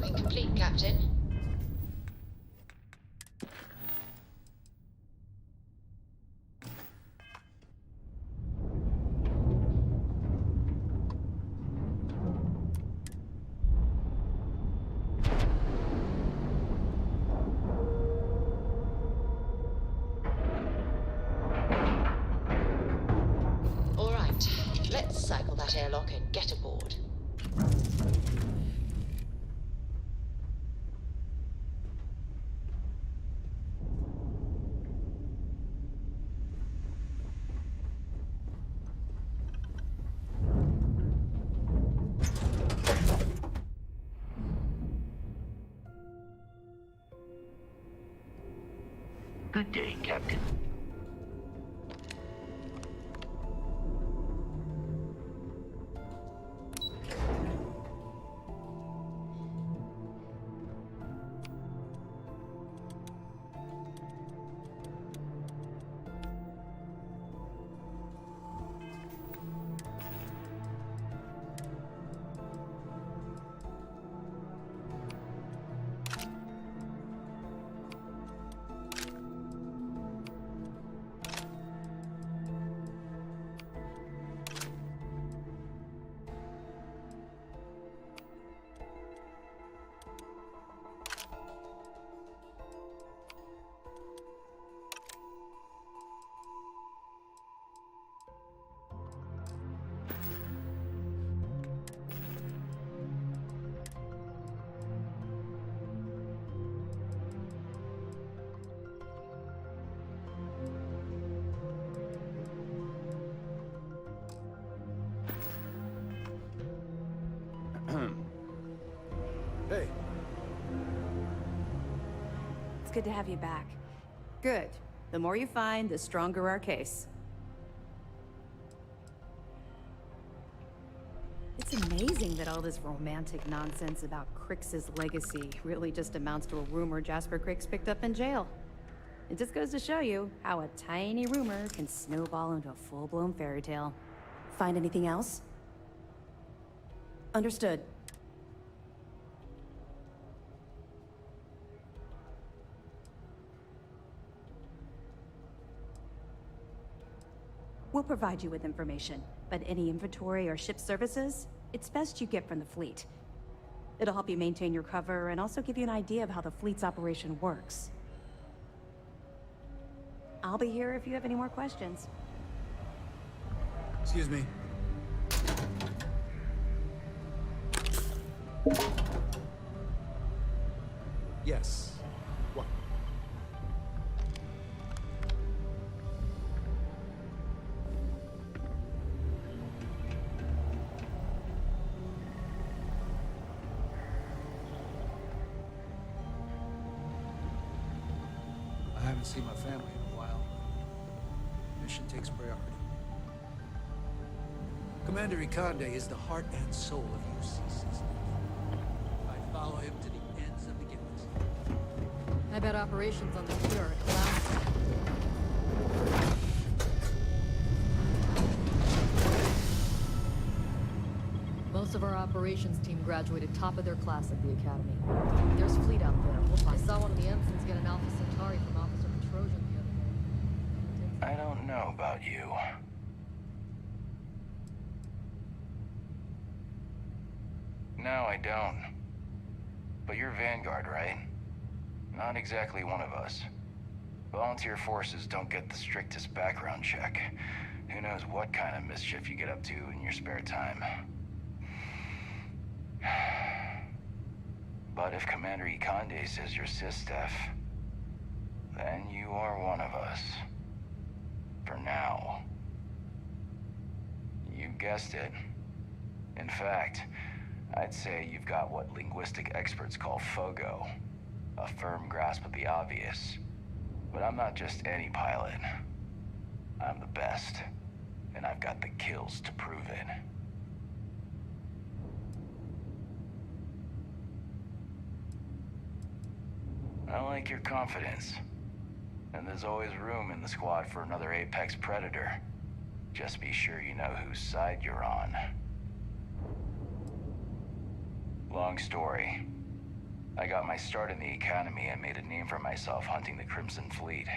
Docking complete, Captain. All right, let's cycle that airlock and get aboard. Good day, Captain. Hey. It's good to have you back. Good. The more you find, the stronger our case. It's amazing that all this romantic nonsense about Crix's legacy really just amounts to a rumor Jasper Crix picked up in jail. It just goes to show you how a tiny rumor can snowball into a full-blown fairy tale. Find anything else? Understood. We'll provide you with information, but any inventory or ship services, it's best you get from the fleet. It'll help you maintain your cover and also give you an idea of how the fleet's operation works. I'll be here if you have any more questions. Excuse me. Yes. What? I haven't seen my family in a while. Mission takes priority. Commander Ikande is the heart and soul of UCC's. I follow him to the ends of the galaxy. I bet operations on the Cure are collapsing. Most of our operations team graduated top of their class at the Academy. There's fleet out there. I saw one of the ensigns get an Alpha Centauri from Officer Petrosian the other day. I don't know about you. No, I don't. But you're Vanguard, right? Not exactly one of us. Volunteer forces don't get the strictest background check. Who knows what kind of mischief you get up to in your spare time. But if Commander Ikande says you're SysDef, then you are one of us. For now. You guessed it. In fact, I'd say you've got what linguistic experts call FOGO, a firm grasp of the obvious. But I'm not just any pilot. I'm the best, and I've got the kills to prove it. I like your confidence. And there's always room in the squad for another apex predator. Just be sure you know whose side you're on. Long story. I got my start in the Academy and made a name for myself hunting the Crimson Fleet.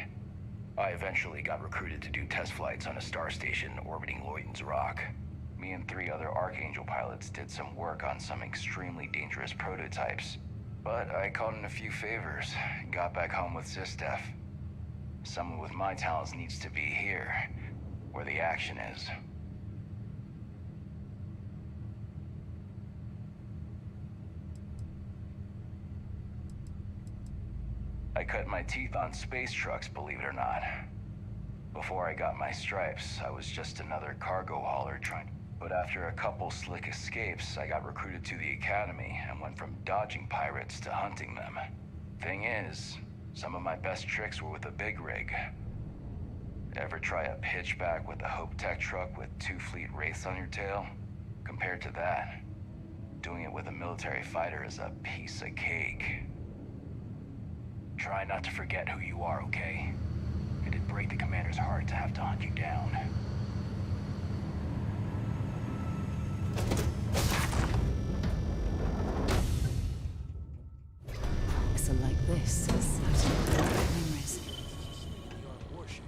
I eventually got recruited to do test flights on a star station orbiting Lloyden's Rock. Me and 3 other Archangel pilots did some work on some extremely dangerous prototypes. But I caught in a few favors and got back home with SysDef. Someone with my talents needs to be here, where the action is. I cut my teeth on space trucks, believe it or not. Before I got my stripes, I was just another cargo hauler trying. But after a couple slick escapes, I got recruited to the Academy and went from dodging pirates to hunting them. Thing is, some of my best tricks were with a big rig. Ever try a pitchback with a Hope Tech truck with 2 fleet wraiths on your tail? Compared to that, doing it with a military fighter is a piece of cake. Try not to forget who you are, okay? It'd break the commander's heart to have to hunt you down. So like this is certain memories. Your warship.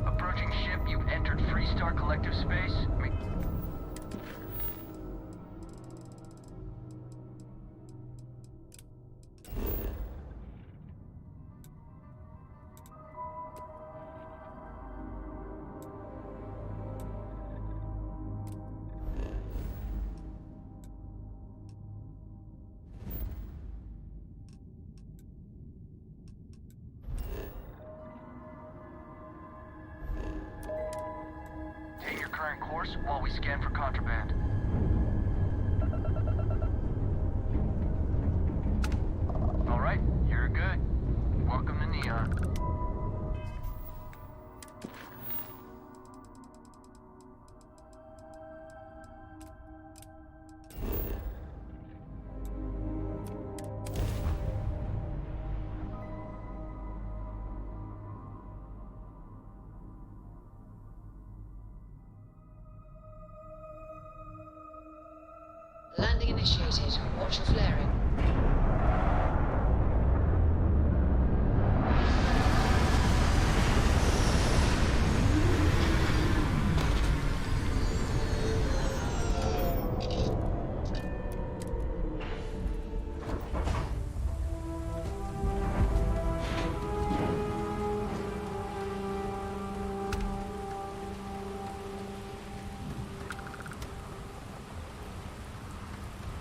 Approaching ship, you've entered Freestar Collective space. Take your current course while we scan for contraband. All right, you're good. Welcome to Neon. Landing initiated. Watch for flaring.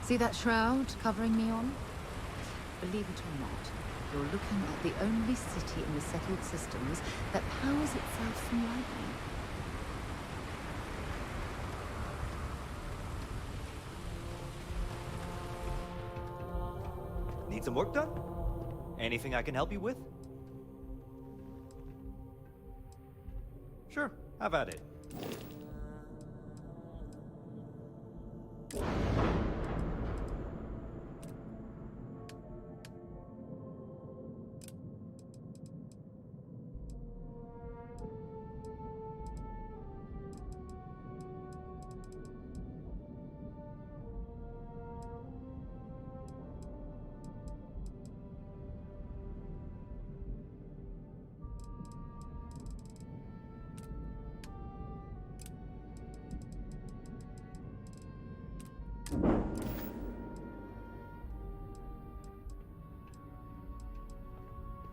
See that shroud covering Neon? Believe it or not, you're looking at the only city in the settled systems that powers itself from lightning. Need some work done? Anything I can help you with? Sure, have at it.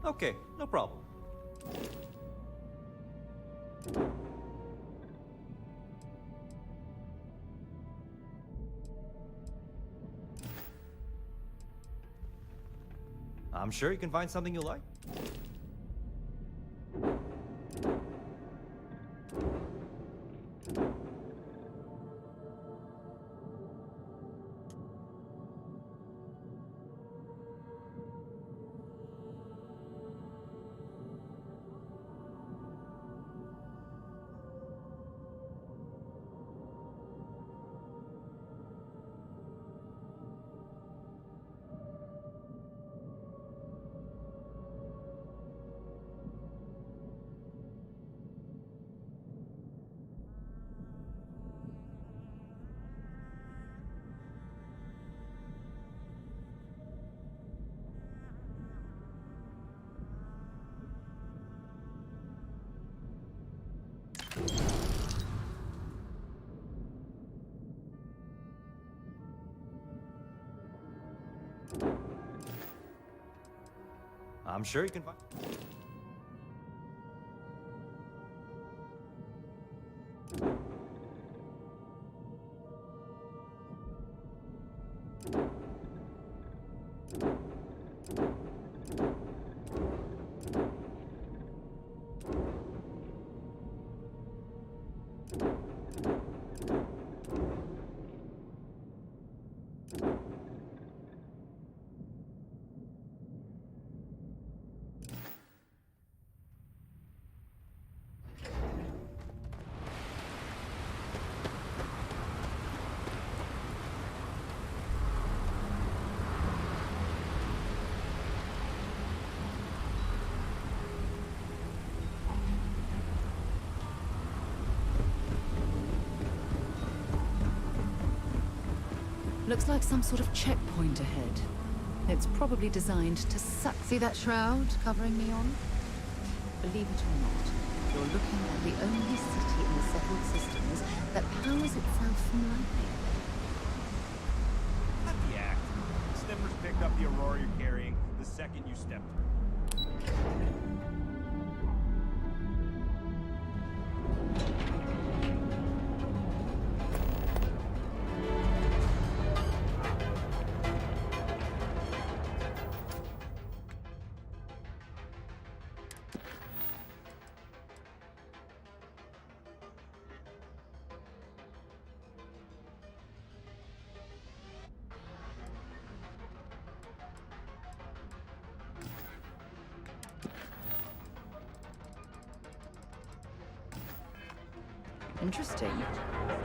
Okay, no problem. I'm sure you can find something you like. I'm sure you can find. Looks like some sort of checkpoint ahead. It's probably designed to suck. See that shroud covering Neon? Believe it or not, you're looking at the only city in the settled systems that powers itself from lightning. Not the act. Snippers picked up the Aurora you're carrying the second you stepped through. Interesting.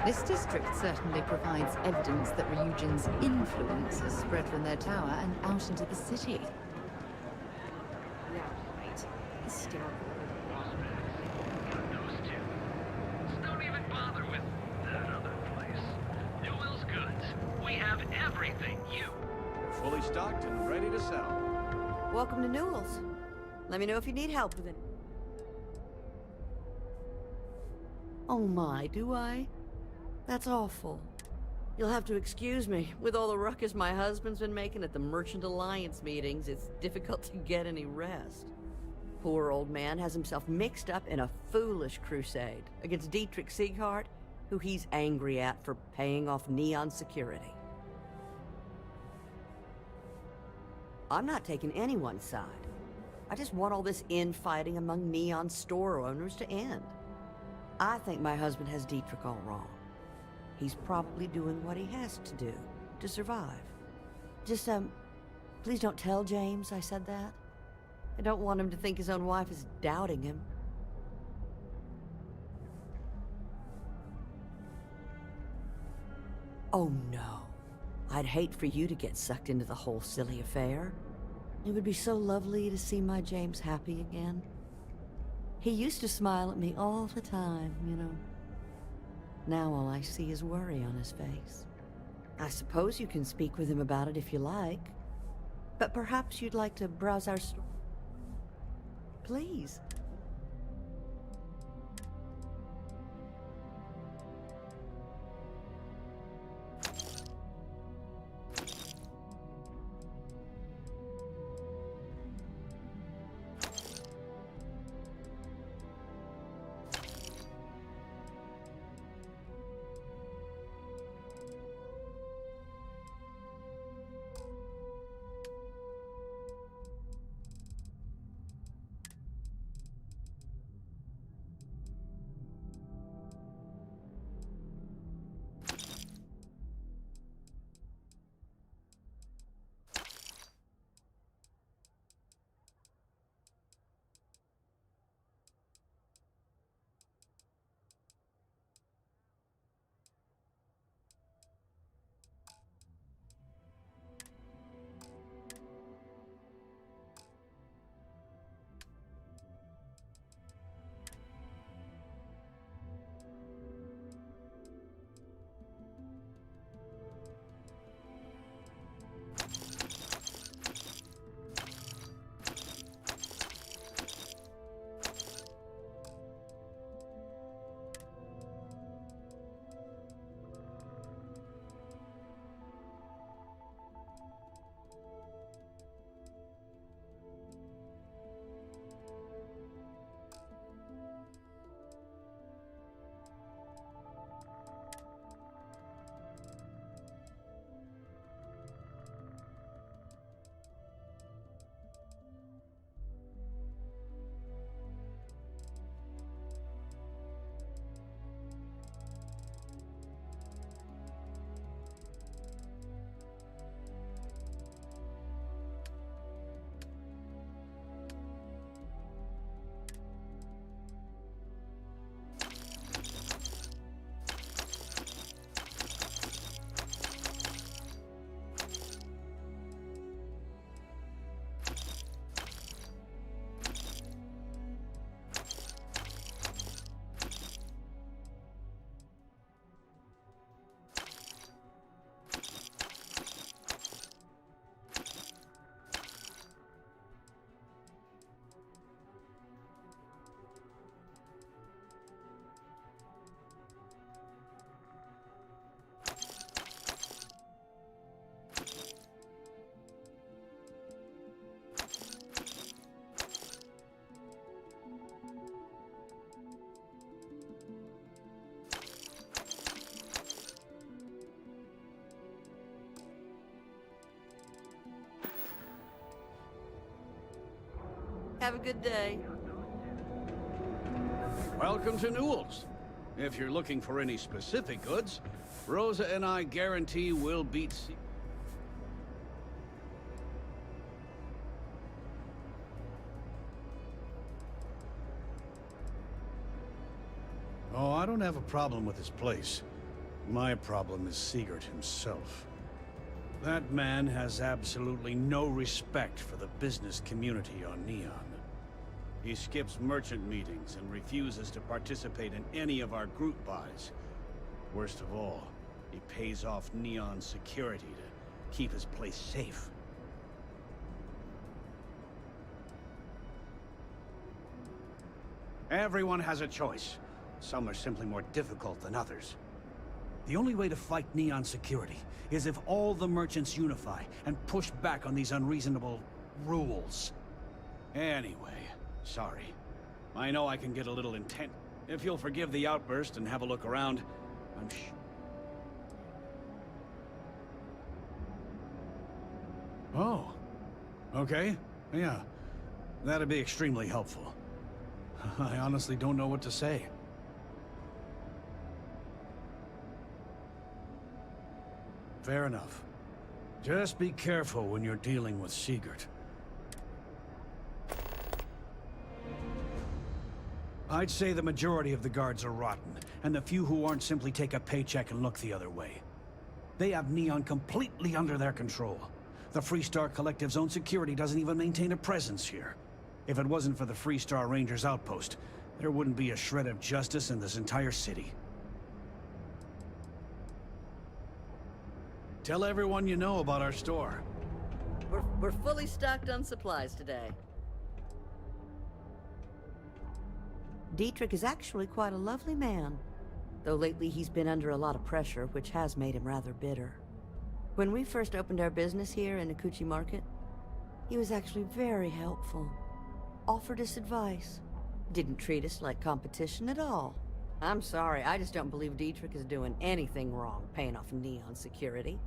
This district certainly provides evidence that Ryujin's influence has spread from their tower and out into the city. Yeah, right. Hysterical. Those two. Don't even bother with that other place. Newell's goods. We have everything you. We're fully stocked and ready to sell. Welcome to Newell's. Let me know if you need help with it. Oh my, do I? That's awful. You'll have to excuse me. With all the ruckus my husband's been making at the Merchant Alliance meetings, it's difficult to get any rest. Poor old man has himself mixed up in a foolish crusade against Dietrich Sieghart, who he's angry at for paying off Neon security. I'm not taking anyone's side. I just want all this infighting among Neon store owners to end. I think my husband has Dietrich all wrong. He's probably doing what he has to do to survive. Just, please don't tell James I said that. I don't want him to think his own wife is doubting him. Oh no. I'd hate for you to get sucked into the whole silly affair. It would be so lovely to see my James happy again. He used to smile at me all the time, you know. Now all I see is worry on his face. I suppose you can speak with him about it if you like. But perhaps you'd like to browse our store. Please. Have a good day. Welcome to Newell's. If you're looking for any specific goods, Rosa and I guarantee we'll beat Oh, I don't have a problem with his place. My problem is Sigurd himself. That man has absolutely no respect for the business community on Neon. He skips merchant meetings and refuses to participate in any of our group buys. Worst of all, he pays off Neon security to keep his place safe. Everyone has a choice. Some are simply more difficult than others. The only way to fight Neon security is if all the merchants unify and push back on these unreasonable rules. Anyway, sorry. I know I can get a little intense. If you'll forgive the outburst and have a look around, I'm Oh. Okay. Yeah. That'd be extremely helpful. I honestly don't know what to say. Fair enough. Just be careful when you're dealing with Sigurd. I'd say the majority of the guards are rotten, and the few who aren't simply take a paycheck and look the other way. They have Neon completely under their control. The Freestar Collective's own security doesn't even maintain a presence here. If it wasn't for the Freestar Rangers outpost, there wouldn't be a shred of justice in this entire city. Tell everyone you know about our store. We're fully stocked on supplies today. Dietrich is actually quite a lovely man, though lately he's been under a lot of pressure, which has made him rather bitter. When we first opened our business here in Akuchi Market, he was actually very helpful. Offered us advice. Didn't treat us like competition at all. I'm sorry, I just don't believe Dietrich is doing anything wrong paying off Neon security.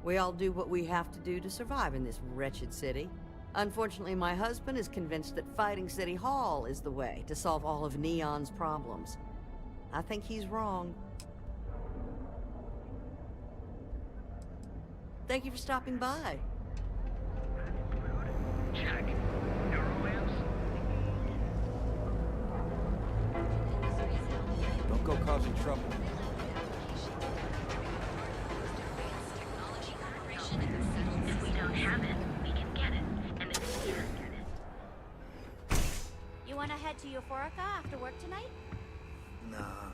We all do what we have to do to survive in this wretched city. Unfortunately, my husband is convinced that fighting City Hall is the way to solve all of Neon's problems. I think he's wrong. Thank you for stopping by. Check. Neuroamps? Don't go causing trouble. If we don't have it, we can get it. And if we can't get it... You wanna head to Euphorica after work tonight? Nah,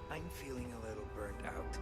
I'm feeling a little burnt out.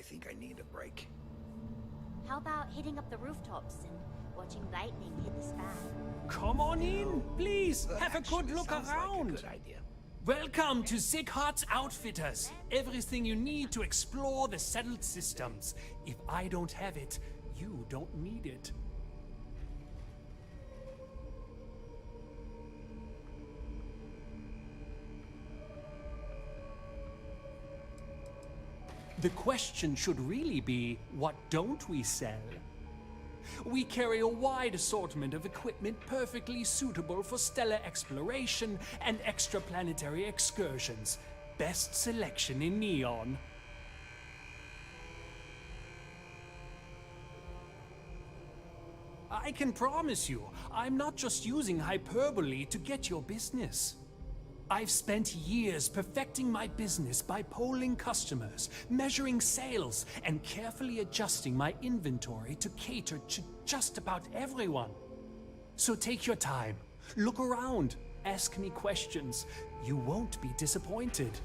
think I need a break. How about hitting up the rooftops and watching lightning hit the sky? Come on in, please. That Have a good actually look sounds like a around. good idea. Welcome to Sick Hearts Outfitters. Everything you need to explore the settled systems. If I don't have it, you don't need it. The question should really be, what don't we sell? We carry a wide assortment of equipment perfectly suitable for stellar exploration and extraplanetary excursions. Best selection in Neon. I can promise you, I'm not just using hyperbole to get your business. I've spent years perfecting my business by polling customers, measuring sales, and carefully adjusting my inventory to cater to just about everyone. So take your time, look around, ask me questions. You won't be disappointed.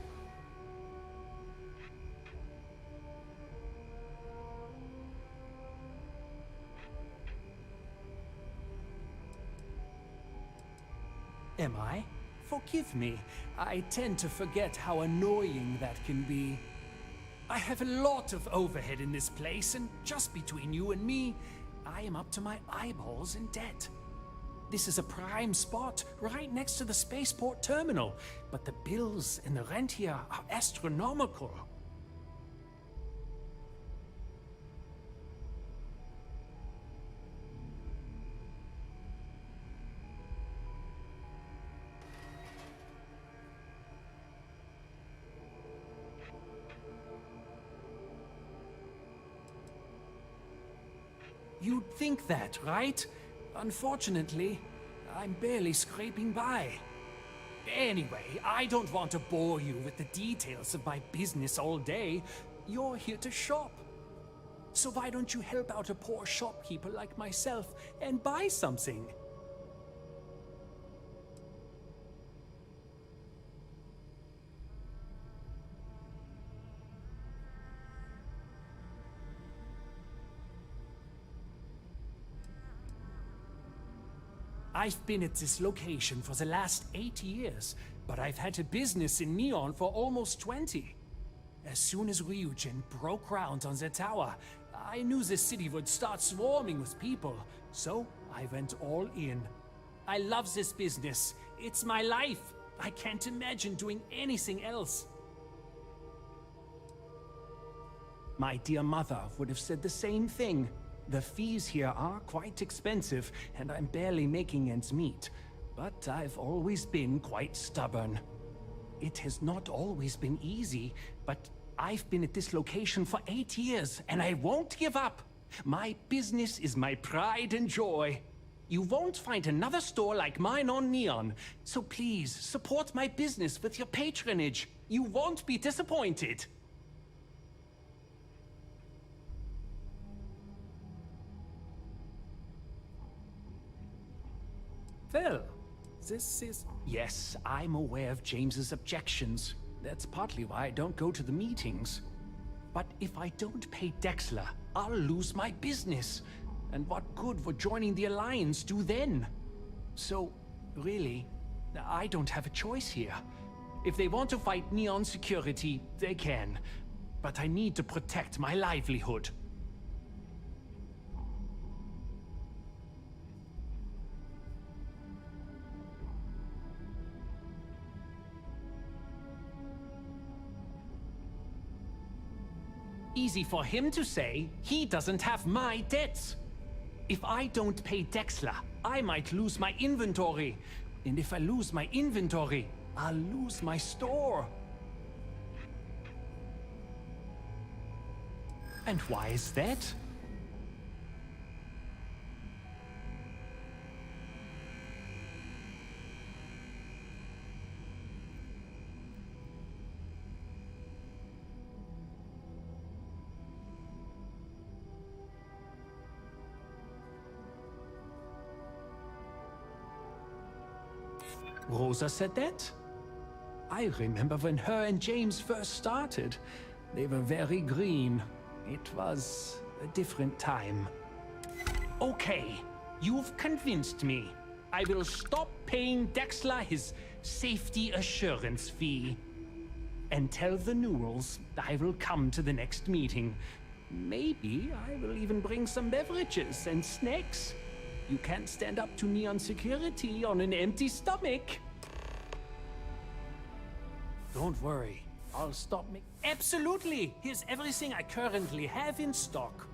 Am I? Forgive me. I tend to forget how annoying that can be. I have a lot of overhead in this place, and just between you and me, I am up to my eyeballs in debt. This is a prime spot, right next to the spaceport terminal, but the bills and the rent here are astronomical. You'd think that, right? Unfortunately, I'm barely scraping by. Anyway, I don't want to bore you with the details of my business all day. You're here to shop. So why don't you help out a poor shopkeeper like myself and buy something? I've been at this location for the last 8 years, but I've had a business in Neon for almost 20. As soon as Ryujin broke ground on the tower, I knew the city would start swarming with people, so I went all in. I love this business. It's my life. I can't imagine doing anything else. My dear mother would have said the same thing. The fees here are quite expensive, and I'm barely making ends meet. But I've always been quite stubborn. It has not always been easy, but I've been at this location for 8 years, and I won't give up. My business is my pride and joy. You won't find another store like mine on Neon, so please support my business with your patronage. You won't be disappointed. Well, this is... Yes, I'm aware of James's objections. That's partly why I don't go to the meetings. But if I don't pay Dexler, I'll lose my business. And what good would joining the Alliance do then? So, really, I don't have a choice here. If they want to fight Neon security, they can. But I need to protect my livelihood. Easy for him to say, he doesn't have my debts. If I don't pay Dexler, I might lose my inventory. And if I lose my inventory, I'll lose my store. And why is that? Rosa said that? I remember when her and James first started. They were very green. It was a different time. Okay, you've convinced me. I will stop paying Dexla his safety assurance fee. And tell the Newells I will come to the next meeting. Maybe I will even bring some beverages and snacks. You can't stand up to Neon security on an empty stomach. Don't worry, I'll stop me. Absolutely! Here's everything I currently have in stock.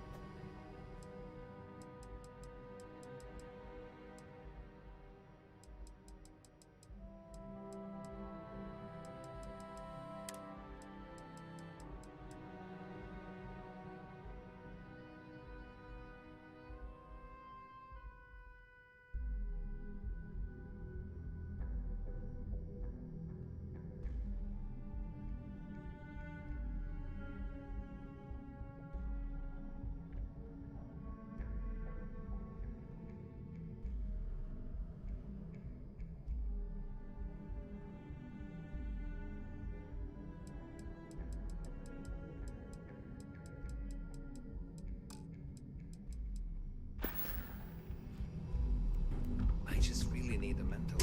I just really need a mental.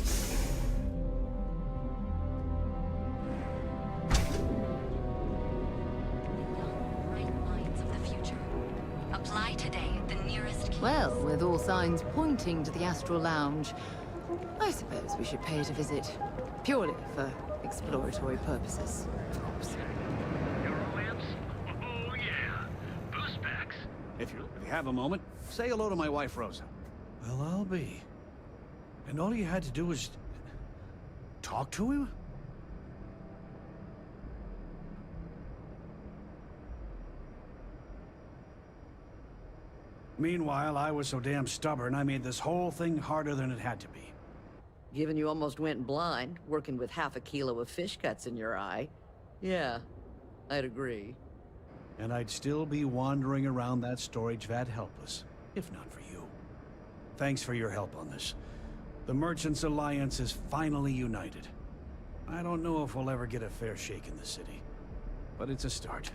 Bright minds of the future. Apply today at the nearest kiosk. Well, with all signs pointing to the Astral Lounge, I suppose we should pay it a visit. Purely for exploratory purposes, of course. Neurolamps? Oh yeah. Boost packs. If you have a moment, say hello to my wife, Rosa. Well, I'll be. And all you had to do was talk to him? Meanwhile, I was so damn stubborn, I made this whole thing harder than it had to be. Given you almost went blind, working with half a kilo of fish guts in your eye. Yeah, I'd agree. And I'd still be wandering around that storage vat helpless, if not for you. Thanks for your help on this. The Merchants Alliance is finally united. I don't know if we'll ever get a fair shake in the city, but it's a start.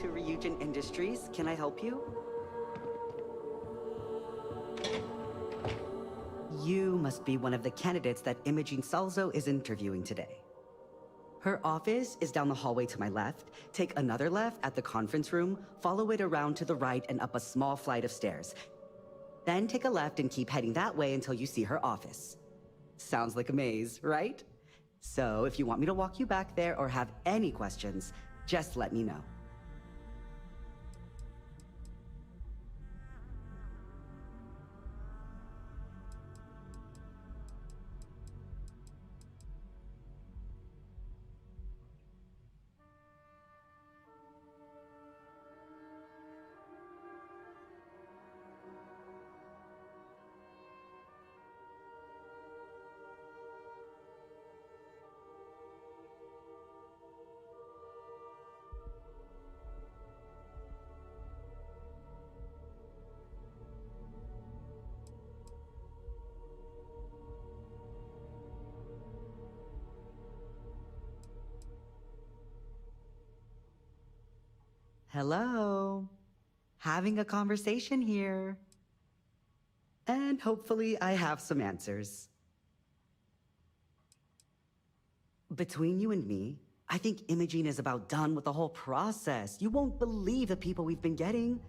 To Ryujin Industries. Can I help you? You must be one of the candidates that Imogene Salzo is interviewing today. Her office is down the hallway to my left. Take another left at the conference room, follow it around to the right and up a small flight of stairs. Then take a left and keep heading that way until you see her office. Sounds like a maze, right? So if you want me to walk you back there or have any questions, just let me know. Hello. Having a conversation here. And hopefully I have some answers. Between you and me, I think Imogene is about done with the whole process. You won't believe the people we've been getting.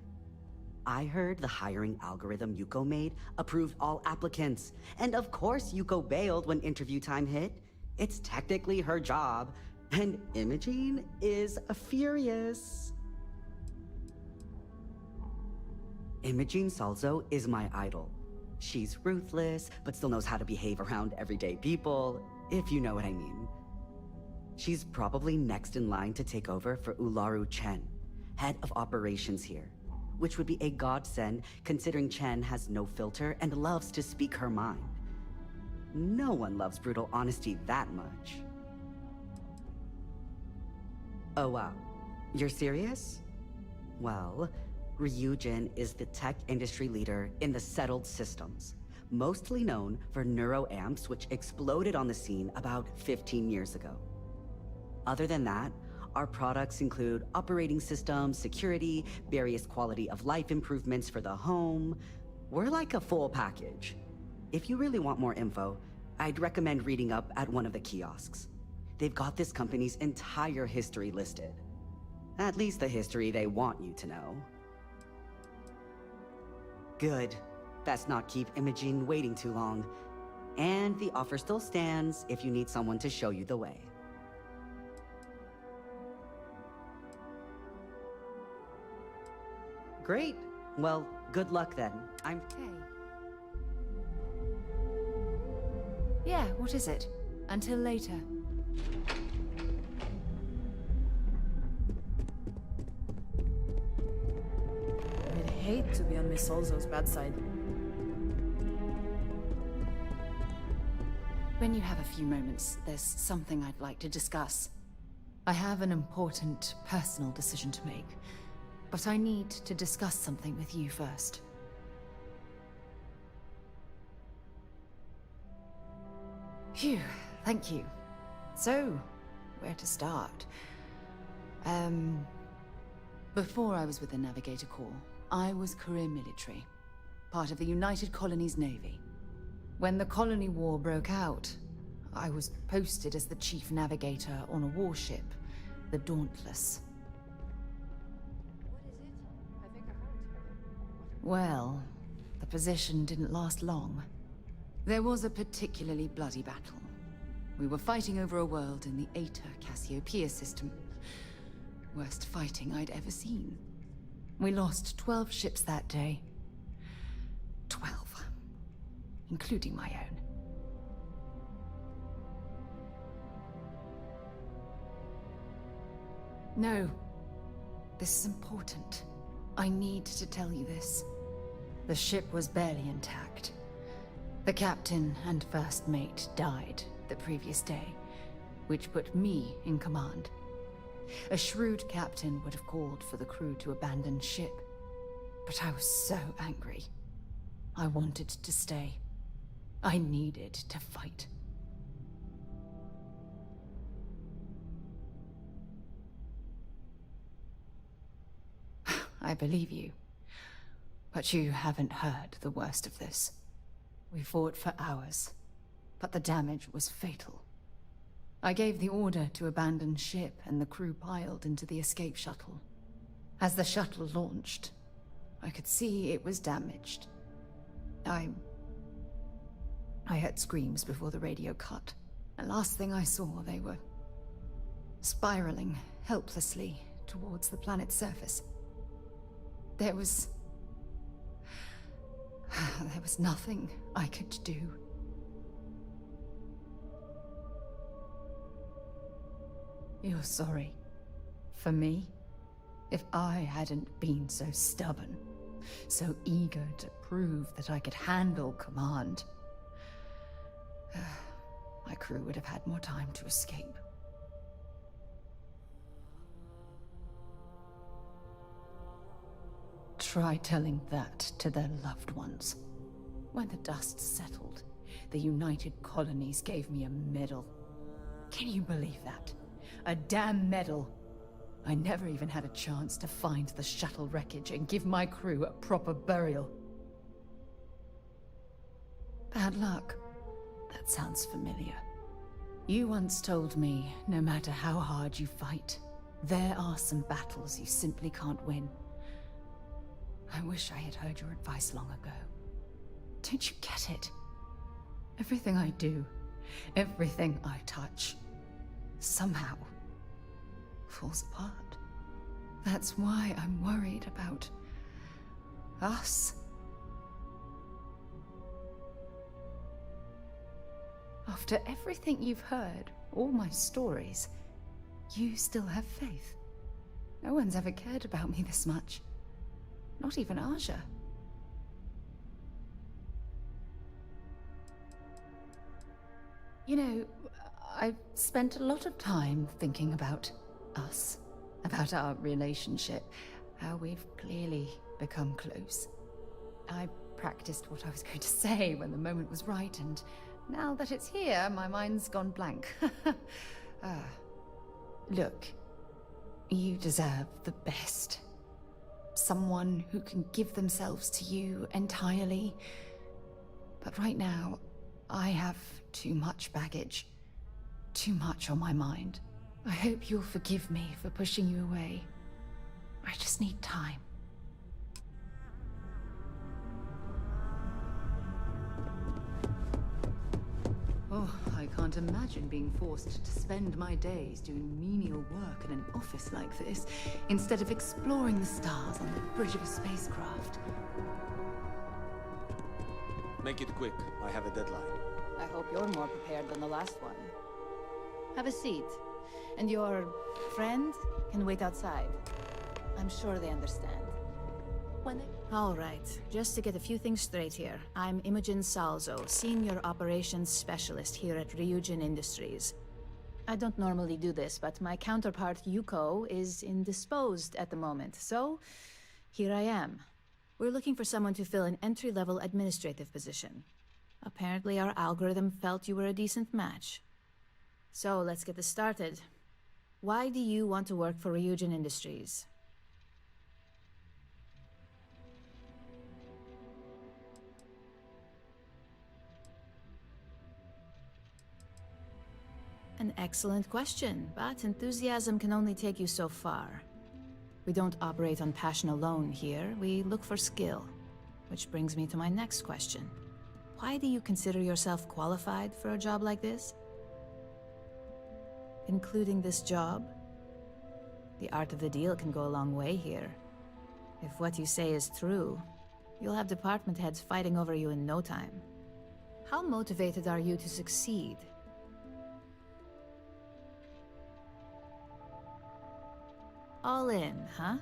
I heard the hiring algorithm Yuko made approved all applicants. And of course Yuko bailed when interview time hit. It's technically her job. And Imogene is furious. Imogene Salzo is my idol. She's ruthless, but still knows how to behave around everyday people, if you know what I mean. She's probably next in line to take over for Ularu Chen, head of operations here, which would be a godsend considering Chen has no filter and loves to speak her mind. No one loves brutal honesty that much. Oh wow, you're serious? Well, Ryujin is the tech industry leader in the settled systems, mostly known for neuroamps which exploded on the scene about 15 years ago. Other than that, our products include operating systems, security, various quality of life improvements for the home. We're like a full package. If you really want more info, I'd recommend reading up at one of the kiosks. They've got this company's entire history listed. At least the history they want you to know. Good. Best not keep Imogene waiting too long. And the offer still stands if you need someone to show you the way. Great. Well, good luck then. I'm... Okay. Yeah, what is it? Until later. I'd hate to be on Miss Solzo's bad side. When you have a few moments, there's something I'd like to discuss. I have an important personal decision to make, but I need to discuss something with you first. Phew, thank you. So, where to start? Before I was with the Navigator Corps, I was career military, part of the United Colonies Navy. When the Colony War broke out, I was posted as the chief navigator on a warship, the Dauntless. Well, the position didn't last long. There was a particularly bloody battle. We were fighting over a world in the Eta Cassiopeia system. Worst fighting I'd ever seen. We lost 12 ships that day. 12. Including my own. No. This is important. I need to tell you this. The ship was barely intact. The captain and first mate died the previous day, which put me in command. A shrewd captain would have called for the crew to abandon ship, but I was so angry. I wanted to stay. I needed to fight. I believe you, but you haven't heard the worst of this. We fought for hours, but the damage was fatal. I gave the order to abandon ship and the crew piled into the escape shuttle. As the shuttle launched, I could see it was damaged. I heard screams before the radio cut. And last thing I saw, they were spiraling helplessly towards the planet's surface. There was nothing I could do. You're sorry. For me? If I hadn't been so stubborn, so eager to prove that I could handle command, my crew would have had more time to escape. Try telling that to their loved ones. When the dust settled, the United Colonies gave me a medal. Can you believe that? A damn medal. I never even had a chance to find the shuttle wreckage and give my crew a proper burial. Bad luck. That sounds familiar. You once told me, no matter how hard you fight, there are some battles you simply can't win. I wish I had heard your advice long ago. Don't you get it? Everything I do, everything I touch, somehow falls apart. That's why I'm worried about us. After everything you've heard, all my stories, you still have faith. No one's ever cared about me this much. Not even Aja. You know, I've spent a lot of time thinking about us, about our relationship, how we've clearly become close. I practiced what I was going to say when the moment was right, and now that it's here, my mind's gone blank. Look, you deserve the best. Someone who can give themselves to you entirely. But right now, I have too much baggage. Too much on my mind. I hope you'll forgive me for pushing you away. I just need time. Oh, I can't imagine being forced to spend my days doing menial work in an office like this, instead of exploring the stars on the bridge of a spacecraft. Make it quick. I have a deadline. I hope you're more prepared than the last one. Have a seat. And your friend can wait outside. I'm sure they understand. All right, just to get a few things straight here. I'm Imogen Salzo, Senior Operations Specialist here at Ryujin Industries. I don't normally do this, but my counterpart Yuko is indisposed at the moment, so here I am. We're looking for someone to fill an entry-level administrative position. Apparently our algorithm felt you were a decent match. So let's get this started. Why do you want to work for Ryujin Industries? An excellent question, but enthusiasm can only take you so far. We don't operate on passion alone here, we look for skill. Which brings me to my next question. Why do you consider yourself qualified for a job like this? Including this job? The art of the deal can go a long way here. If what you say is true, you'll have department heads fighting over you in no time. How motivated are you to succeed? All in, huh?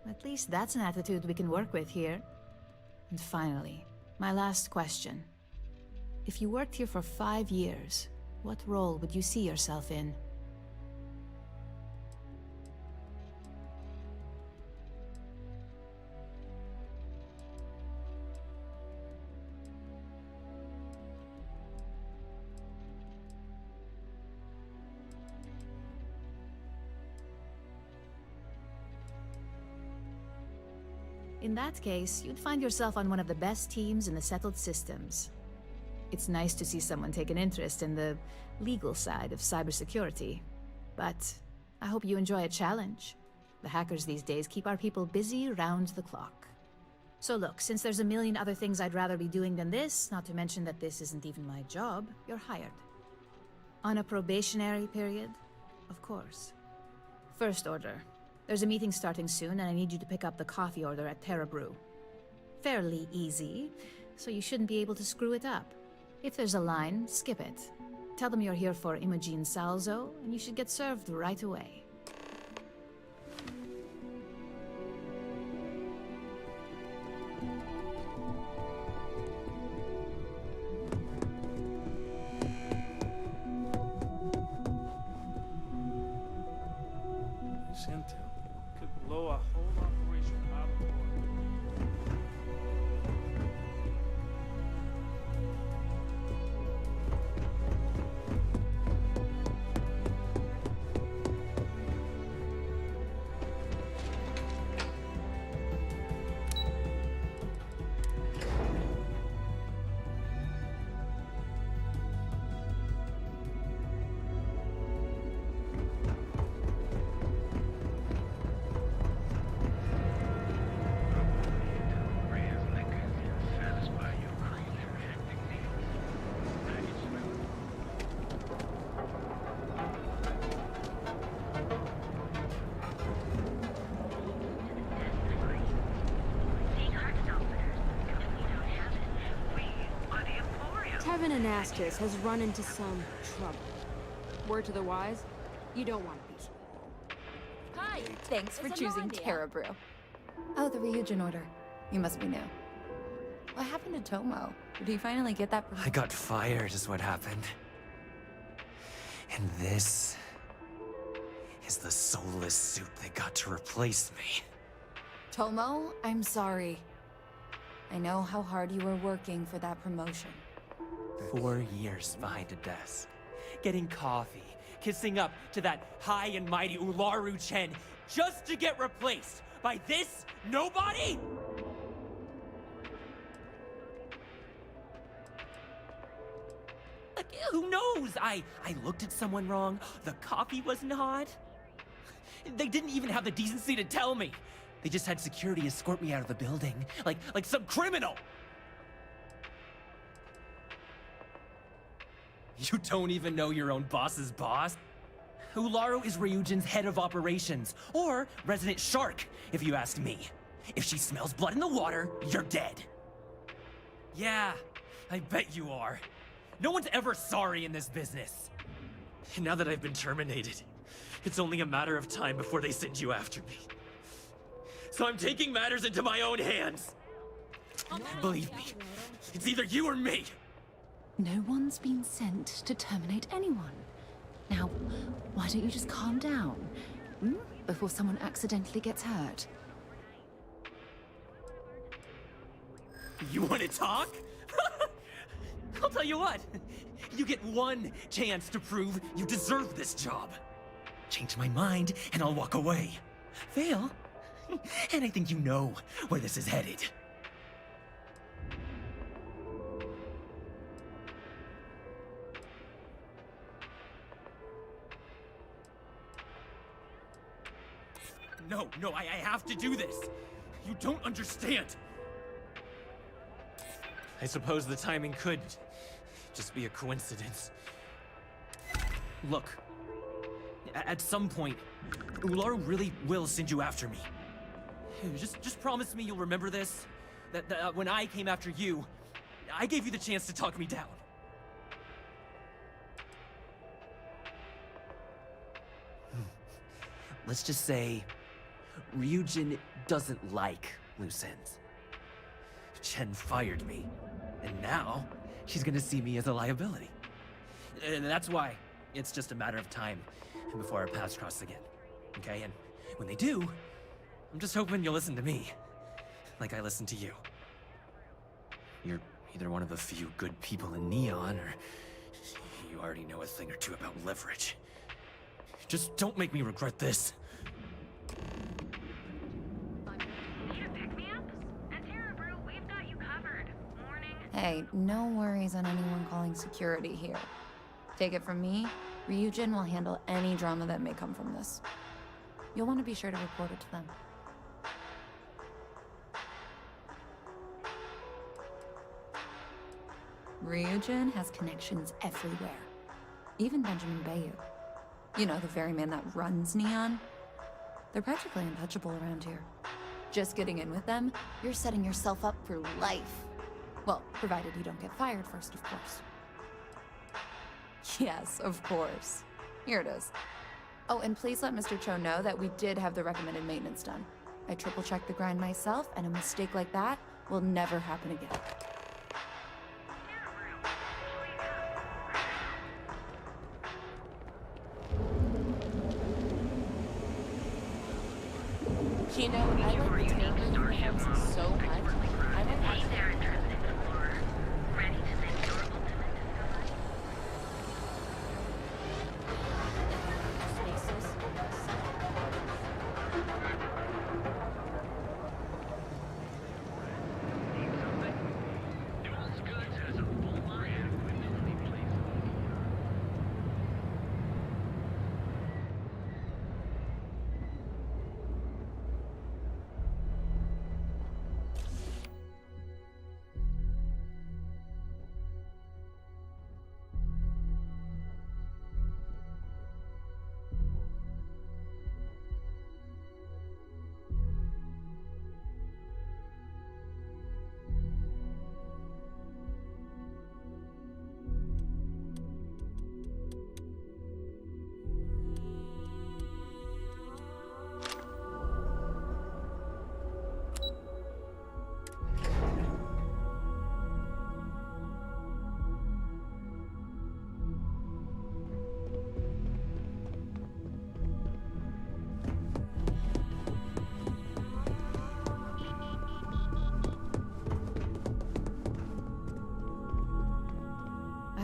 At least that's an attitude we can work with here. And finally, my last question. If you worked here for 5 years, what role would you see yourself in? In that case, you'd find yourself on one of the best teams in the settled systems. It's nice to see someone take an interest in the legal side of cybersecurity. But I hope you enjoy a challenge. The hackers these days keep our people busy round the clock. So look, since there's a million other things I'd rather be doing than this, not to mention that this isn't even my job, you're hired. On a probationary period, of course. First order. There's a meeting starting soon, and I need you to pick up the coffee order at Terra Brew. Fairly easy, so you shouldn't be able to screw it up. If there's a line, skip it. Tell them you're here for Imogen Salzo, and you should get served right away. Intel could blow a whole operation out of the water. Tevin Anastas has run into some trouble. Word to the wise, you don't want peace. Hi! Thanks for It's a choosing Narnia. Terra Brew. Oh, the Ryujin order. You must be new. What happened to Tomo? Did he finally get that I got fired is what happened. And this is the soulless suit they got to replace me. Tomo, I'm sorry. I know how hard you were working for that promotion. 4 years behind a desk, getting coffee, kissing up to that high and mighty Ularu Chen, just to get replaced by this nobody? Like, who knows? I looked at someone wrong, the coffee wasn't hot. They didn't even have the decency to tell me. They just had security escort me out of the building, like some criminal. You don't even know your own boss's boss? Ularu is Ryujin's head of operations, or resident shark, if you ask me. If she smells blood in the water, you're dead. Yeah, I bet you are. No one's ever sorry in this business. And now that I've been terminated, it's only a matter of time before they send you after me. So I'm taking matters into my own hands. Believe me, it's either you or me. No one's been sent to terminate anyone. Now, why don't you just calm down? Before someone accidentally gets hurt. You want to talk? I'll tell you what. You get one chance to prove you deserve this job. Change my mind, and I'll walk away. Fail, and I think you know where this is headed. No, I have to do this. You don't understand. I suppose the timing could just be a coincidence. Look, at some point, Ularu really will send you after me. Just promise me you'll remember this. That when I came after you, I gave you the chance to talk me down. Let's just say, Ryujin doesn't like loose ends. Chen fired me, and now she's gonna see me as a liability. And that's why it's just a matter of time before our paths cross again, okay? And when they do, I'm just hoping you'll listen to me, like I listen to you. You're either one of the few good people in Neon, or you already know a thing or two about leverage. Just don't make me regret this. Hey, no worries on anyone calling security here. Take it from me, Ryujin will handle any drama that may come from this. You'll want to be sure to report it to them. Ryujin has connections everywhere. Even Benjamin Bayou. You know, the very man that runs Neon. They're practically untouchable around here. Just getting in with them, you're setting yourself up for life. Well, provided you don't get fired first, of course. Yes, of course. Here it is. Oh, and please let Mr. Cho know that we did have the recommended maintenance done. I triple-checked the grind myself, and a mistake like that will never happen again. You know, I like the Terra uniforms so much. I might actually... Ready to send your ultimate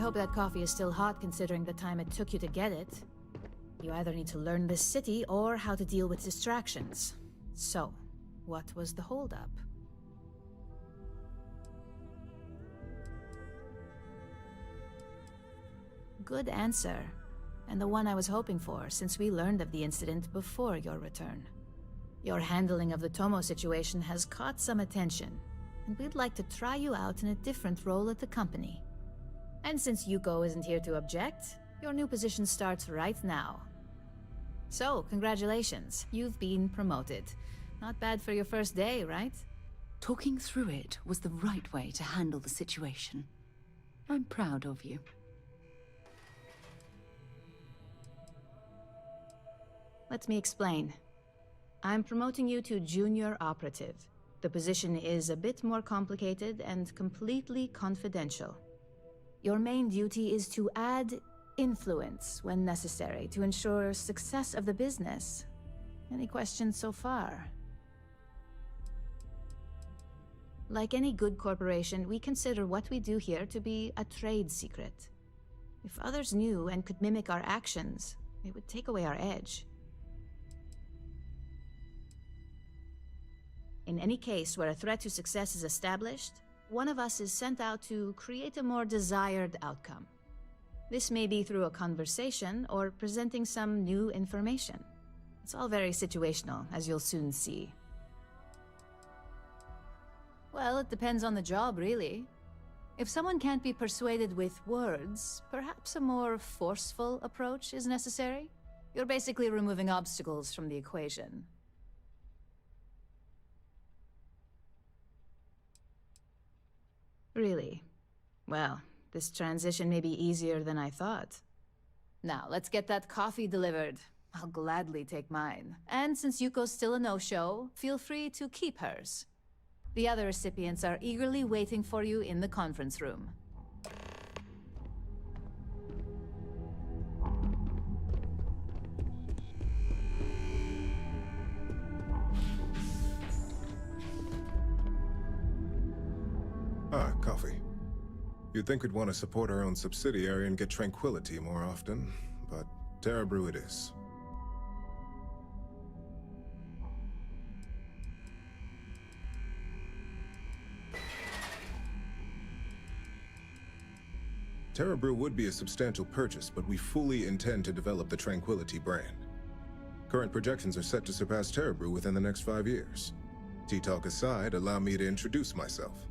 hope that coffee is still hot considering the time it took you to get it. You either need to learn this city or how to deal with distractions. So, what was the holdup? Good answer, and the one I was hoping for since we learned of the incident before your return. Your handling of the Tomo situation has caught some attention, and we'd like to try you out in a different role at the company. And since Yuko isn't here to object, your new position starts right now. So, congratulations, you've been promoted. Not bad for your first day, right? Talking through it was the right way to handle the situation. I'm proud of you. Let me explain. I'm promoting you to junior operative. The position is a bit more complicated and completely confidential. Your main duty is to add influence when necessary to ensure success of the business. Any questions so far? Like any good corporation, we consider what we do here to be a trade secret. If others knew and could mimic our actions, it would take away our edge. In any case where a threat to success is established, one of us is sent out to create a more desired outcome. This may be through a conversation or presenting some new information. It's all very situational, as you'll soon see. Well, it depends on the job, really. If someone can't be persuaded with words, perhaps a more forceful approach is necessary. You're basically removing obstacles from the equation. Really? Well, this transition may be easier than I thought. Now, let's get that coffee delivered. I'll gladly take mine. And since Yuko's still a no-show, feel free to keep hers. The other recipients are eagerly waiting for you in the conference room. Ah, coffee. You'd think we'd want to support our own subsidiary and get tranquility more often, but Terra Brew it is. Terra Brew would be a substantial purchase, but we fully intend to develop the Tranquility brand. Current projections are set to surpass Terra Brew within the next 5 years. Tea-talk aside, allow me to introduce myself.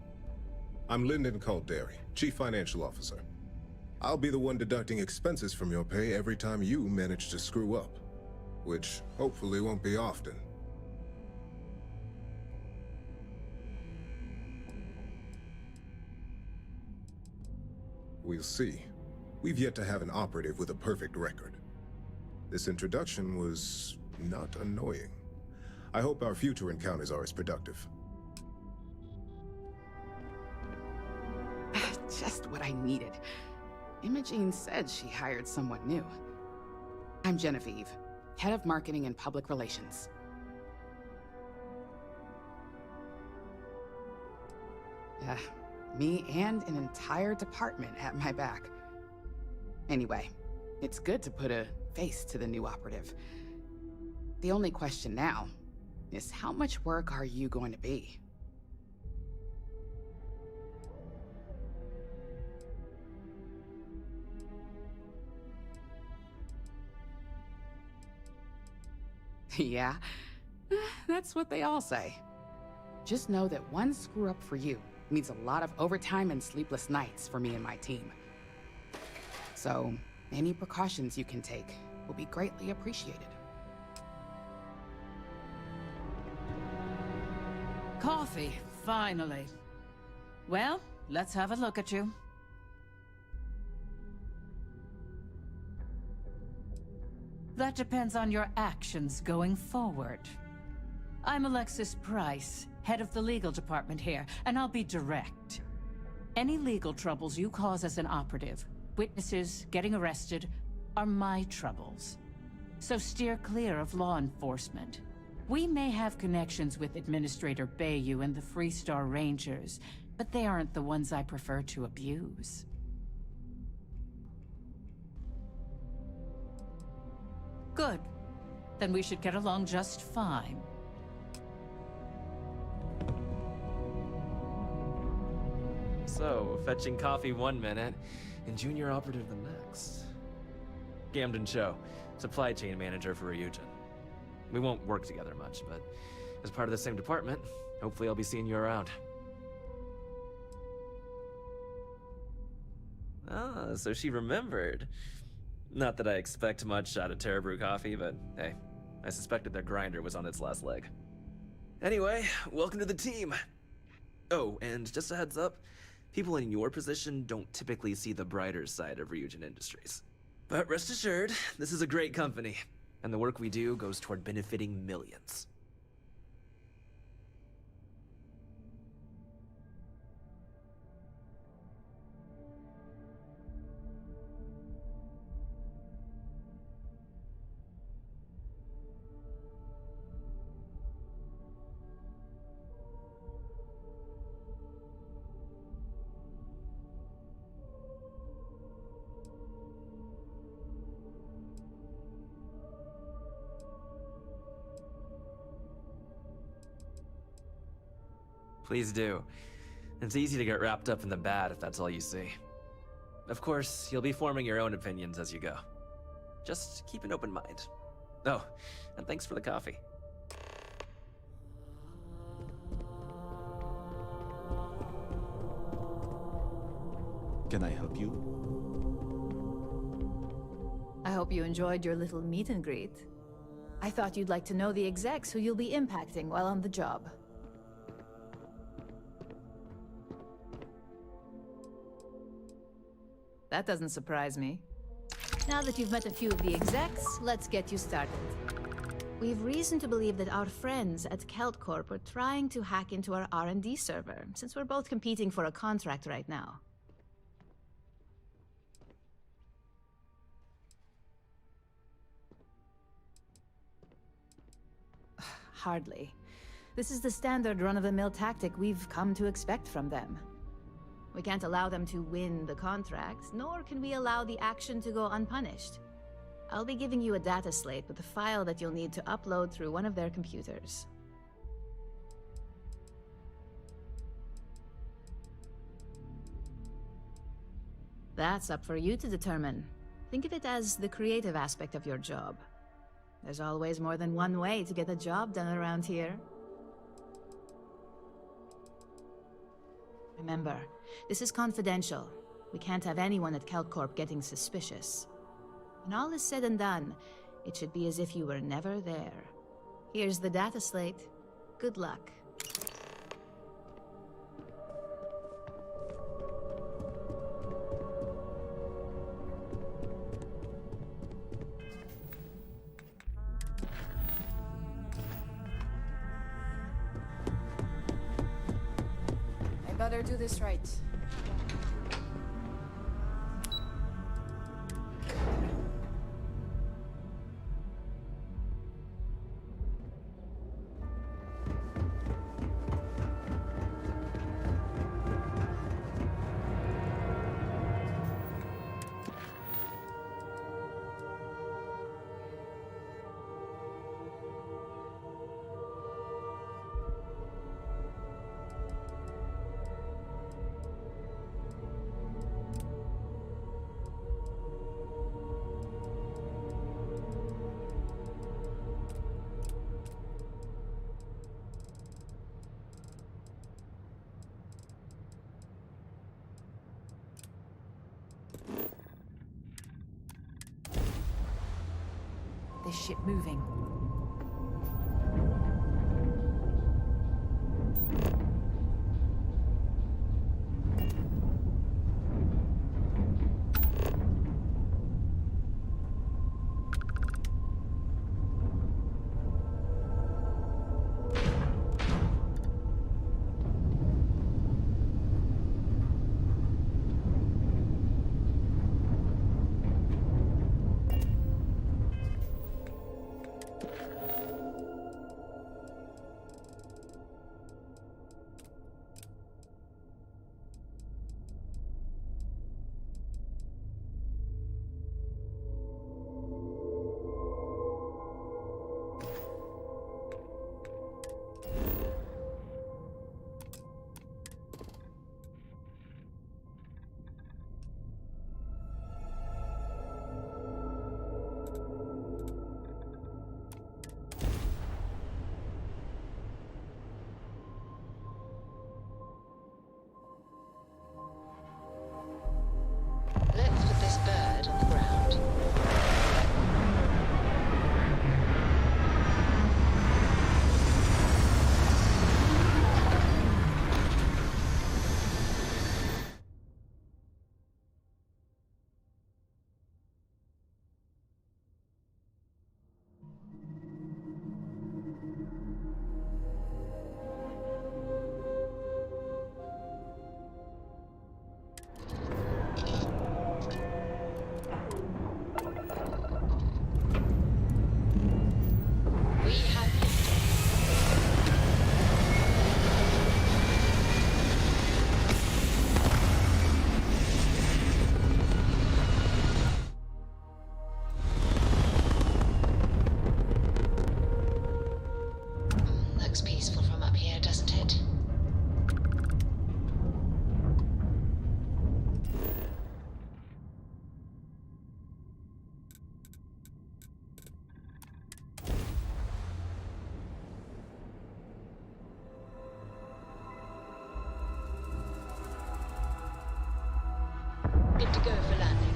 I'm Lyndon Calderi, Chief Financial Officer. I'll be the one deducting expenses from your pay every time you manage to screw up, which hopefully won't be often. We'll see. We've yet to have an operative with a perfect record. This introduction was not annoying. I hope our future encounters are as productive. Just what I needed. Imogene said she hired someone new. I'm Genevieve, Head of Marketing and Public Relations. Me and an entire department at my back. Anyway, it's good to put a face to the new operative. The only question now is how much work are you going to be? Yeah, that's what they all say. Just know that one screw-up for you means a lot of overtime and sleepless nights for me and my team. So, any precautions you can take will be greatly appreciated. Coffee, finally. Well, let's have a look at you. That depends on your actions going forward. I'm Alexis Price, head of the legal department here, and I'll be direct. Any legal troubles you cause as an operative, witnesses getting arrested, are my troubles. So steer clear of law enforcement. We may have connections with Administrator Bayou and the Freestar Rangers, but they aren't the ones I prefer to abuse. Good. Then we should get along just fine. So, fetching coffee one minute, and junior operative the next. Gamden Cho, supply chain manager for Ryujin. We won't work together much, but as part of the same department, hopefully I'll be seeing you around. Ah, so she remembered. Not that I expect much out of Terrabrew Coffee, but hey, I suspected their grinder was on its last leg. Anyway, welcome to the team. Oh, and just a heads up, people in your position don't typically see the brighter side of Ryujin Industries. But rest assured, this is a great company, and the work we do goes toward benefiting millions. Please do. It's easy to get wrapped up in the bad if that's all you see. Of course, you'll be forming your own opinions as you go. Just keep an open mind. Oh, and thanks for the coffee. Can I help you? I hope you enjoyed your little meet and greet. I thought you'd like to know the execs who you'll be impacting while on the job. That doesn't surprise me. Now that you've met a few of the execs, let's get you started. We've reason to believe that our friends at Kelt Corp are trying to hack into our R&D server, since we're both competing for a contract right now. Hardly. This is the standard run-of-the-mill tactic we've come to expect from them. We can't allow them to win the contract, nor can we allow the action to go unpunished. I'll be giving you a data slate with a file that you'll need to upload through one of their computers. That's up for you to determine. Think of it as the creative aspect of your job. There's always more than one way to get a job done around here. Remember, this is confidential. We can't have anyone at Kelcorp getting suspicious. When all is said and done, it should be as if you were never there. Here's the data slate. Good luck. I better do this right. This ship moving. to go for landing.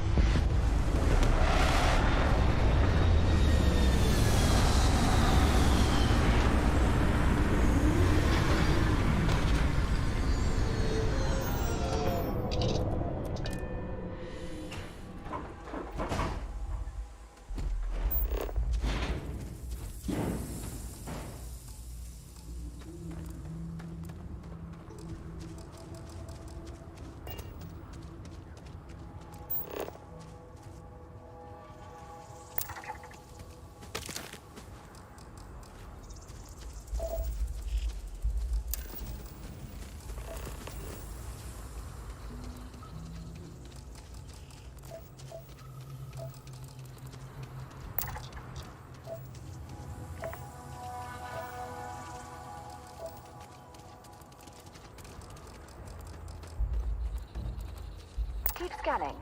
Keep scanning.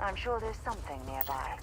I'm sure there's something nearby.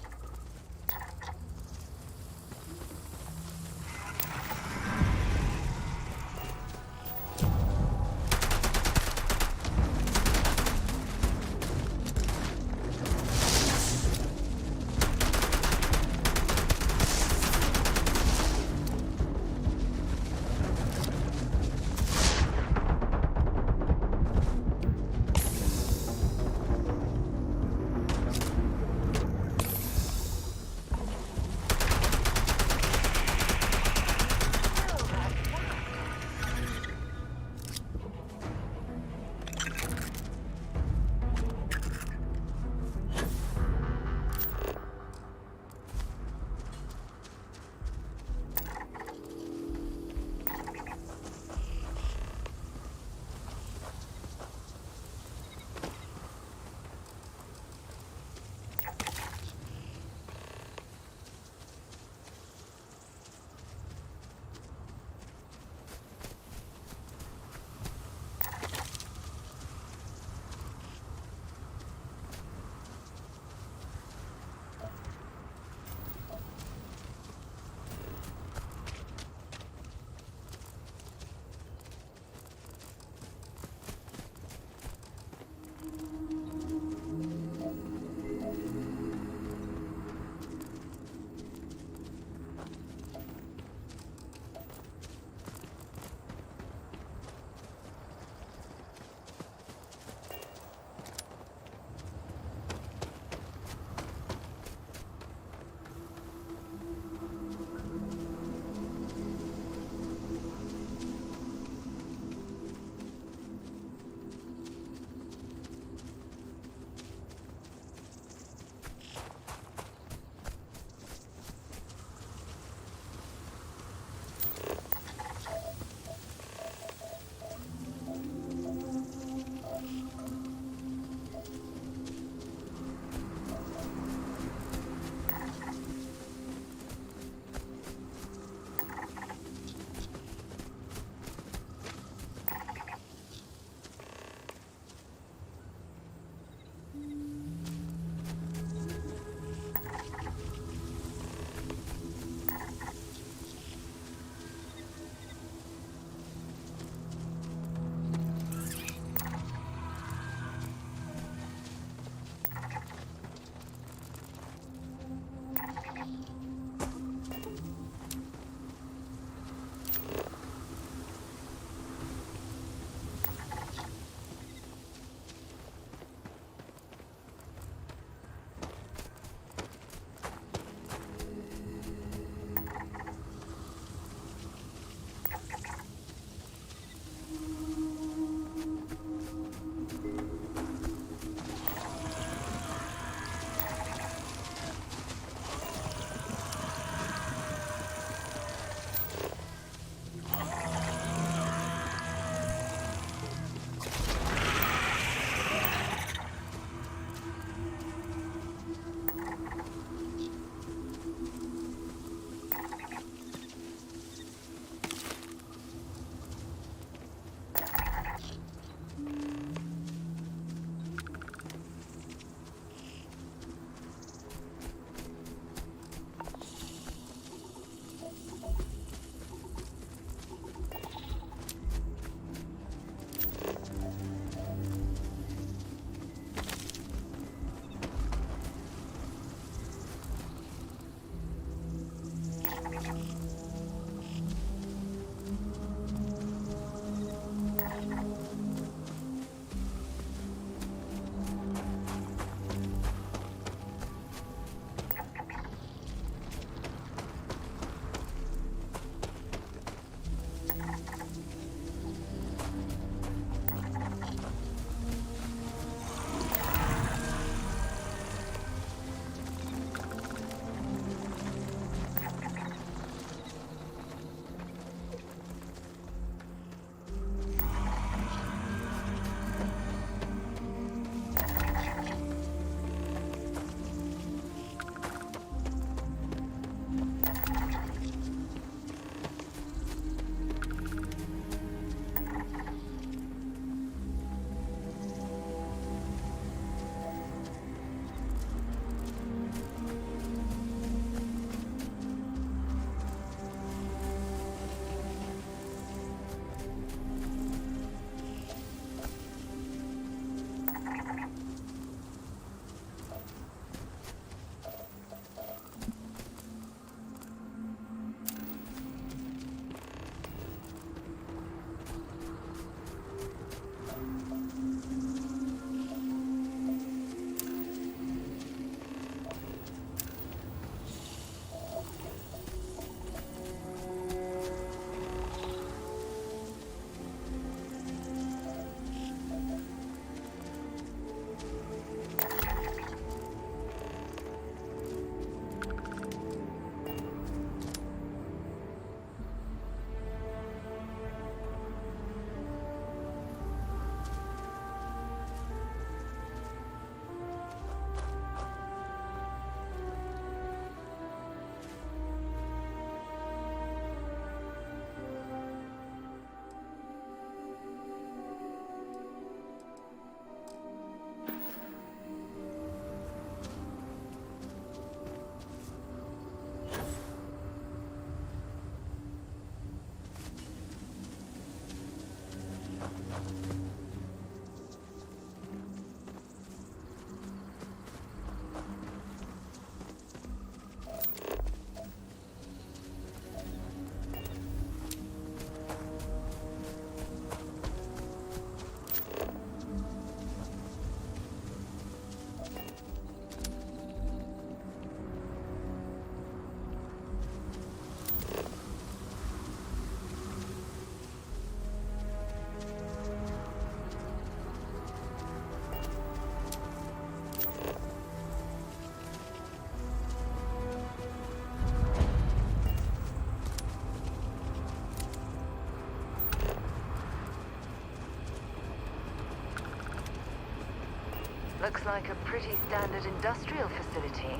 Looks like a pretty standard industrial facility.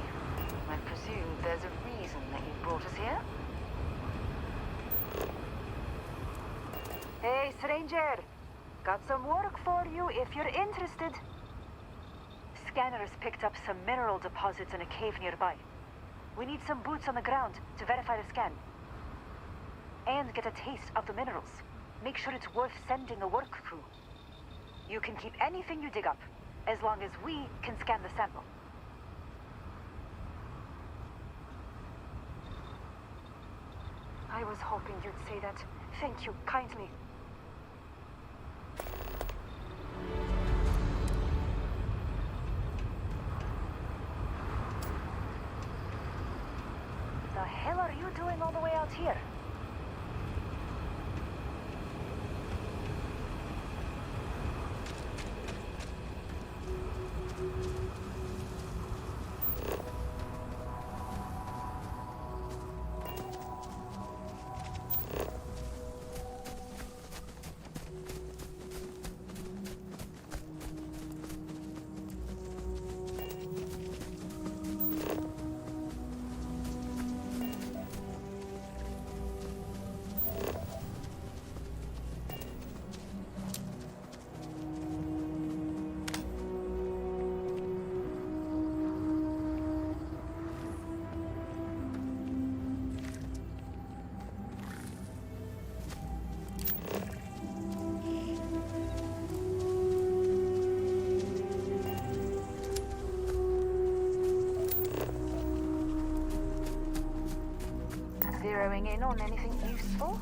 I presume there's a reason that you brought us here? Hey, stranger! Got some work for you if you're interested. Scanners picked up some mineral deposits in a cave nearby. We need some boots on the ground to verify the scan. And get a taste of the minerals. Make sure it's worth sending a work crew. You can keep anything you dig up, as long as we can scan the sample. I was hoping you'd say that. Thank you kindly. The hell are you doing all the way out here? Zeroing in on anything useful?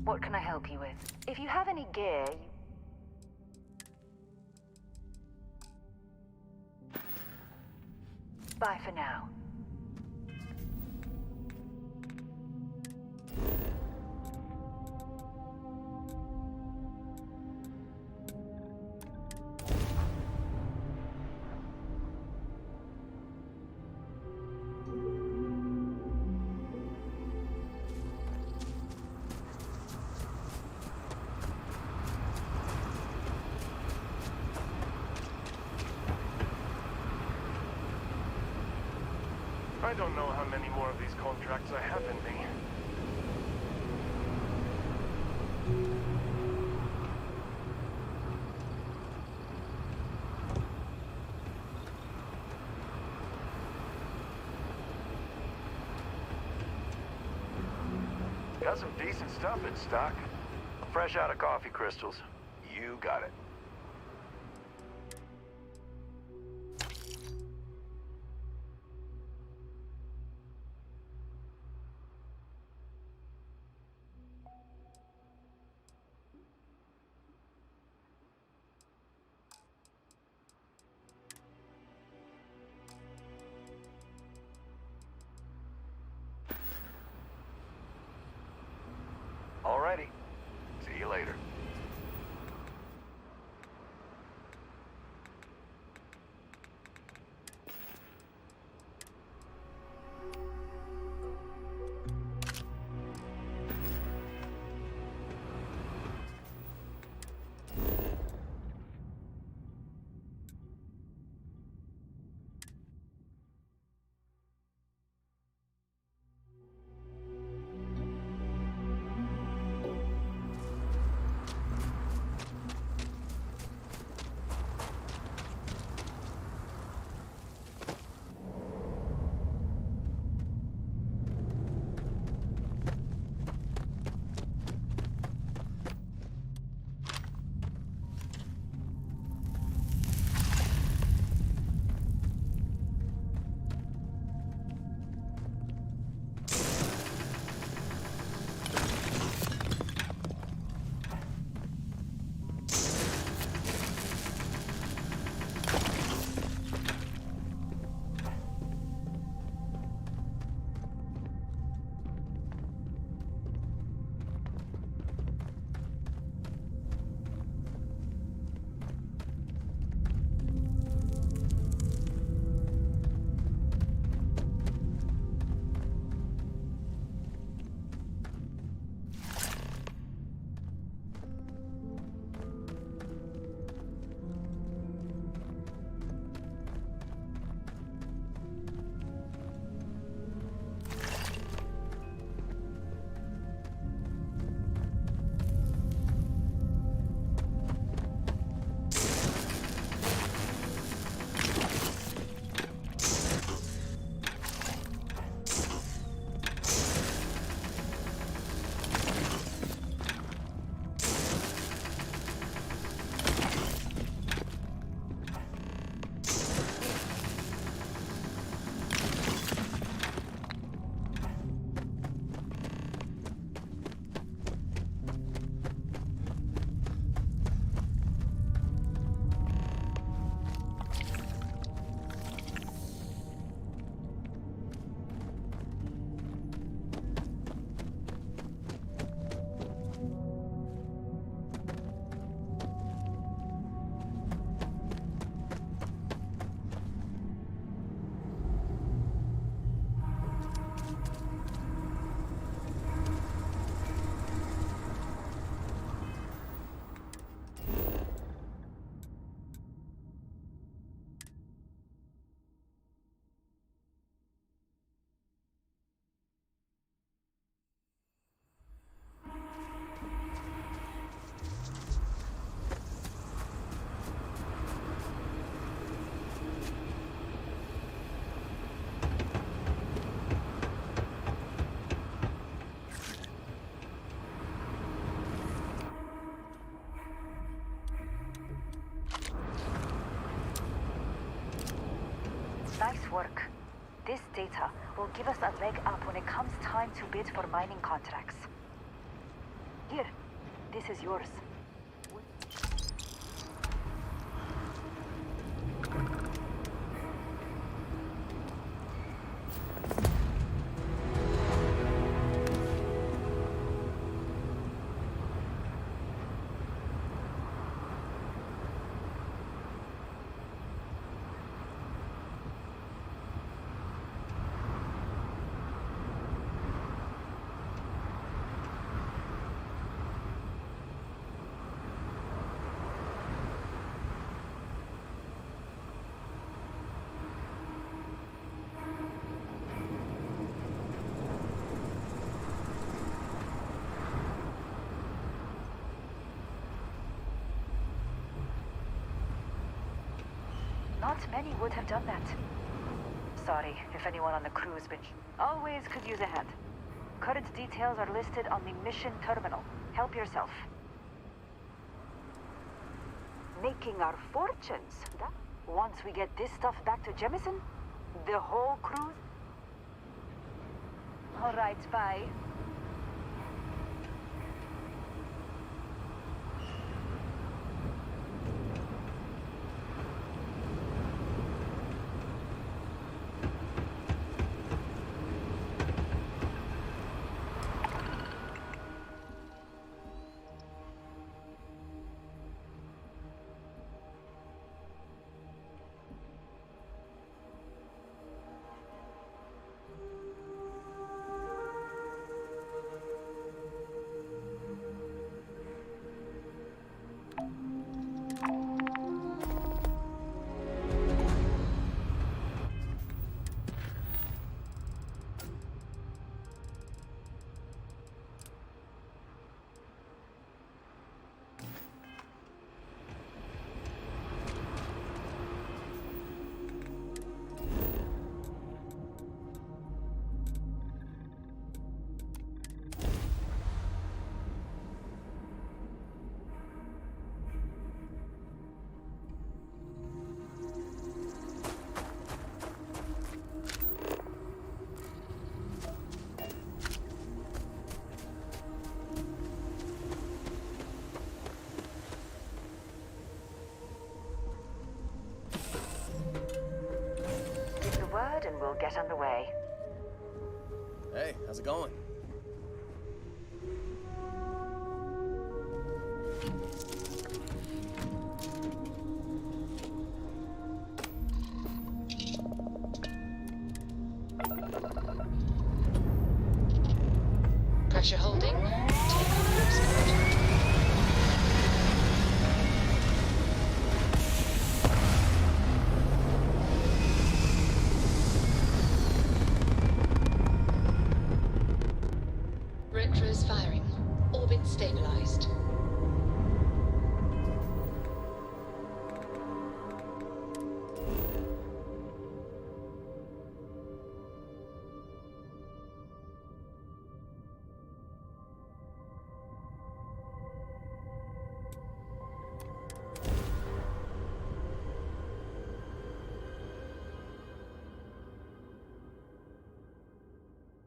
What can I help you with? If you have any gear, Bye for now. I don't know how many more of these contracts I have in me. Got some decent stuff in stock. Fresh out of coffee crystals. You got it. Alrighty. See you later. Nice work. This data will give us a leg up when it comes time to bid for mining contracts. Here, this is yours. Not many would have done that. Sorry if anyone on the crew's been... Always could use a hand. Current details are listed on the mission terminal. Help yourself. Making our fortunes. Once we get this stuff back to Jemison, the whole crew... All right, bye. And we'll get underway. Hey, how's it going? Pressure holding. Take on cruise control. Retros firing. Orbit stabilized.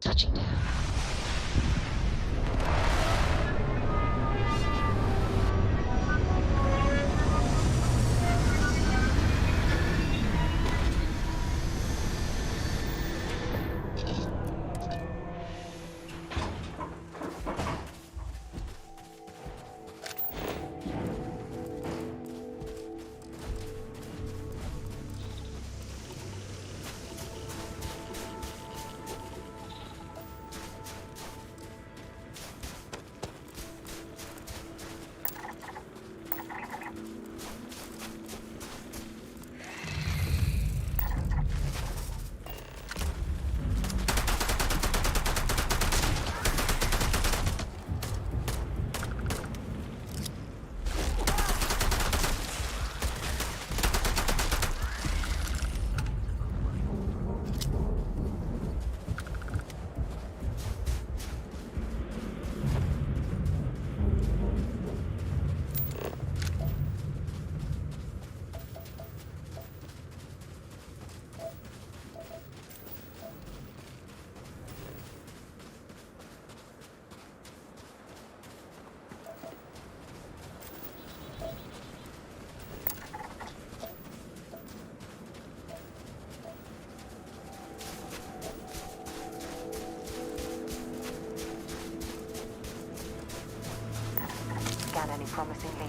Touching down. promisingly.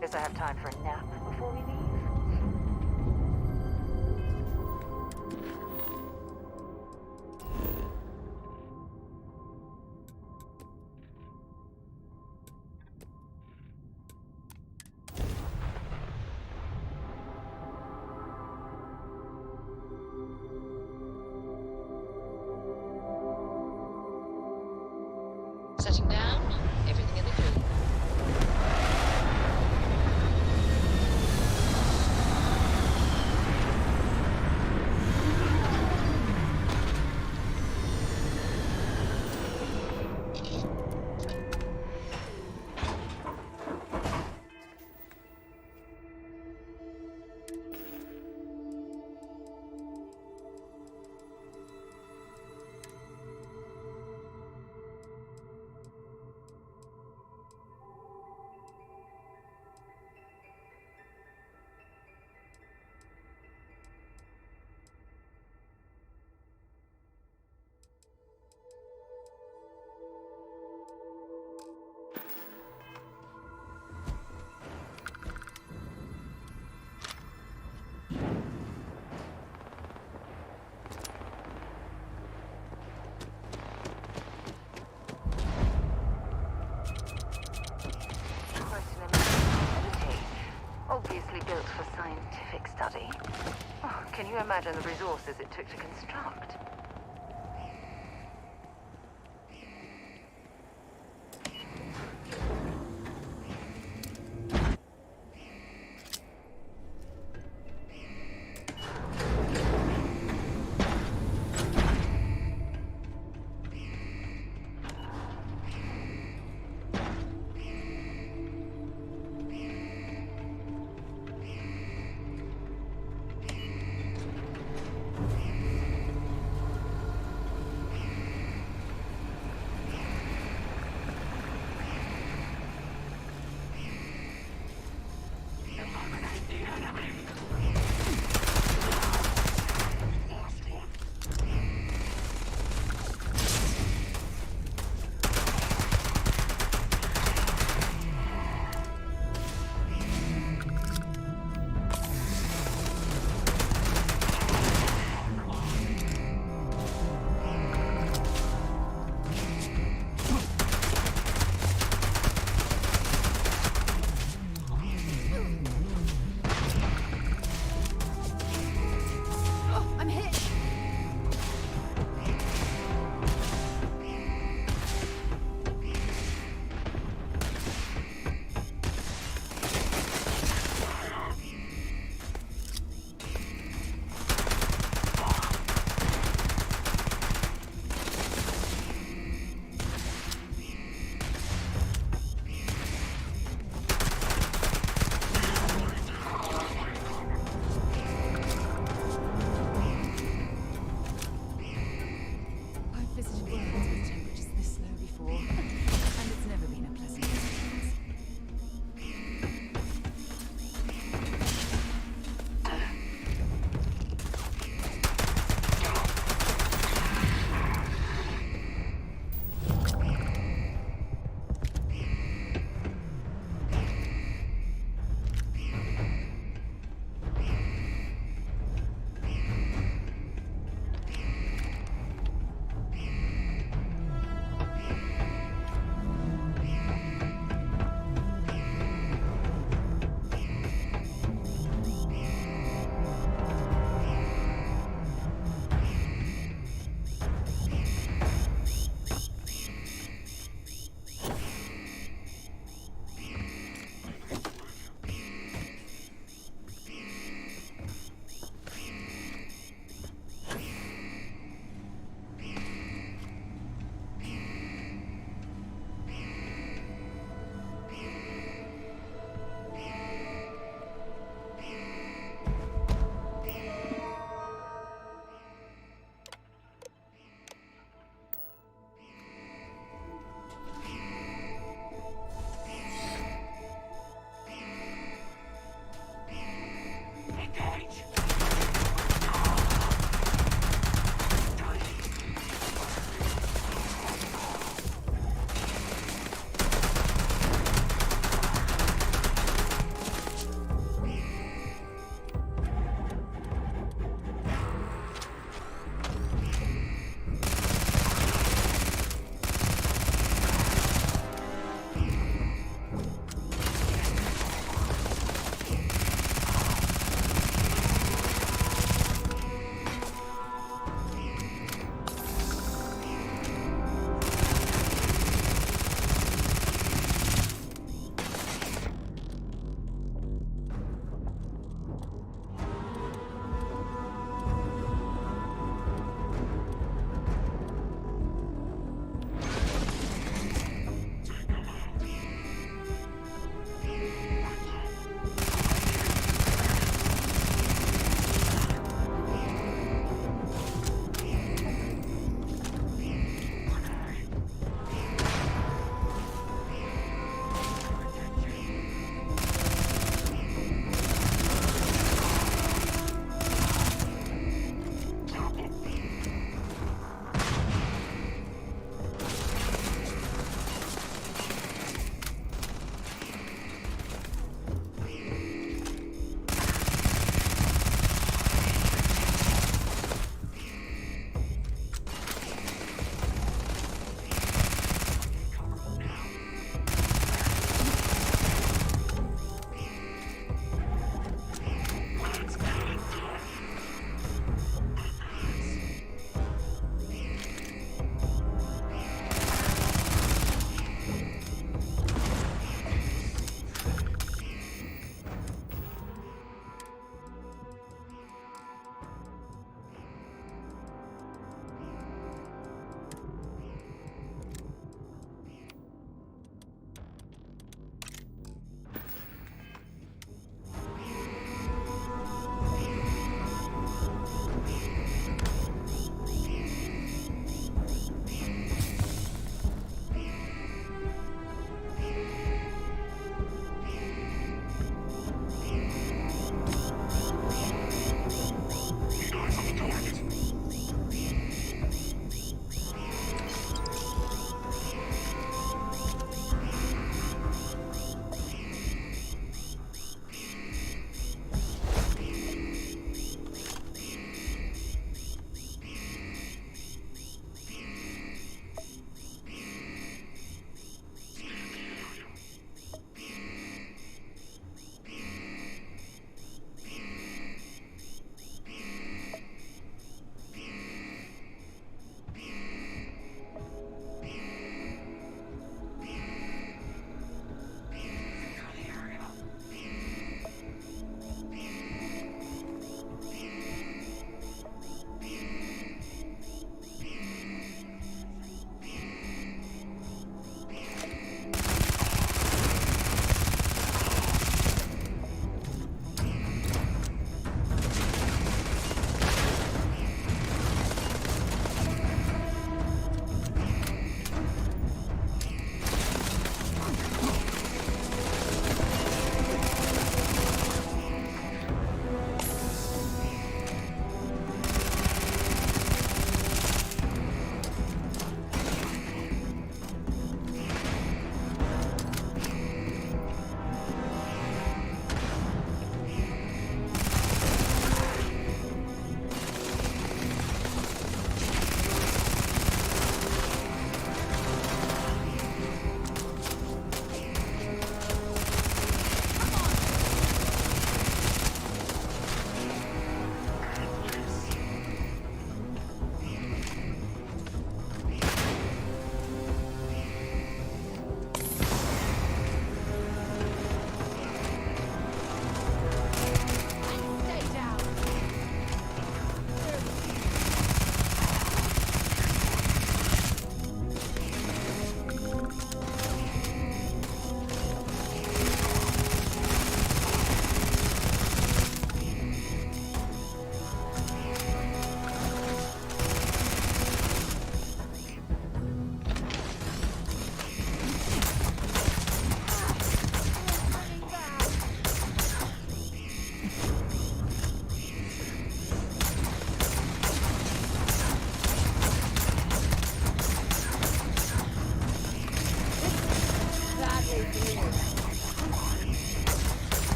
Guess I have time for a nap before we leave. Setting down, everything in the green. imagine the resources it took to construct.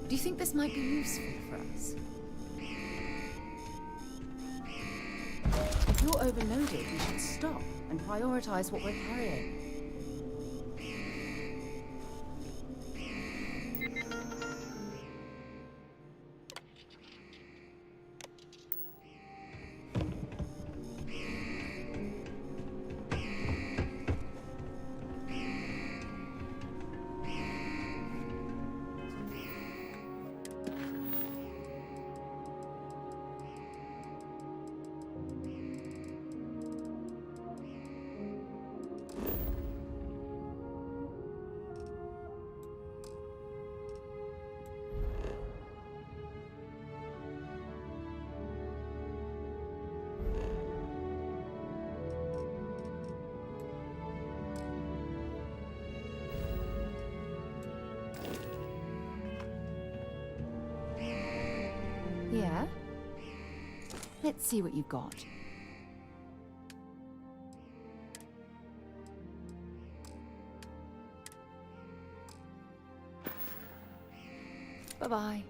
Do you think this might be useful for us? If you're overloaded, we should stop and prioritize what we're carrying. Yeah? Let's see what you've got. Bye-bye.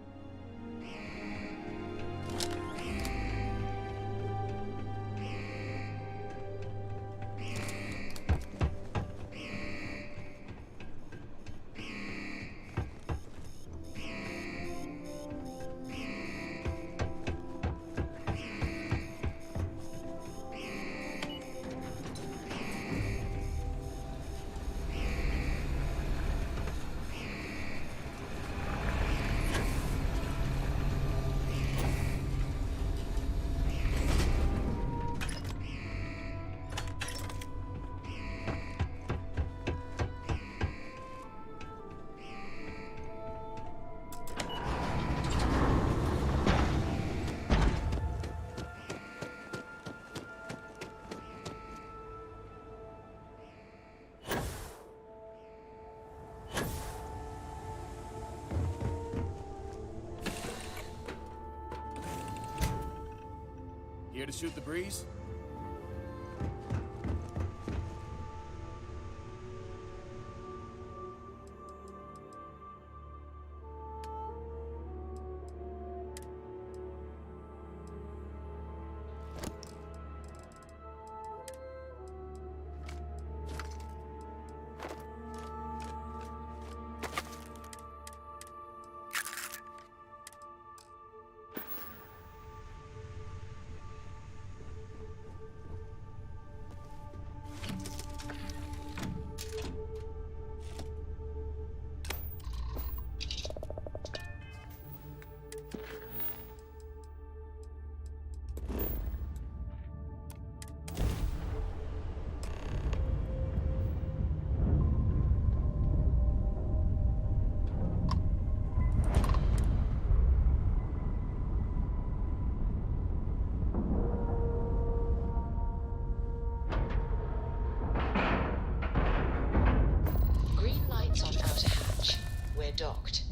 Here to shoot the breeze? Green lights on outer hatch. We're docked.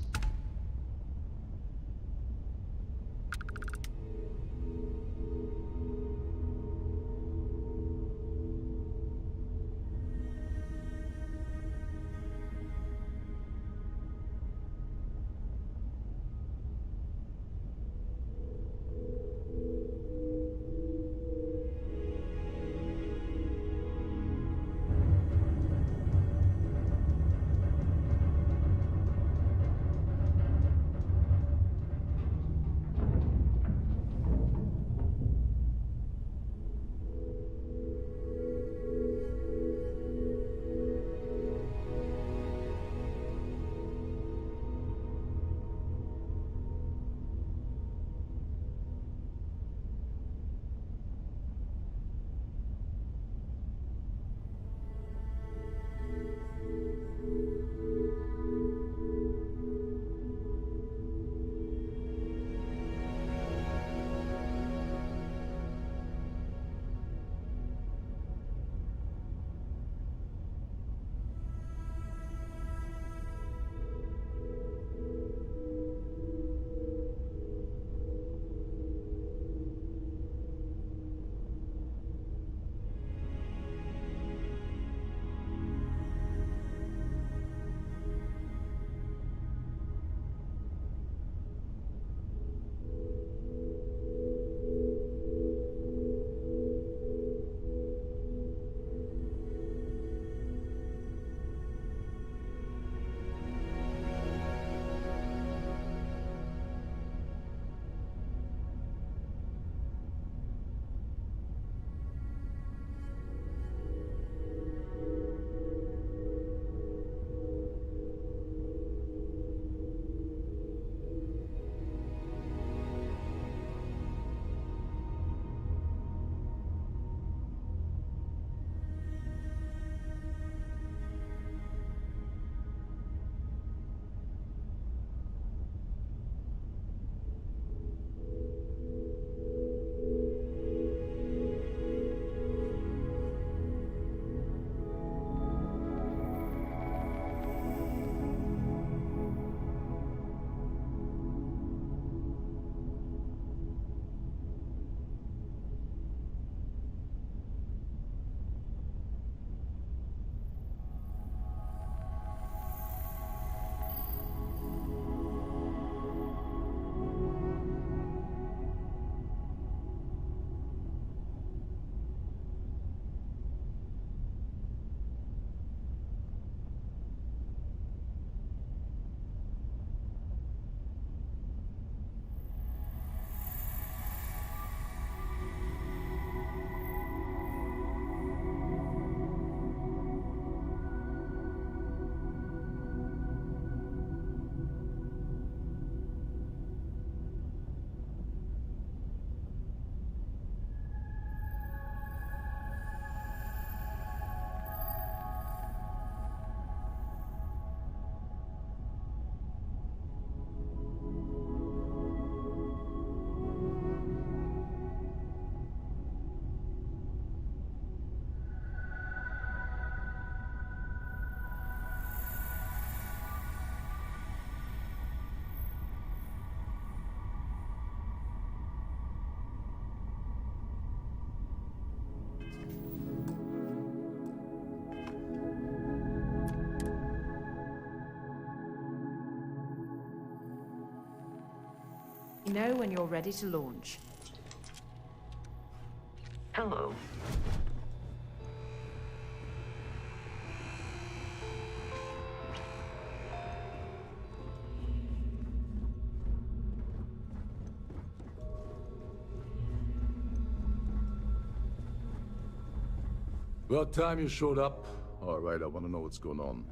know when you're ready to launch. Hello. About time you showed up. All right, I want to know what's going on.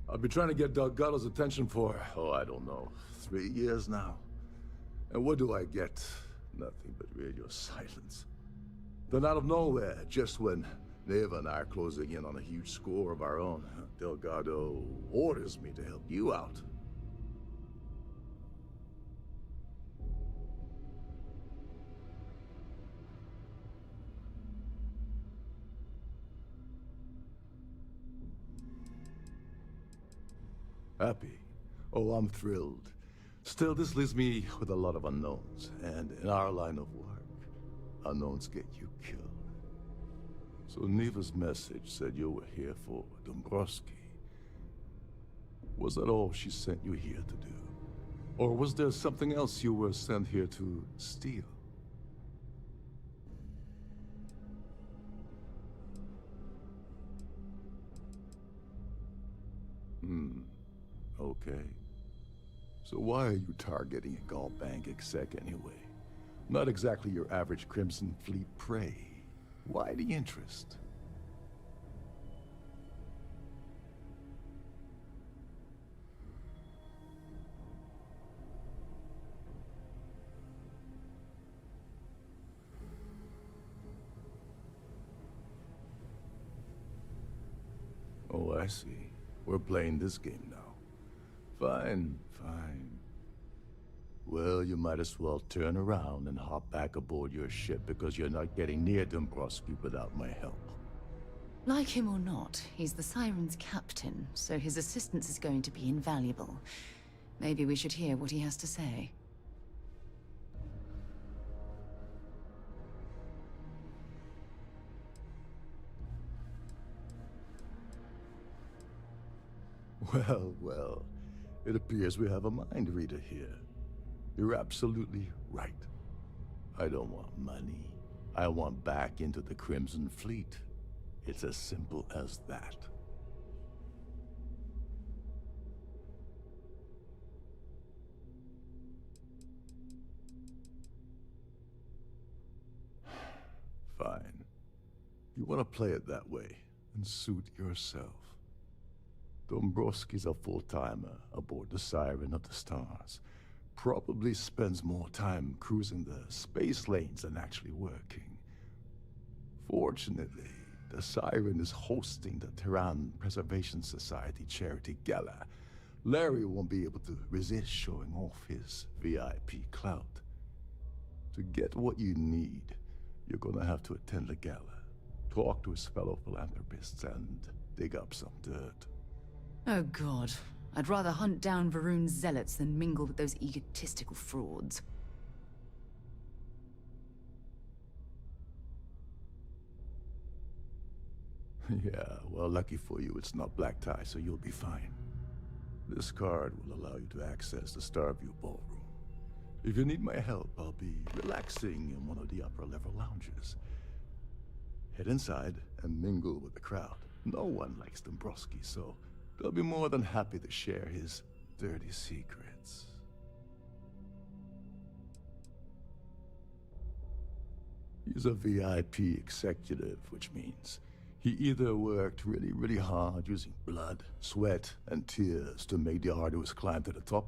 I've been trying to get Doug Gatto's attention for, I don't know, 3 years now. And what do I get? Nothing but radio silence. Then out of nowhere, just when Neva and I are closing in on a huge score of our own, Delgado orders me to help you out. Happy? Oh, I'm thrilled. Still, this leaves me with a lot of unknowns, and in our line of work, unknowns get you killed. So Neva's message said you were here for Dombrowski. Was that all she sent you here to do? Or was there something else you were sent here to steal? Okay. So why are you targeting a Gall Bank exec anyway? Not exactly your average Crimson Fleet prey. Why the interest? Oh, I see. We're playing this game now. Fine, fine. Well, you might as well turn around and hop back aboard your ship because you're not getting near Dombrowski without my help. Like him or not, he's the Siren's captain, so his assistance is going to be invaluable. Maybe we should hear what he has to say. Well, well. It appears we have a mind reader here. You're absolutely right. I don't want money. I want back into the Crimson Fleet. It's as simple as that. Fine. You want to play it that way, and suit yourself. Dombrowski's a full-timer aboard the Siren of the Stars. Probably spends more time cruising the space lanes than actually working. Fortunately, the Siren is hosting the Terran Preservation Society charity gala. Larry won't be able to resist showing off his VIP clout. To get what you need, you're gonna have to attend the gala, talk to his fellow philanthropists, and dig up some dirt. Oh god, I'd rather hunt down Varun's zealots than mingle with those egotistical frauds. Yeah, well, lucky for you, it's not black tie, so you'll be fine. This card will allow you to access the Starview Ballroom. If you need my help, I'll be relaxing in one of the upper-level lounges. Head inside and mingle with the crowd. No one likes Dombrowski, so they'll be more than happy to share his dirty secrets. He's a VIP executive, which means he either worked really, really hard using blood, sweat, and tears to make the arduous climb to the top,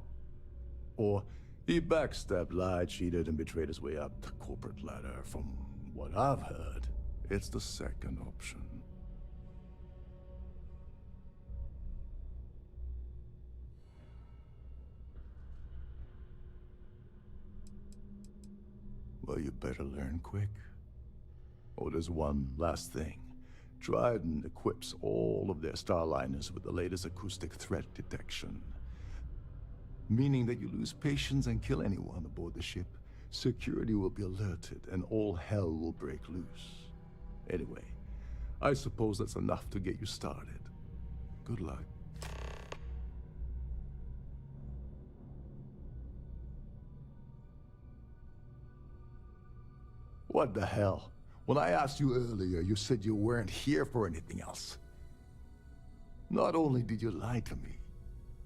or he backstabbed, lied, cheated, and betrayed his way up the corporate ladder. From what I've heard, it's the second option. Well, you better learn quick. Oh, there's one last thing. Dryden equips all of their starliners with the latest acoustic threat detection. Meaning that you lose patience and kill anyone aboard the ship, security will be alerted and all hell will break loose. Anyway, I suppose that's enough to get you started. Good luck. What the hell? When I asked you earlier, you said you weren't here for anything else. Not only did you lie to me,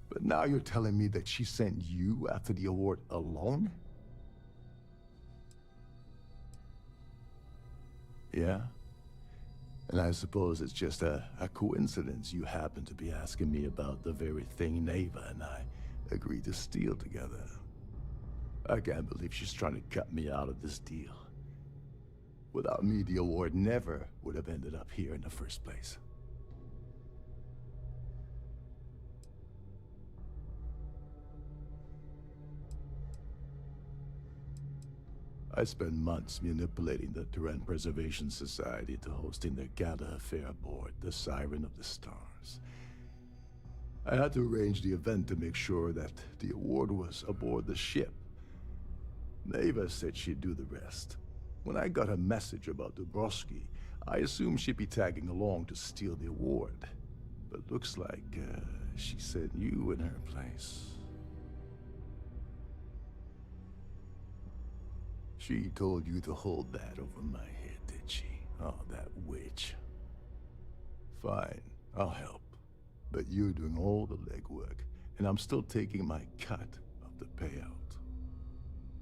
but now you're telling me that she sent you after the award alone? Yeah? And I suppose it's just a coincidence you happen to be asking me about the very thing Neva and I agreed to steal together. I can't believe she's trying to cut me out of this deal. Without me, the award never would have ended up here in the first place. I spent months manipulating the Terran Preservation Society into hosting their gala affair aboard the Siren of the Stars. I had to arrange the event to make sure that the award was aboard the ship. Neva said she'd do the rest. When I got a message about Dubrovsky, I assumed she'd be tagging along to steal the award. But looks like she sent you in her place. She told you to hold that over my head, did she? Oh, that witch. Fine, I'll help. But you're doing all the legwork, and I'm still taking my cut of the payout.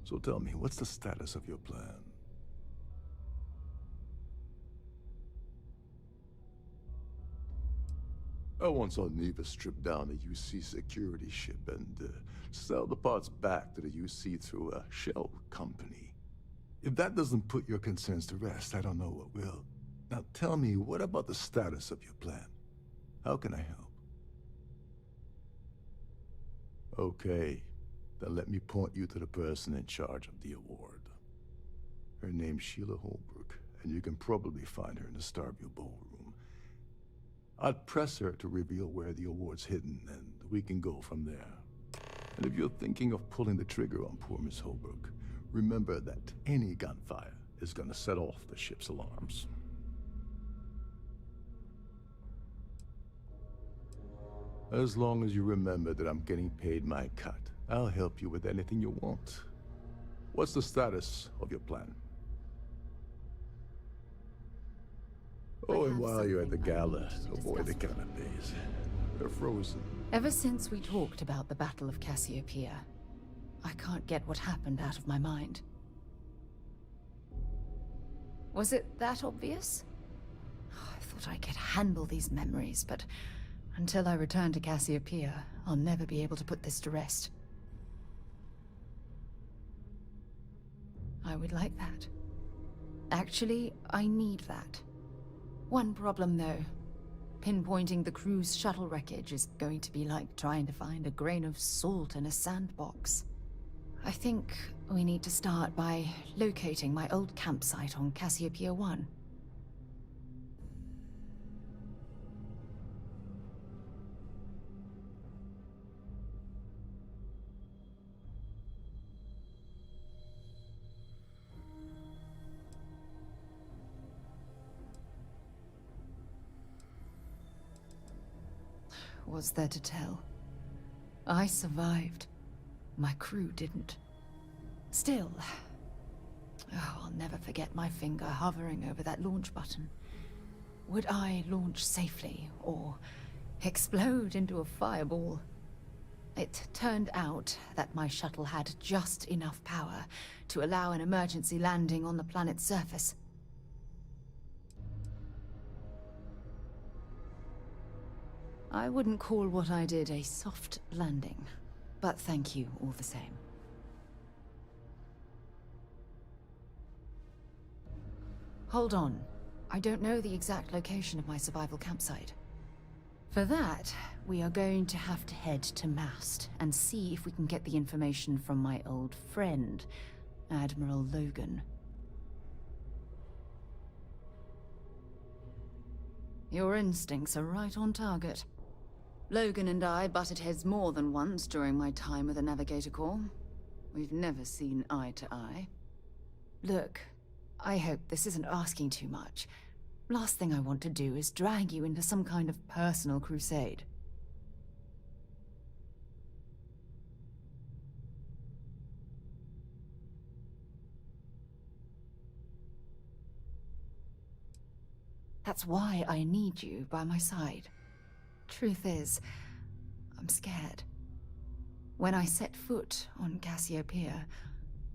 So tell me, what's the status of your plan? I once saw Neva strip down a UC security ship and sell the parts back to the UC through a shell company. If that doesn't put your concerns to rest, I don't know what will. Now tell me, what about the status of your plan? How can I help? Okay, then let me point you to the person in charge of the award. Her name's Sheila Holbrook, and you can probably find her in the Starfield Ballroom. I'd press her to reveal where the award's hidden, and we can go from there. And if you're thinking of pulling the trigger on poor Miss Holbrook, remember that any gunfire is gonna set off the ship's alarms. As long as you remember that I'm getting paid my cut, I'll help you with anything you want. What's the status of your plan? Oh, and while you're at the gala, avoid the canapes. They're frozen. Ever since we talked about the Battle of Cassiopeia, I can't get what happened out of my mind. Was it that obvious? I thought I could handle these memories, but until I return to Cassiopeia, I'll never be able to put this to rest. I would like that. Actually, I need that. One problem, though. Pinpointing the crew's shuttle wreckage is going to be like trying to find a grain of salt in a sandbox. I think we need to start by locating my old campsite on Cassiopeia 1. What's there to tell? I survived. My crew didn't. Still, I'll never forget my finger hovering over that launch button. Would I launch safely, or explode into a fireball? It turned out that my shuttle had just enough power to allow an emergency landing on the planet's surface. I wouldn't call what I did a soft landing, but thank you all the same. Hold on. I don't know the exact location of my survival campsite. For that, we are going to have to head to Mast and see if we can get the information from my old friend, Admiral Logan. Your instincts are right on target. Logan and I butted heads more than once during my time with the Navigator Corps. We've never seen eye to eye. Look, I hope this isn't asking too much. Last thing I want to do is drag you into some kind of personal crusade. That's why I need you by my side. Truth is, I'm scared. When I set foot on Cassiopeia,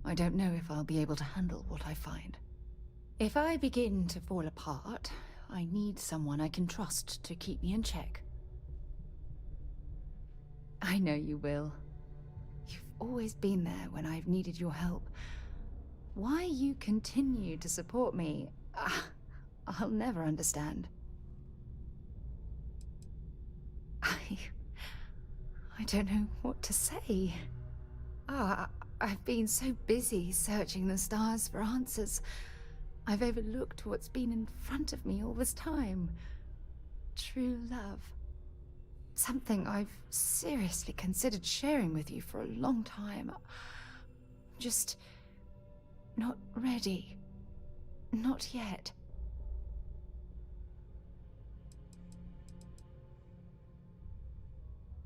I don't know if I'll be able to handle what I find. If I begin to fall apart, I need someone I can trust to keep me in check. I know you will. You've always been there when I've needed your help. Why you continue to support me, I'll never understand. I don't know what to say. I've been so busy searching the stars for answers. I've overlooked what's been in front of me all this time. True love. Something I've seriously considered sharing with you for a long time. Just not ready. Not yet.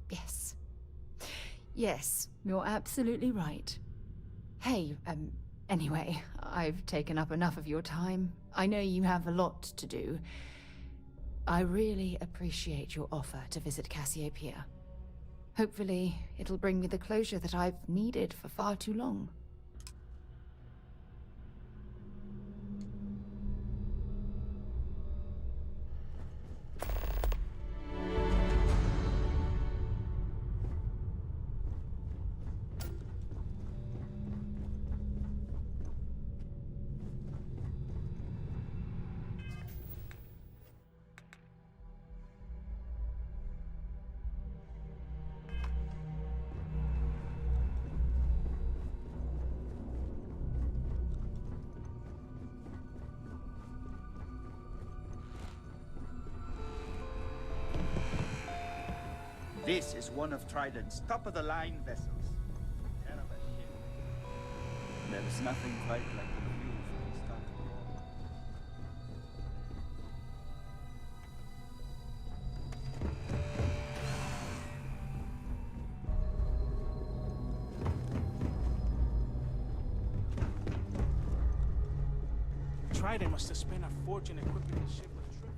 Yes. Yes, you're absolutely right. Hey, anyway, I've taken up enough of your time. I know you have a lot to do. I really appreciate your offer to visit Cassiopeia. Hopefully, it'll bring me the closure that I've needed for far too long. This is one of Trident's top-of-the-line vessels. Hell of a ship. There's nothing quite like the view from Starfield. Trident must have spent a fortune equipping the ship with triple.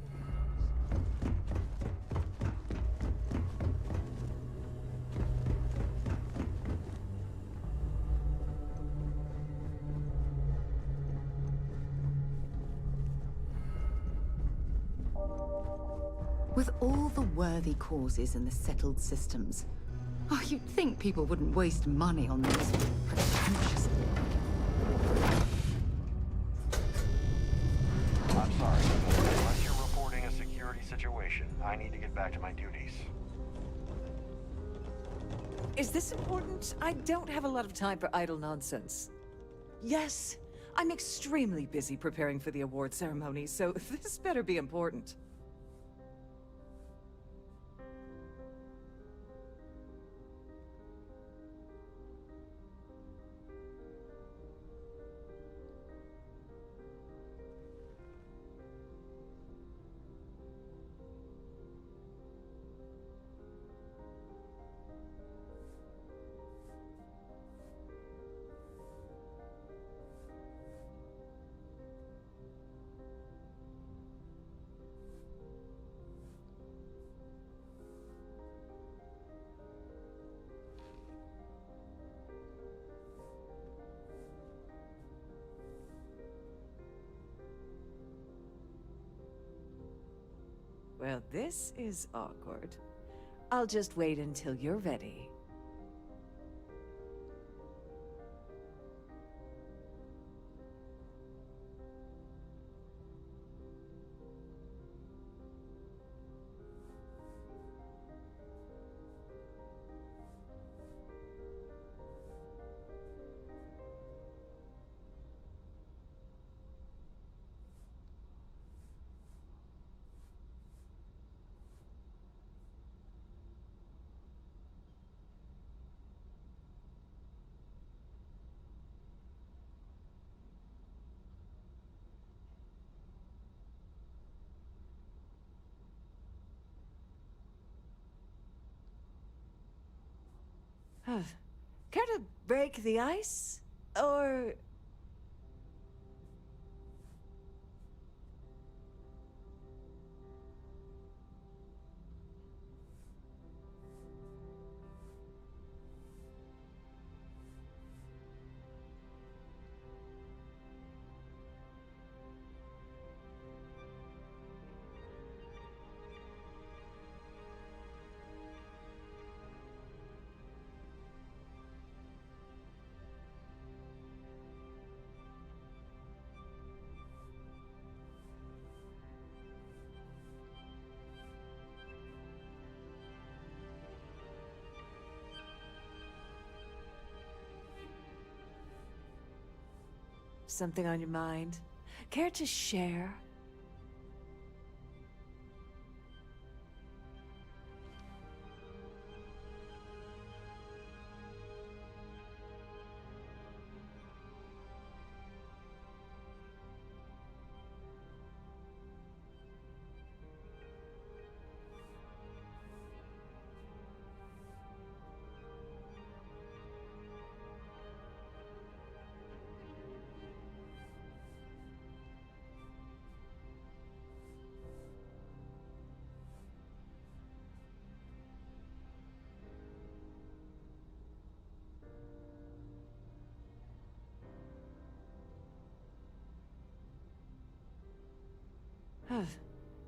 With all the worthy causes in the settled systems, you'd think people wouldn't waste money on these pretentious... I'm sorry. Unless you're reporting a security situation, I need to get back to my duties. Is this important? I don't have a lot of time for idle nonsense. Yes, I'm extremely busy preparing for the award ceremony, so this better be important. Well, this is awkward. I'll just wait until you're ready. Care to break the ice? Or... something on your mind? Care to share?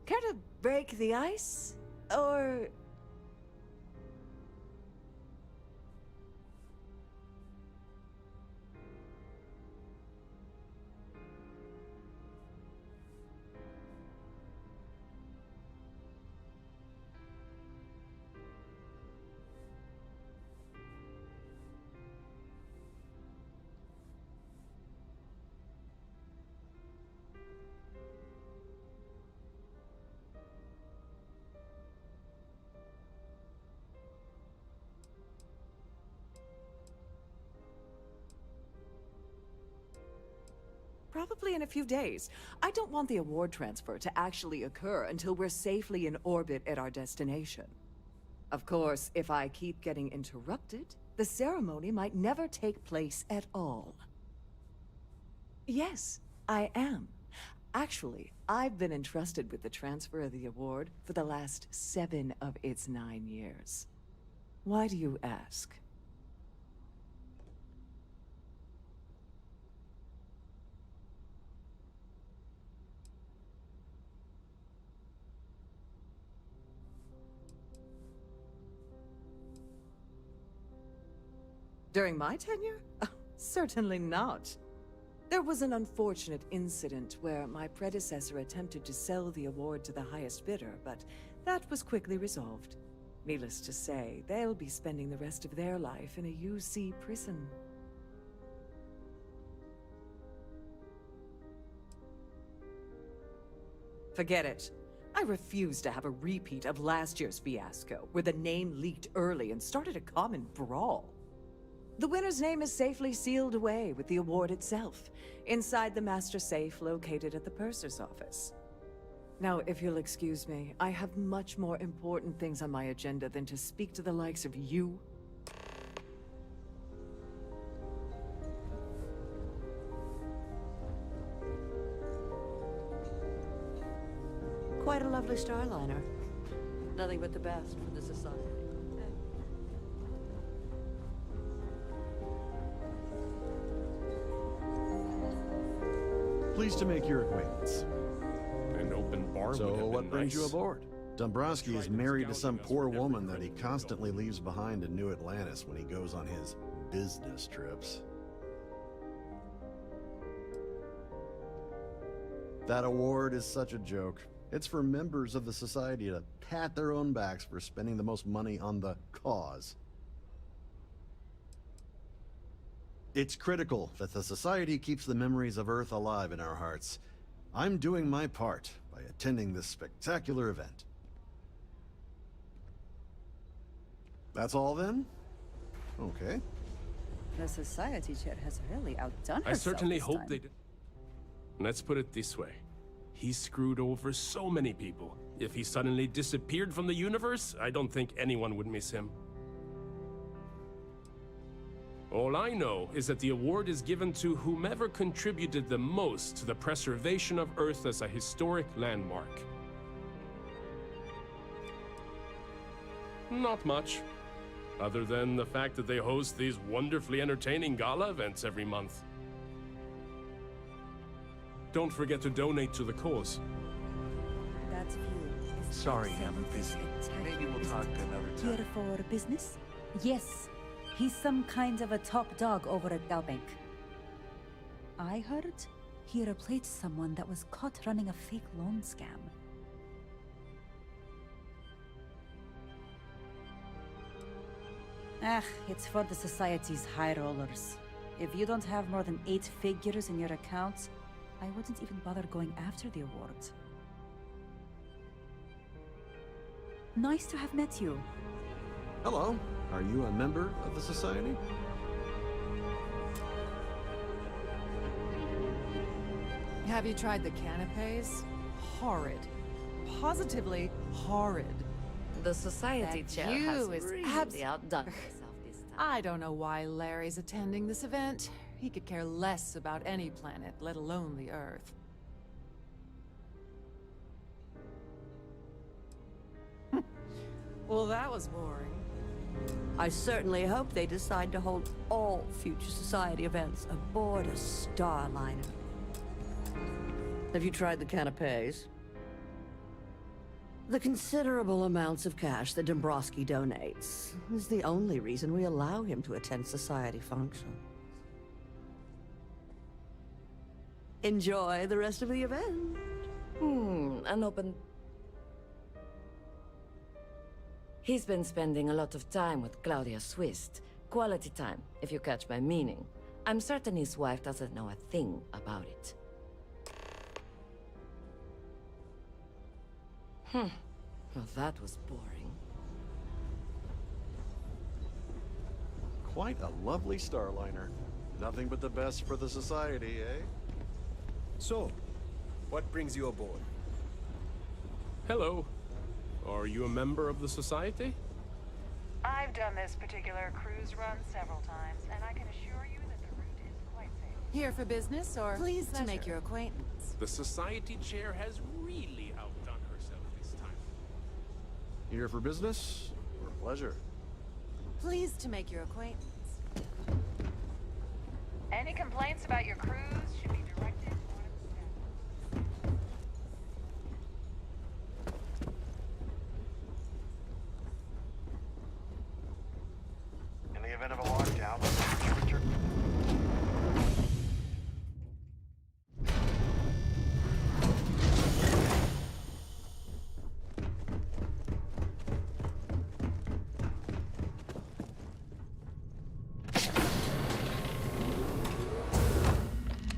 Care to break the ice? Or... Probably in a few days. I don't want the award transfer to actually occur until we're safely in orbit at our destination. Of course, if I keep getting interrupted, the ceremony might never take place at all. Yes, I am. Actually, I've been entrusted with the transfer of the award for the last 7 of its 9 years. Why do you ask? During my tenure? Certainly not. There was an unfortunate incident where my predecessor attempted to sell the award to the highest bidder, but that was quickly resolved. Needless to say, they'll be spending the rest of their life in a UC prison. Forget it. I refuse to have a repeat of last year's fiasco, where the name leaked early and started a common brawl. The winner's name is safely sealed away with the award itself, inside the master safe located at the purser's office. Now, if you'll excuse me, I have much more important things on my agenda than to speak to the likes of you. Quite a lovely starliner. Nothing but the best for the society. Pleased to make your acquaintance. An open bar So would have what been brings you nice. aboard? Dombrowski is married to some poor woman that he constantly leaves behind in New Atlantis when he goes on his business trips. That award is such a joke. It's for members of the society to pat their own backs for spending the most money on the cause. It's critical that the society keeps the memories of Earth alive in our hearts. I'm doing my part by attending this spectacular event. That's all then? Okay. The society chair has really outdone I herself certainly this hope time. they did. Let's put it this way. He screwed over so many people. If he suddenly disappeared from the universe, I don't think anyone would miss him. All I know is that the award is given to whomever contributed the most to the preservation of Earth as a historic landmark. Not much, other than the fact that they host these wonderfully entertaining gala events every month. Don't forget to donate to the cause. That view is Sorry, I'm busy. Maybe we'll talk another time. Here for business? Yes. He's some kind of a top dog over at Galbank. I heard he replaced someone that was caught running a fake loan scam. It's for the society's high rollers. If you don't have more than 8 figures in your accounts, I wouldn't even bother going after the awards. Nice to have met you. Hello. Are you a member of the Society? Have you tried the canapes? Horrid. Positively horrid. The Society That chair view has is really outdone herself this time. I don't know why Larry's attending this event. He could care less about any planet, let alone the Earth. Well, that was boring. I certainly hope they decide to hold all future society events aboard a Starliner. Have you tried the canapes? The considerable amounts of cash that Dombrowski donates is the only reason we allow him to attend society functions. Enjoy the rest of the event. An open... He's been spending a lot of time with Claudia Swist. Quality time, if you catch my meaning. I'm certain his wife doesn't know a thing about it. Well, that was boring. Quite a lovely Starliner. Nothing but the best for the Society, eh? So, what brings you aboard? Hello. Are you a member of the Society? I've done this particular cruise run several times, and I can assure you that the route is quite safe. Here for business or Pleased to make pleasure? your acquaintance. The Society chair has really outdone herself this time. Here for business or pleasure? Pleased to make your acquaintance. Any complaints about your cruise should be directed to one of the staff. In the event of a lockdown, temperature.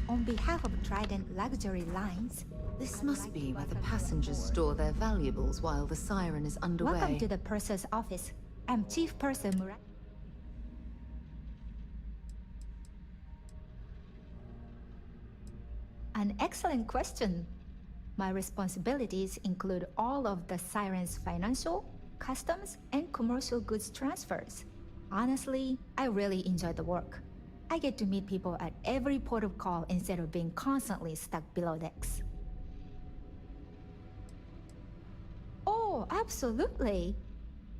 On behalf of Trident Luxury Lines, This must be where the passengers store their valuables while the siren is underway. welcome to the purser's office. I'm Chief Purser Murat. An excellent question. My responsibilities include all of the siren's financial, customs, and commercial goods transfers. Honestly, I really enjoy the work. I get to meet people at every port of call instead of being constantly stuck below decks. Oh, absolutely!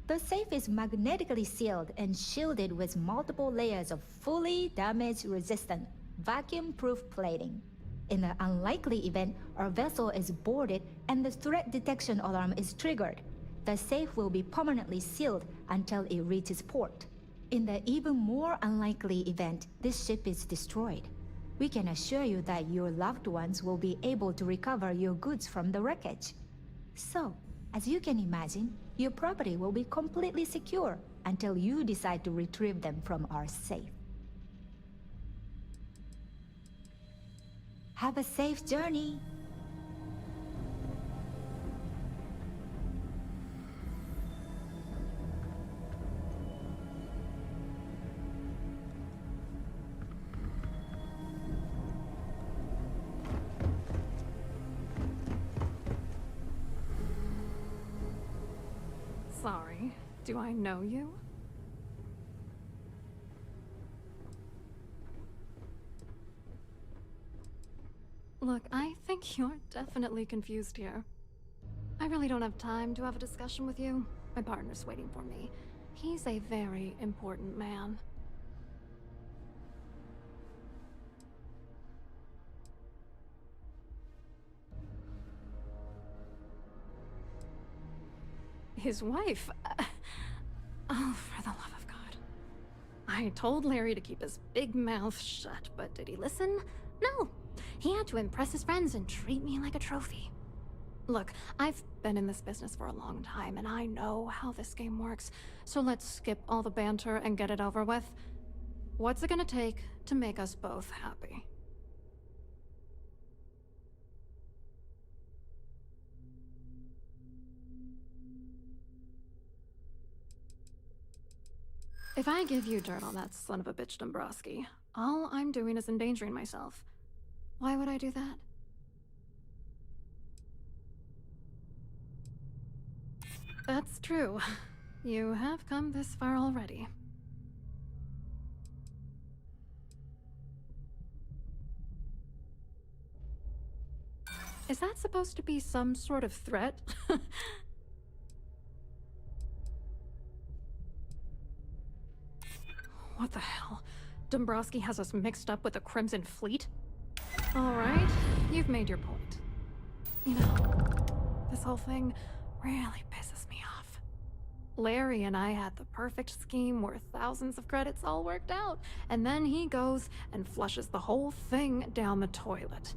The safe is magnetically sealed and shielded with multiple layers of fully damage-resistant, vacuum-proof plating. In the unlikely event our vessel is boarded and the threat detection alarm is triggered, the safe will be permanently sealed until it reaches port. In the even more unlikely event this ship is destroyed, we can assure you that your loved ones will be able to recover your goods from the wreckage. So, as you can imagine, your property will be completely secure until you decide to retrieve them from our safe. Have a safe journey! Sorry, do I know you? Look, I think you're definitely confused here. I really don't have time to have a discussion with you. My partner's waiting for me. He's a very important man. His wife? Oh, for the love of God. I told Larry to keep his big mouth shut, but did he listen? No. He had to impress his friends and treat me like a trophy. Look, I've been in this business for a long time, and I know how this game works, so let's skip all the banter and get it over with. What's it gonna take to make us both happy? If I give you dirt on that son of a bitch Dombrowski, all I'm doing is endangering myself. Why would I do that? That's true. You have come this far already. Is that supposed to be some sort of threat? What the hell? Dombrowski has us mixed up with the Crimson Fleet? Alright, you've made your point. You know, this whole thing really pisses me off. Larry and I had the perfect scheme where thousands of credits all worked out, and then he goes and flushes the whole thing down the toilet.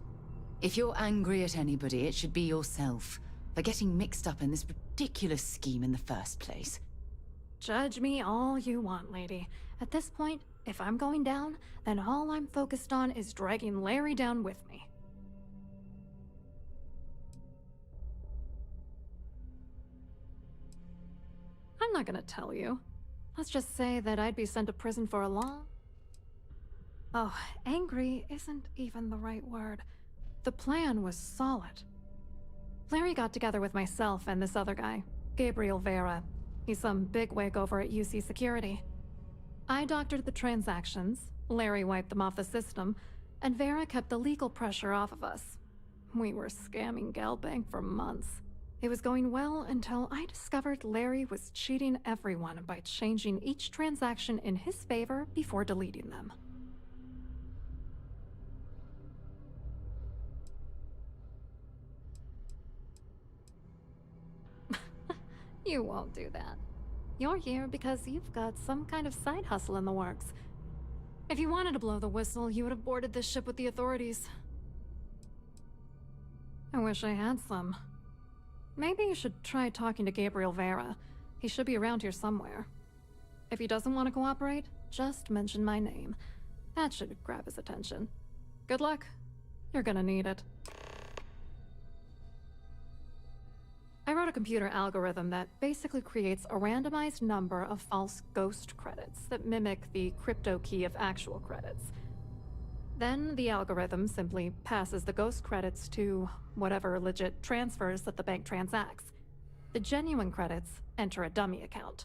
If you're angry at anybody, it should be yourself for getting mixed up in this ridiculous scheme in the first place. Judge me all you want, lady. At this point, if I'm going down, then all I'm focused on is dragging Larry down with me. I'm not gonna tell you. Let's just say that I'd be sent to prison for a long... Oh, angry isn't even the right word. The plan was solid. Larry got together with myself and this other guy, Gabriel Vera. He's some bigwig over at UC Security. I doctored the transactions, Larry wiped them off the system, and Vera kept the legal pressure off of us. We were scamming Galbank for months. It was going well until I discovered Larry was cheating everyone by changing each transaction in his favor before deleting them. You won't do that. You're here because you've got some kind of side hustle in the works. If you wanted to blow the whistle, you would have boarded this ship with the authorities. I wish I had some. Maybe you should try talking to Gabriel Vera. He should be around here somewhere. If he doesn't want to cooperate, just mention my name. That should grab his attention. Good luck. You're gonna need it. I wrote a computer algorithm that basically creates a randomized number of false ghost credits that mimic the crypto key of actual credits. Then the algorithm simply passes the ghost credits to whatever legit transfers that the bank transacts. The genuine credits enter a dummy account.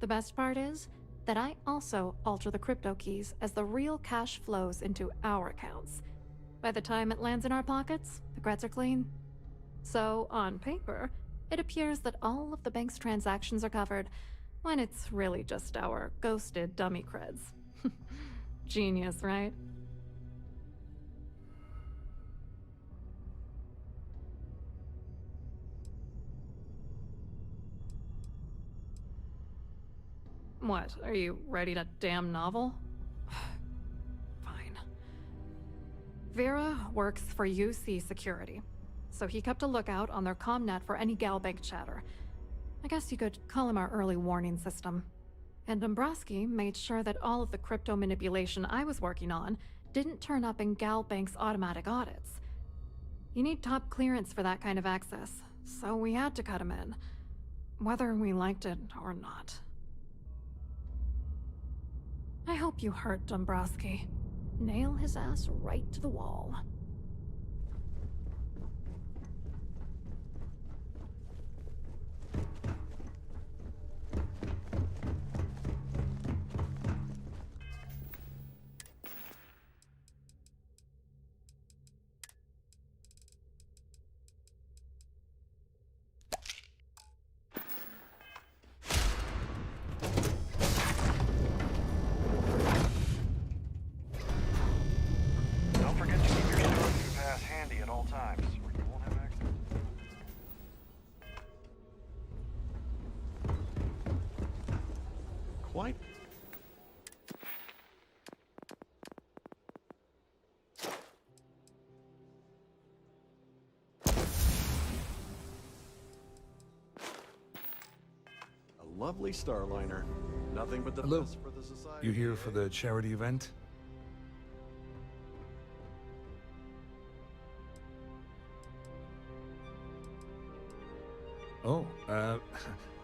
The best part is that I also alter the crypto keys as the real cash flows into our accounts. By the time it lands in our pockets, the creds are clean. So, on paper, it appears that all of the bank's transactions are covered, when it's really just our ghosted dummy creds. Genius, right? What, are you writing a damn novel? Fine. Vera works for UC Security, so he kept a lookout on their comnet for any Galbank chatter. I guess you could call him our early warning system. And Dombrowski made sure that all of the crypto manipulation I was working on didn't turn up in Galbank's automatic audits. You need top clearance for that kind of access, so we had to cut him in, whether we liked it or not. I hope you hurt Dombrowski. Nail his ass right to the wall. Quite. A lovely Starliner. Nothing but the Hello. best for the society. You here for the charity event? Oh,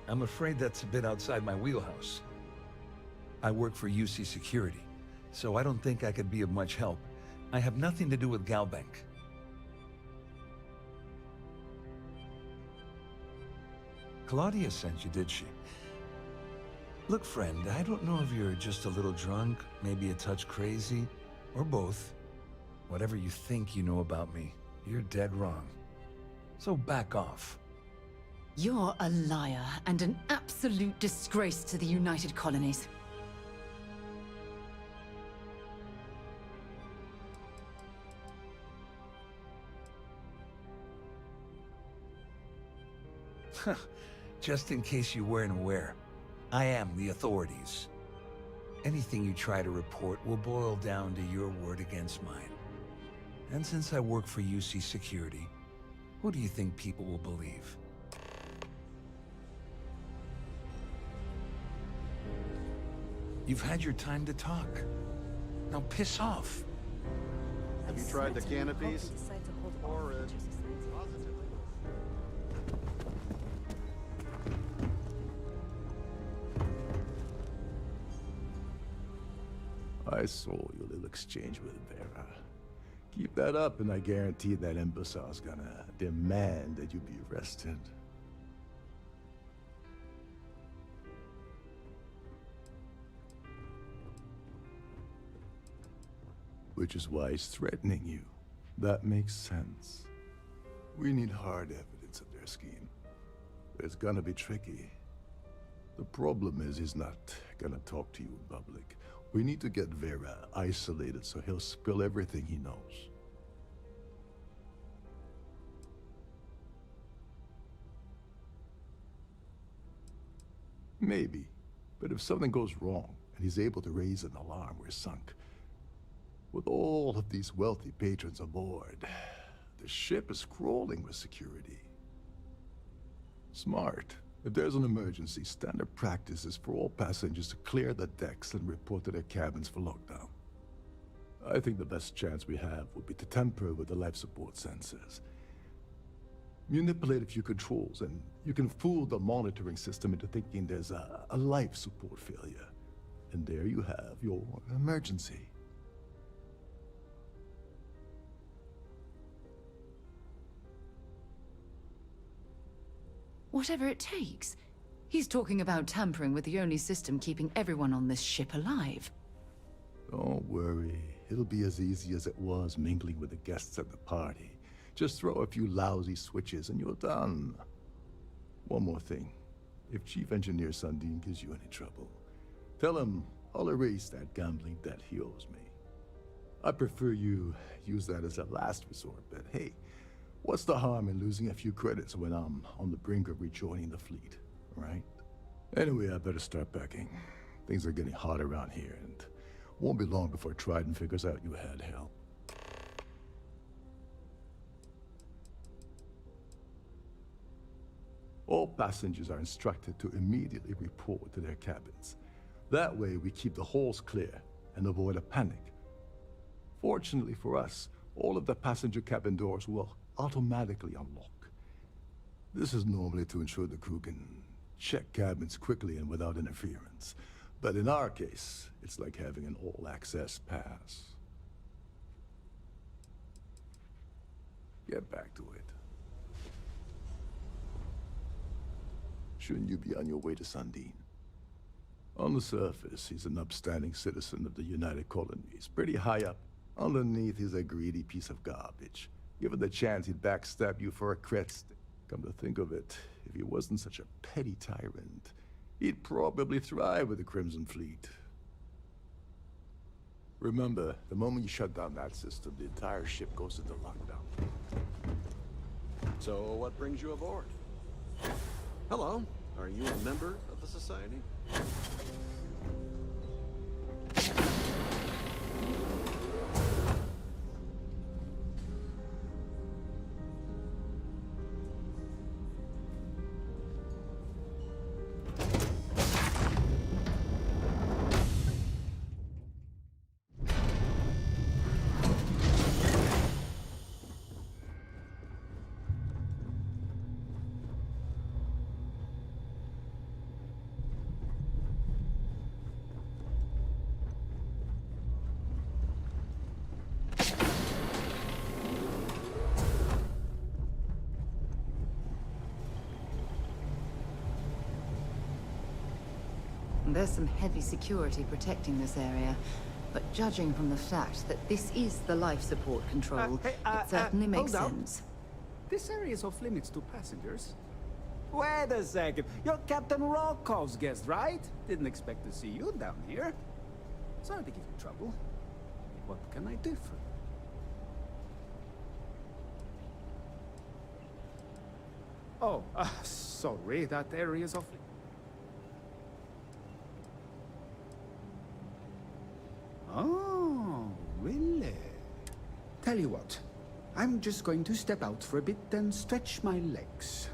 I'm afraid that's a bit outside my wheelhouse. I work for UC Security, so I don't think I could be of much help. I have nothing to do with Galbank. Claudia sent you, did she? Look, friend, I don't know if you're just a little drunk, maybe a touch crazy, or both. Whatever you think you know about me, you're dead wrong. So back off. You're a liar and an absolute disgrace to the United Colonies. Just in case you weren't aware, I am the authorities. Anything you try to report will boil down to your word against mine. And since I work for UC Security, who do you think people will believe? You've had your time to talk. Now piss off. Have you tried the canopies? Horrid. I saw your little exchange with Vera. Keep that up and I guarantee that imbecile's gonna demand that you be arrested. Which is why he's threatening you. That makes sense. We need hard evidence of their scheme. But it's gonna be tricky. The problem is he's not gonna talk to you in public. We need to get Vera isolated so he'll spill everything he knows. Maybe. But if something goes wrong and he's able to raise an alarm, we're sunk. With all of these wealthy patrons aboard, the ship is crawling with security. Smart. If there's an emergency, standard practice is for all passengers to clear the decks and report to their cabins for lockdown. I think the best chance we have would be to tamper with the life support sensors. Manipulate a few controls, and you can fool the monitoring system into thinking there's a life support failure. And there you have your emergency. Whatever it takes. He's talking about tampering with the only system keeping everyone on this ship alive. Don't worry. It'll be as easy as it was mingling with the guests at the party. Just throw a few lousy switches and you're done. One more thing. If Chief Engineer Sundin gives you any trouble, tell him I'll erase that gambling debt he owes me. I prefer you use that as a last resort, but hey, what's the harm in losing a few credits when I'm on the brink of rejoining the fleet, right? Anyway, I better start packing. Things are getting hot around here, and won't be long before Trident figures out you had help. All passengers are instructed to immediately report to their cabins. That way, we keep the halls clear and avoid a panic. Fortunately for us, all of the passenger cabin doors will automatically unlock. This is normally to ensure the crew can check cabins quickly and without interference. But in our case, it's like having an all-access pass. Get back to it. Shouldn't you be on your way to Sundin? On the surface, he's an upstanding citizen of the United Colonies, pretty high up. Underneath, he's a greedy piece of garbage. Given the chance, he'd backstab you for a credit. Come to think of it, if he wasn't such a petty tyrant, he'd probably thrive with the Crimson Fleet. Remember, the moment you shut down that system, the entire ship goes into lockdown. So, what brings you aboard? Hello, are you a member of the Society? There's some heavy security protecting this area, but judging from the fact that this is the life support control, it certainly makes hold up. sense. This area is off limits to passengers. Wait a second. You're Captain Rockov's guest, right? Didn't expect to see you down here. Sorry to give you trouble. What can I do for you? Oh, sorry, that area's off. Oh, really? Tell you what, I'm just going to step out for a bit and stretch my legs.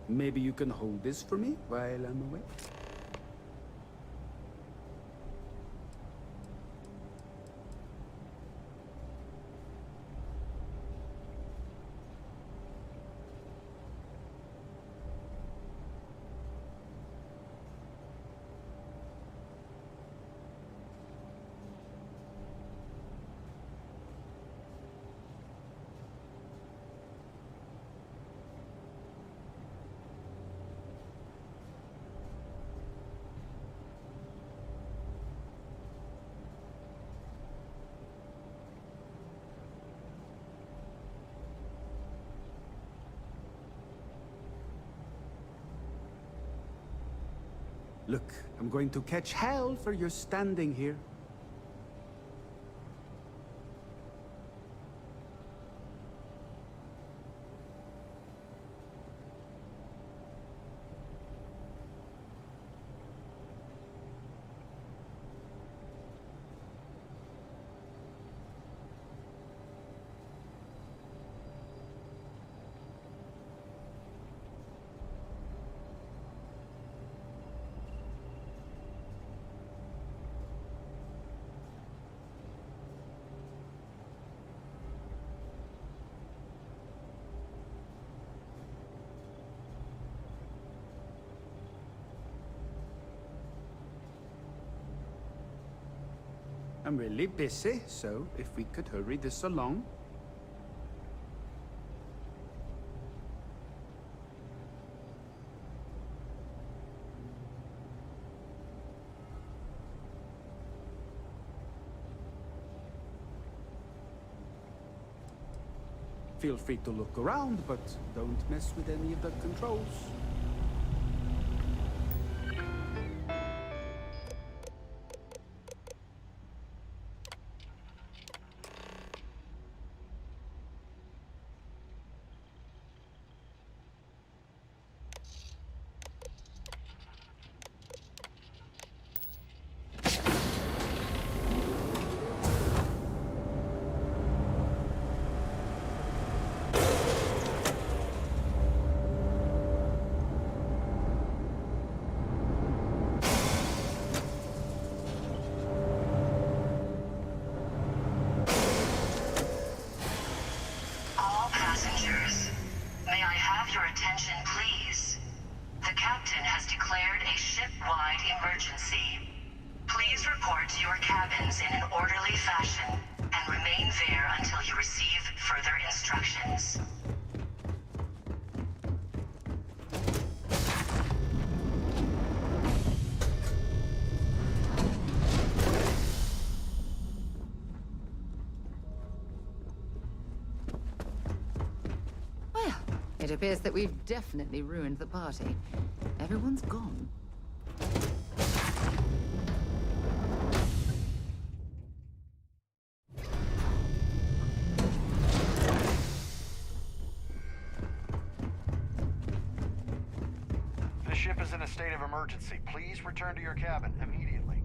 Maybe you can hold this for me while I'm away? Look, I'm going to catch hell for your standing here. I'm really busy, so if we could hurry this along. Feel free to look around, but don't mess with any of the controls. It appears that we've definitely ruined the party. Everyone's gone. The ship is in a state of emergency. Please return to your cabin immediately.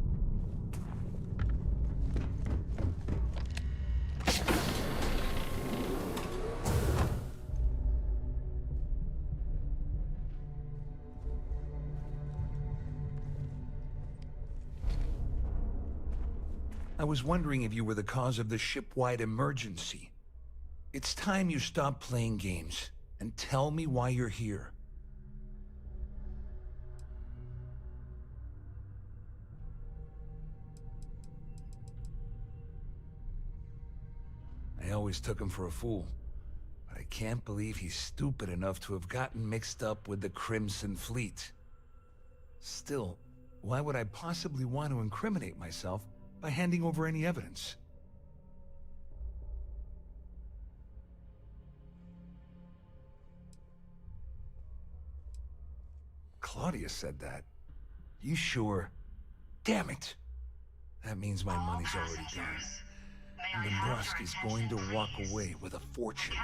I was wondering if you were the cause of the ship-wide emergency. It's time you stop playing games and tell me why you're here. I always took him for a fool, but I can't believe he's stupid enough to have gotten mixed up with the Crimson Fleet. Still, Why would I possibly want to incriminate myself by handing over any evidence? Claudia said that. You sure? Damn it! That means my money's already gone. And Dombrowski's going to walk away with a fortune.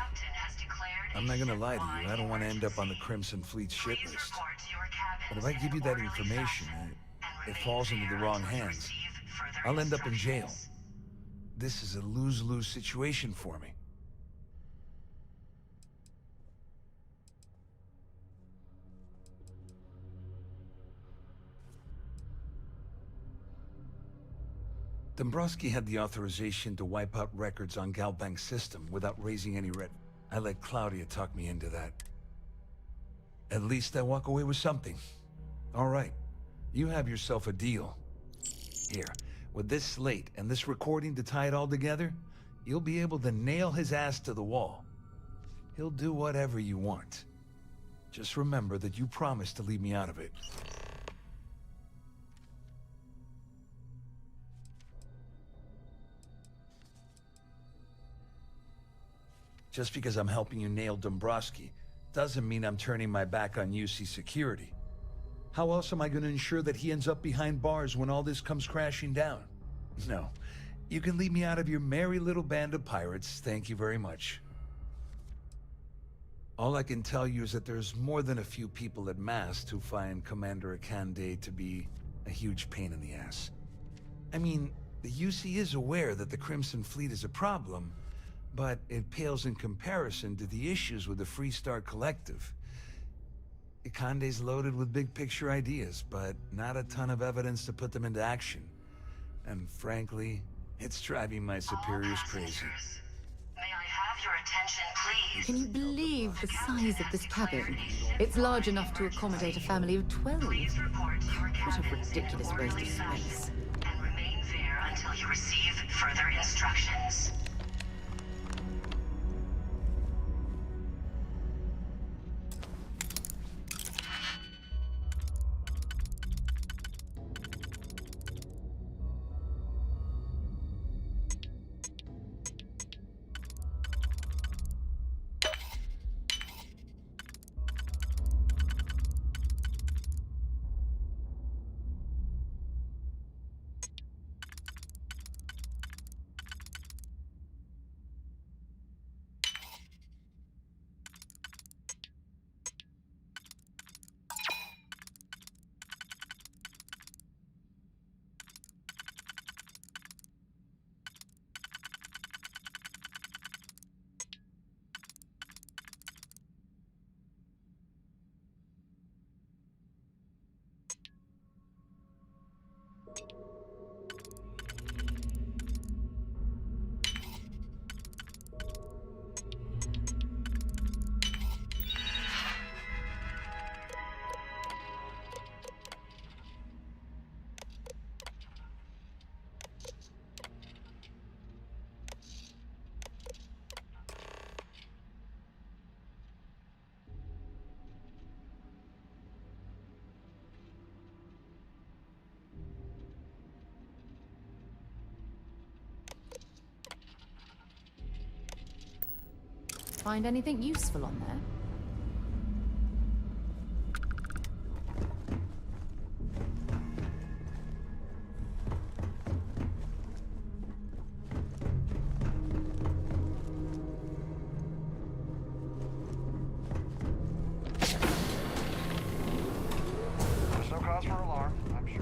I'm not gonna lie to you, I don't want to end up on the Crimson Fleet's shit list. But if I give you that information, it falls into the wrong hands. I'll end up in jail. This is a lose-lose situation for me. Dombrowski had the authorization to wipe out records on Galbank's system without raising any red. I let Claudia talk me into that. At least I walk away with something. All right, you have yourself a deal. Here, with this slate and this recording to tie it all together, you'll be able to nail his ass to the wall. He'll do whatever you want. Just remember that you promised to leave me out of it. Just because I'm helping you nail Dombrowski doesn't mean I'm turning my back on UC security. How else am I going to ensure that he ends up behind bars when all this comes crashing down? No, you can leave me out of your merry little band of pirates, thank you very much. All I can tell you is that there's more than a few people at Mast who find Commander Akande to be a huge pain in the ass. I mean, the UC is aware that the Crimson Fleet is a problem, but it pales in comparison to the issues with the Freestar Collective. Akande's loaded with big-picture ideas, but not a ton of evidence to put them into action. And frankly, it's driving my superiors crazy. May I have your attention, please? Can you believe the size of this cabin? It's large enough to accommodate a family of 12. What a ridiculous waste of space. And remain there until you receive further instructions. Find anything useful on there? There's no cause for alarm, I'm sure.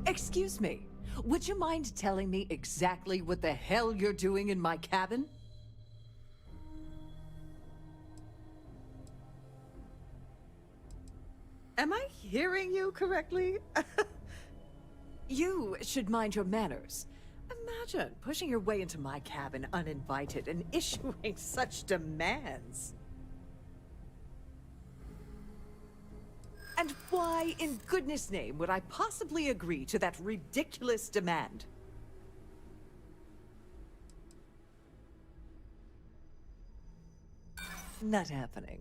Excuse me, would you mind telling me exactly what the hell you're doing in my cabin? Am I hearing you correctly? You should mind your manners. Imagine pushing your way into my cabin uninvited and issuing such demands. And Why, in goodness name, would I possibly agree to that ridiculous demand? Not happening.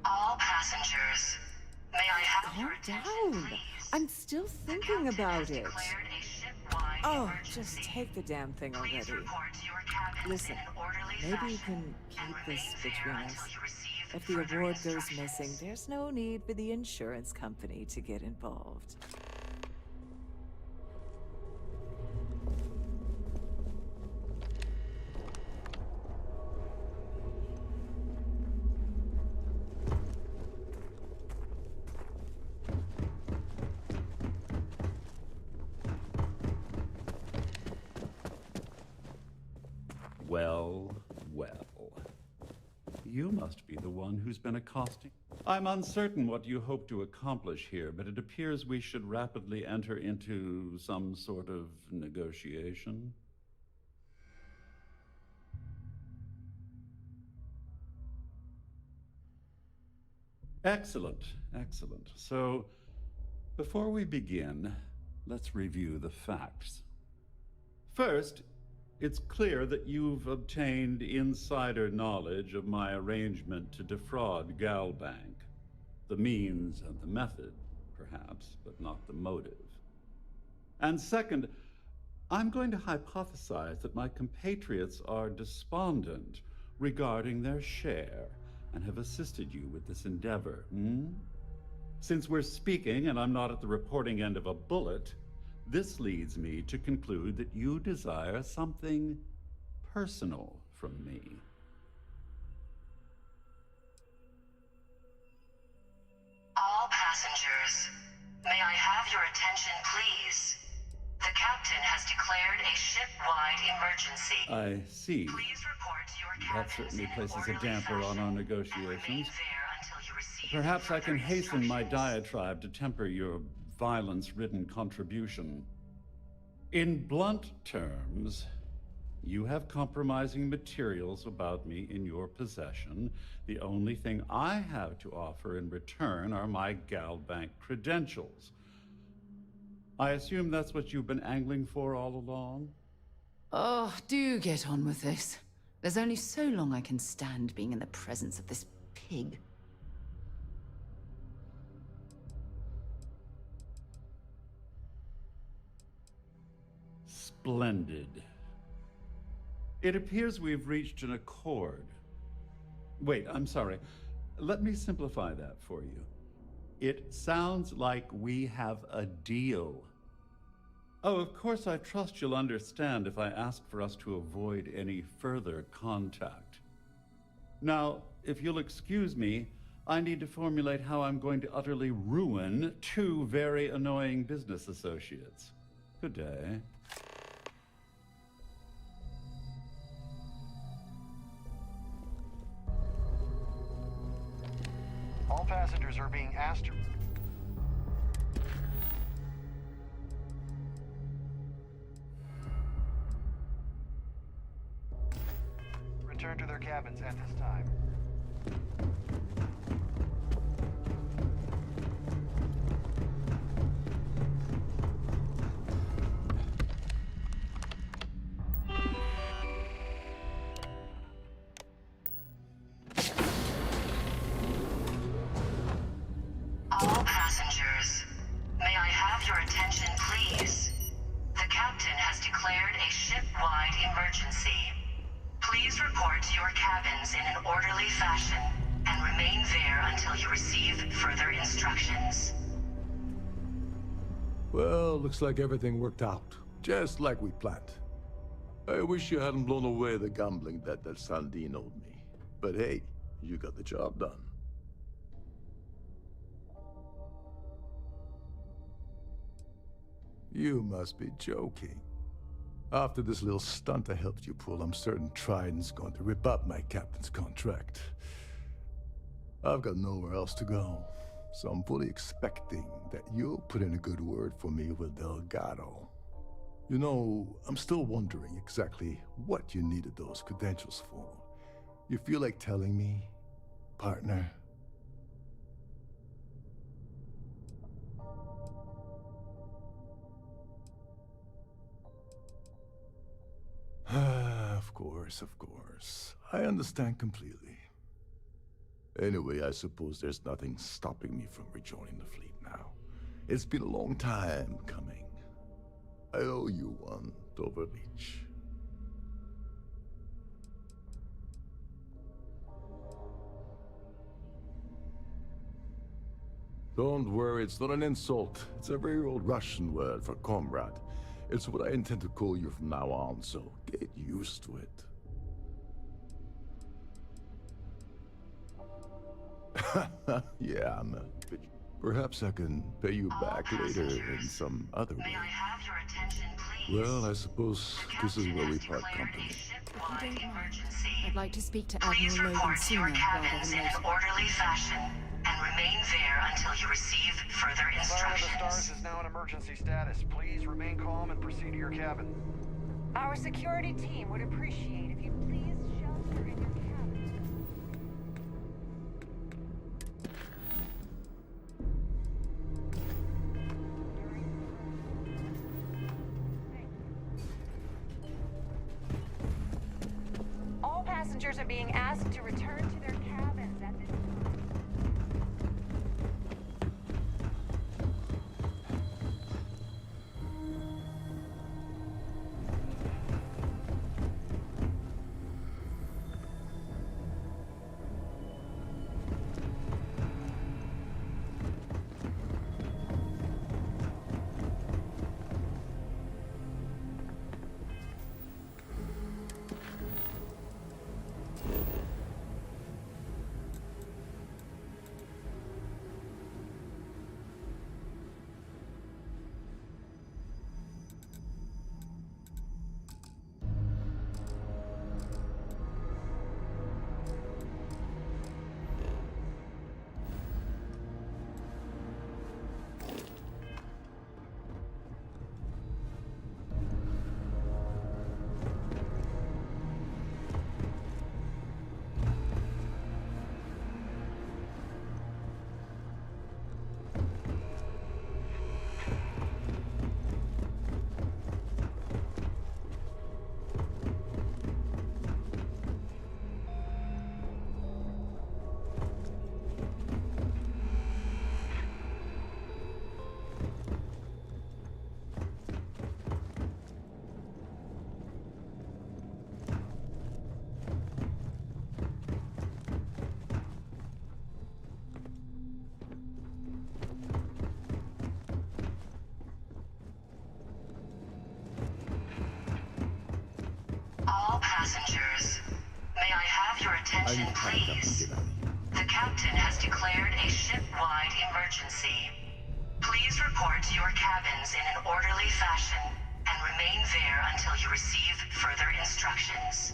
All passengers, may I have your attention, Down. I'm still thinking about it. Oh, just take the damn thing already. Listen, maybe you can keep this between us. If the award goes missing, there's no need for the insurance company to get involved. Well, well. You must be the one who's been accosting. I'm uncertain what you hope to accomplish here, but it appears we should rapidly enter into some sort of negotiation. Excellent, excellent. So, before we begin, let's review the facts. First, it's clear that you've obtained insider knowledge of my arrangement to defraud Galbank. The means and the method, perhaps, but not the motive. And second, I'm going to hypothesize that my compatriots are despondent regarding their share and have assisted you with this endeavor. Since we're speaking and I'm not at the reporting end of a bullet, this leads me to conclude that you desire something personal from me. All passengers, may I have your attention, please? The captain has declared a ship-wide emergency. I see. Please report to your That cabins certainly in an places a orderly damper on fashion our and negotiations. remain there until you receive Perhaps I can further hasten my instructions. diatribe to temper your violence-ridden contribution. In blunt terms, you have compromising materials about me in your possession. The only thing I have to offer in return are my Galbank credentials. I assume that's what you've been angling for all along? Oh, do get on with this. There's only so long I can stand being in the presence of this pig. Splendid. It appears we've reached an accord. Wait, I'm sorry. Let me simplify that for you. It sounds like we have a deal. Oh, of course, I trust you'll understand if I ask for us to avoid any further contact. Now, if you'll excuse me, I need to formulate how I'm going to utterly ruin two very annoying business associates. Good day. All passengers are being asked to... return to their cabins at this time. All passengers, may I have your attention, please? The captain has declared a ship-wide emergency. Please report to your cabins in an orderly fashion and remain there until you receive further instructions. Well, looks like everything worked out, just like we planned. I wish you hadn't blown away the gambling bet that Sandine owed me. But hey, you got the job done. You must be joking. After this little stunt I helped you pull, I'm certain Trident's going to rip up my captain's contract. I've got nowhere else to go, so I'm fully expecting that you'll put in a good word for me with Delgado. You know, I'm still wondering exactly what you needed those credentials for. You feel like telling me, partner? Of course. I understand completely. Anyway, I suppose there's nothing stopping me from rejoining the fleet now. It's been a long time coming. I owe you one, Doverleach. Don't worry, it's not an insult. It's a very old Russian word for comrade. It's what I intend to call you from now on, so get used to it. Yeah, I'm a bitch. Perhaps I can pay you back later in some other way. May I have your attention, please? Well, I suppose this is where we part company. I'd like to speak to Please Admiral Logan report to your sooner rather cabins than in later. an orderly fashion and remain there until you receive further Fire of the instructions. Stars is now in emergency status. Please remain calm and proceed to your cabin. Our security team would appreciate if you please shelter in your cabin. All passengers are being asked to return to their cabins at this time. All passengers, may I have your attention, please? The captain has declared a ship-wide emergency. Please report to your cabins in an orderly fashion and remain there until you receive further instructions.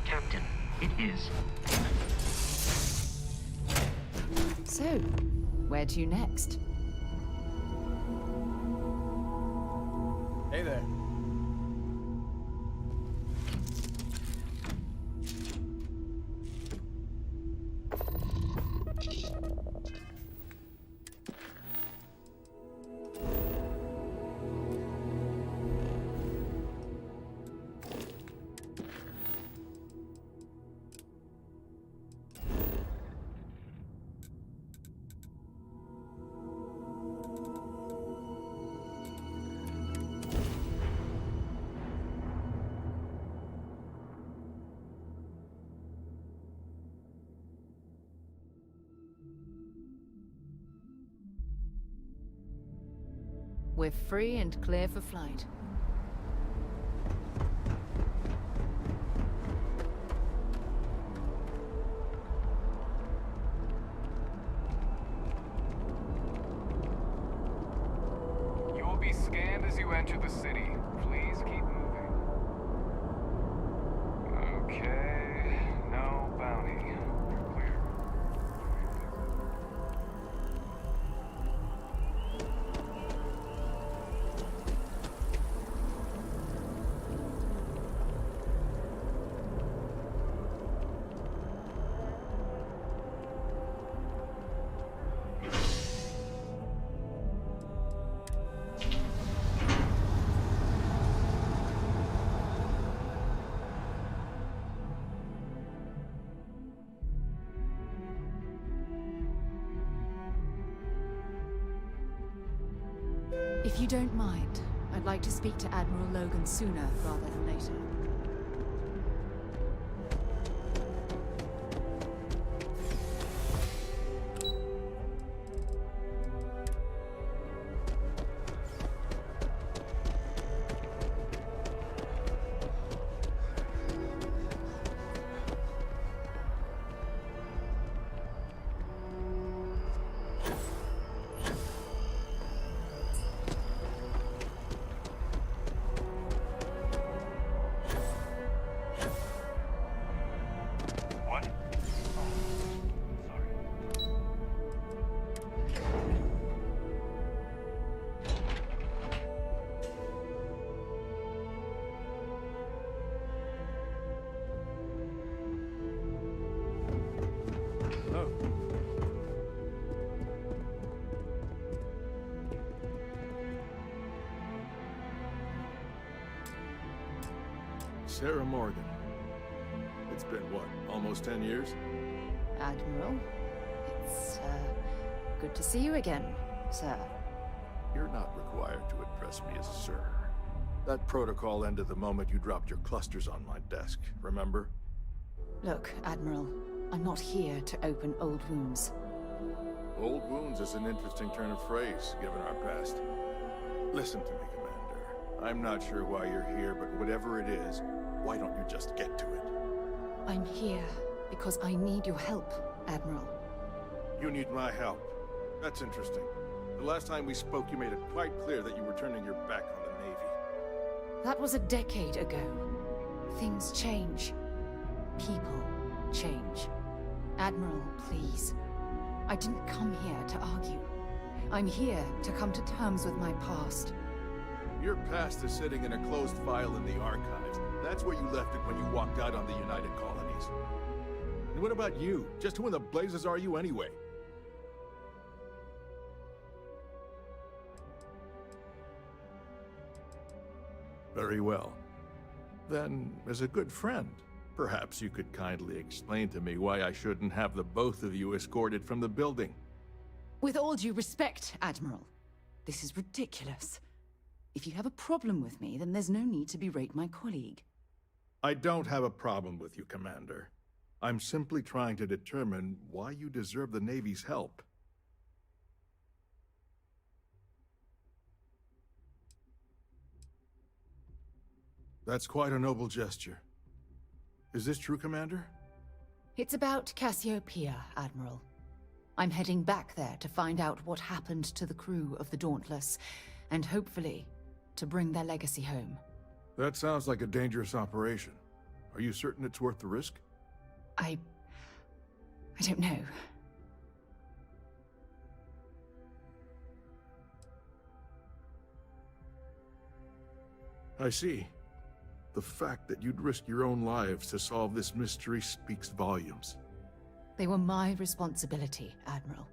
Captain, it is. So, where to next? Hey there. We're free and clear for flight. You will be scanned as you enter the city. Please keep moving. Okay, no bounty. You're clear. you don't mind, I'd like to speak to Admiral Logan sooner rather than later. Sarah Morgan. It's been, what, almost 10 years? Admiral, it's, good to see you again, sir. You're not required to address me as sir. That protocol ended the moment you dropped your clusters on my desk, remember? Look, Admiral, I'm not here to open old wounds. Old wounds is an interesting turn of phrase, given our past. Listen to me, Commander. I'm not sure why you're here, but whatever it is, why don't you just get to it? I'm here because I need your help, Admiral. You need my help. That's interesting. The last time we spoke, you made it quite clear that you were turning your back on the Navy. That was a decade ago. Things change. People change. Admiral, please. I didn't come here to argue. I'm here to come to terms with my past. Your past is sitting in a closed file in the archives. That's where you left it when you walked out on the United Colonies. And what about you? Just who in the blazes are you anyway? Very well. Then, as a good friend, perhaps you could kindly explain to me why I shouldn't have the both of you escorted from the building. With all due respect, Admiral, this is ridiculous. If you have a problem with me, then there's no need to berate my colleague. I don't have a problem with you, Commander. I'm simply trying to determine why you deserve the Navy's help. That's quite a noble gesture. Is this true, Commander? It's about Cassiopeia, Admiral. I'm heading back there to find out what happened to the crew of the Dauntless, and hopefully, to bring their legacy home. That sounds like a dangerous operation. Are you certain it's worth the risk? I don't know. I see. The fact that you'd risk your own lives to solve this mystery speaks volumes. They were my responsibility, Admiral.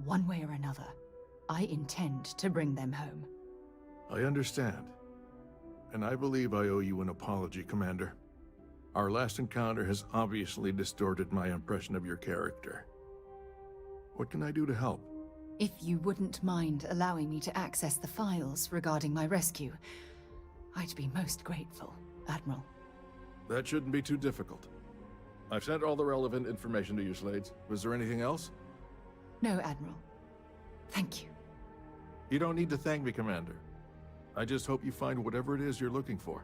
One way or another, I intend to bring them home. I understand. And I believe I owe you an apology, Commander. Our last encounter has obviously distorted my impression of your character. What can I do to help? If you wouldn't mind allowing me to access the files regarding my rescue, I'd be most grateful, Admiral. That shouldn't be too difficult. I've sent all the relevant information to you, Slades. Was there anything else? No, Admiral. Thank you. You don't need to thank me, Commander. I just hope you find whatever it is you're looking for.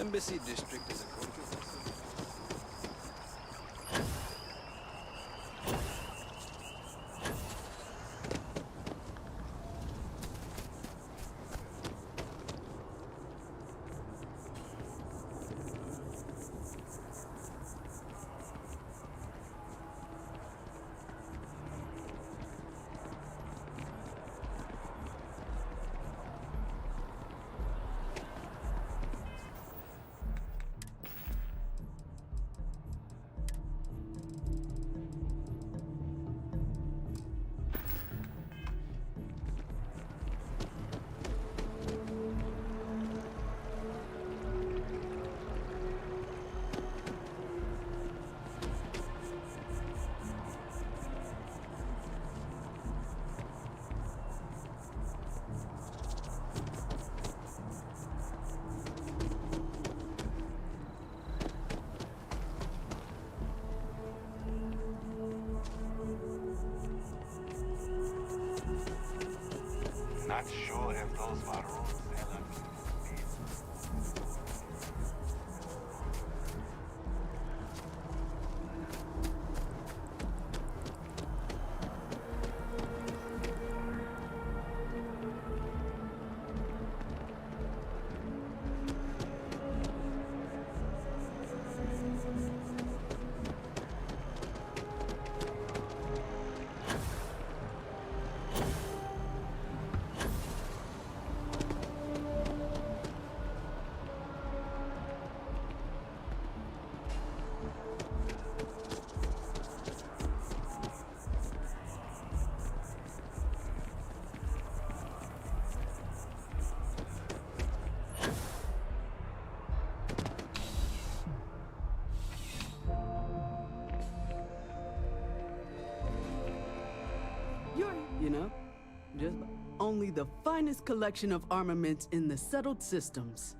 Embassy District is a controversial. Not sure if those are rules. You're, just only the finest collection of armaments in the settled systems.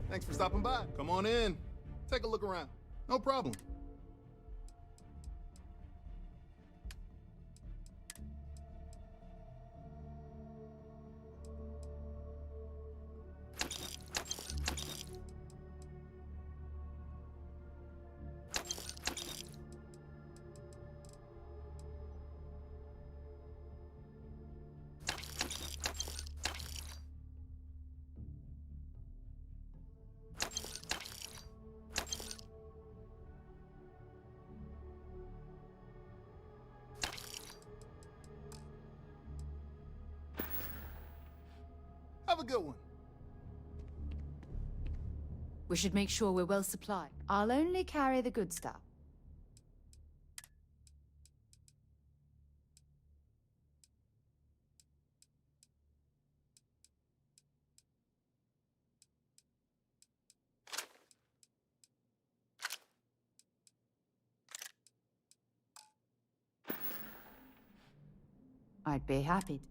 Thanks for stopping by. Come on in. Take a look around. No problem. Have a good one. We should make sure we're well supplied. I'll only carry the good stuff. I'd be happy.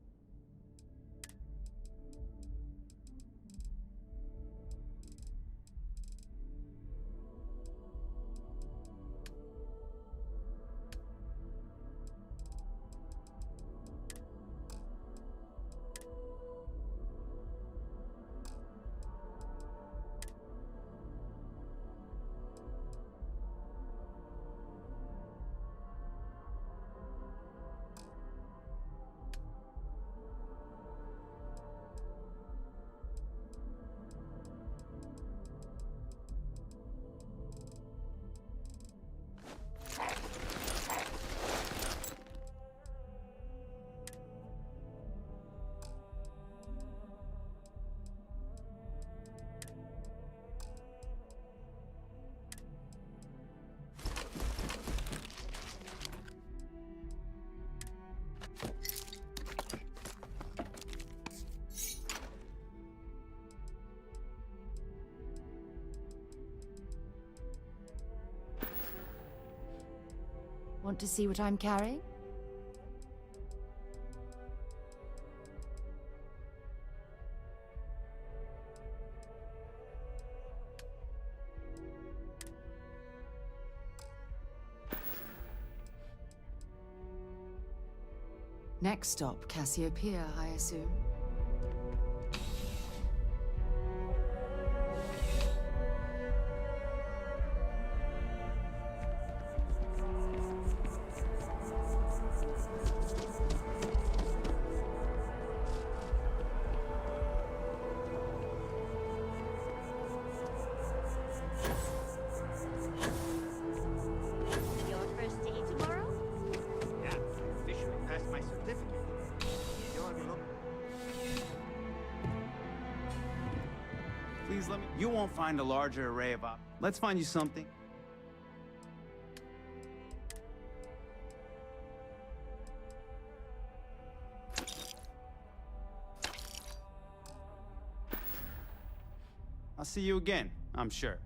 Want to see what I'm carrying? Next stop, Cassiopeia, I assume. Your first day tomorrow? Yeah, officially passed my certificate. You want to look? Please let me. You won't find a larger array of op. Let's find you something. I'll see you again, I'm sure.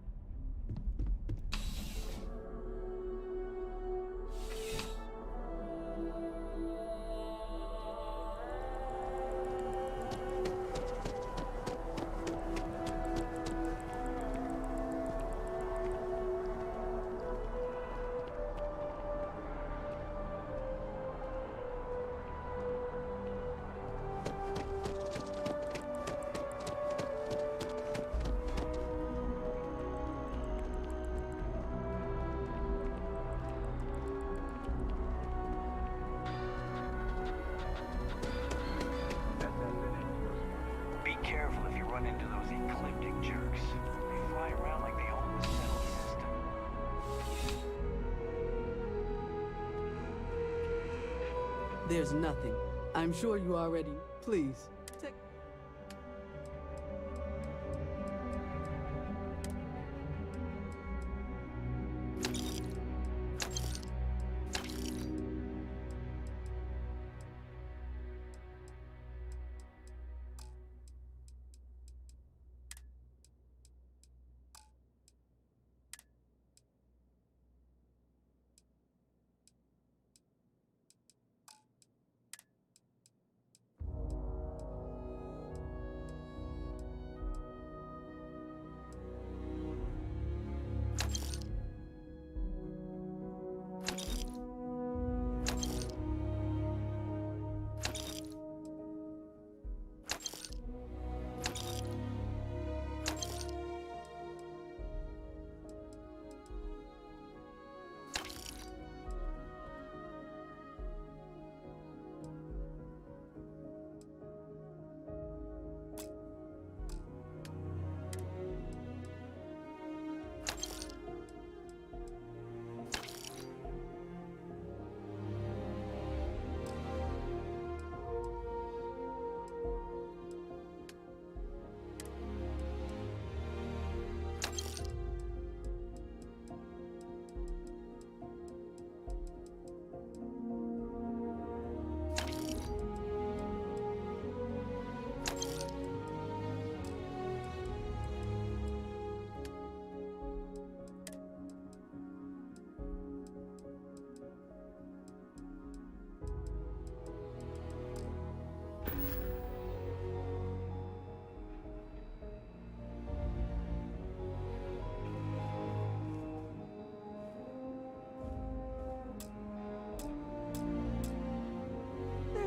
Be careful if you run into those ecliptic jerks. They fly around like they own the settled system. There's nothing. I'm sure you already. Please. Take.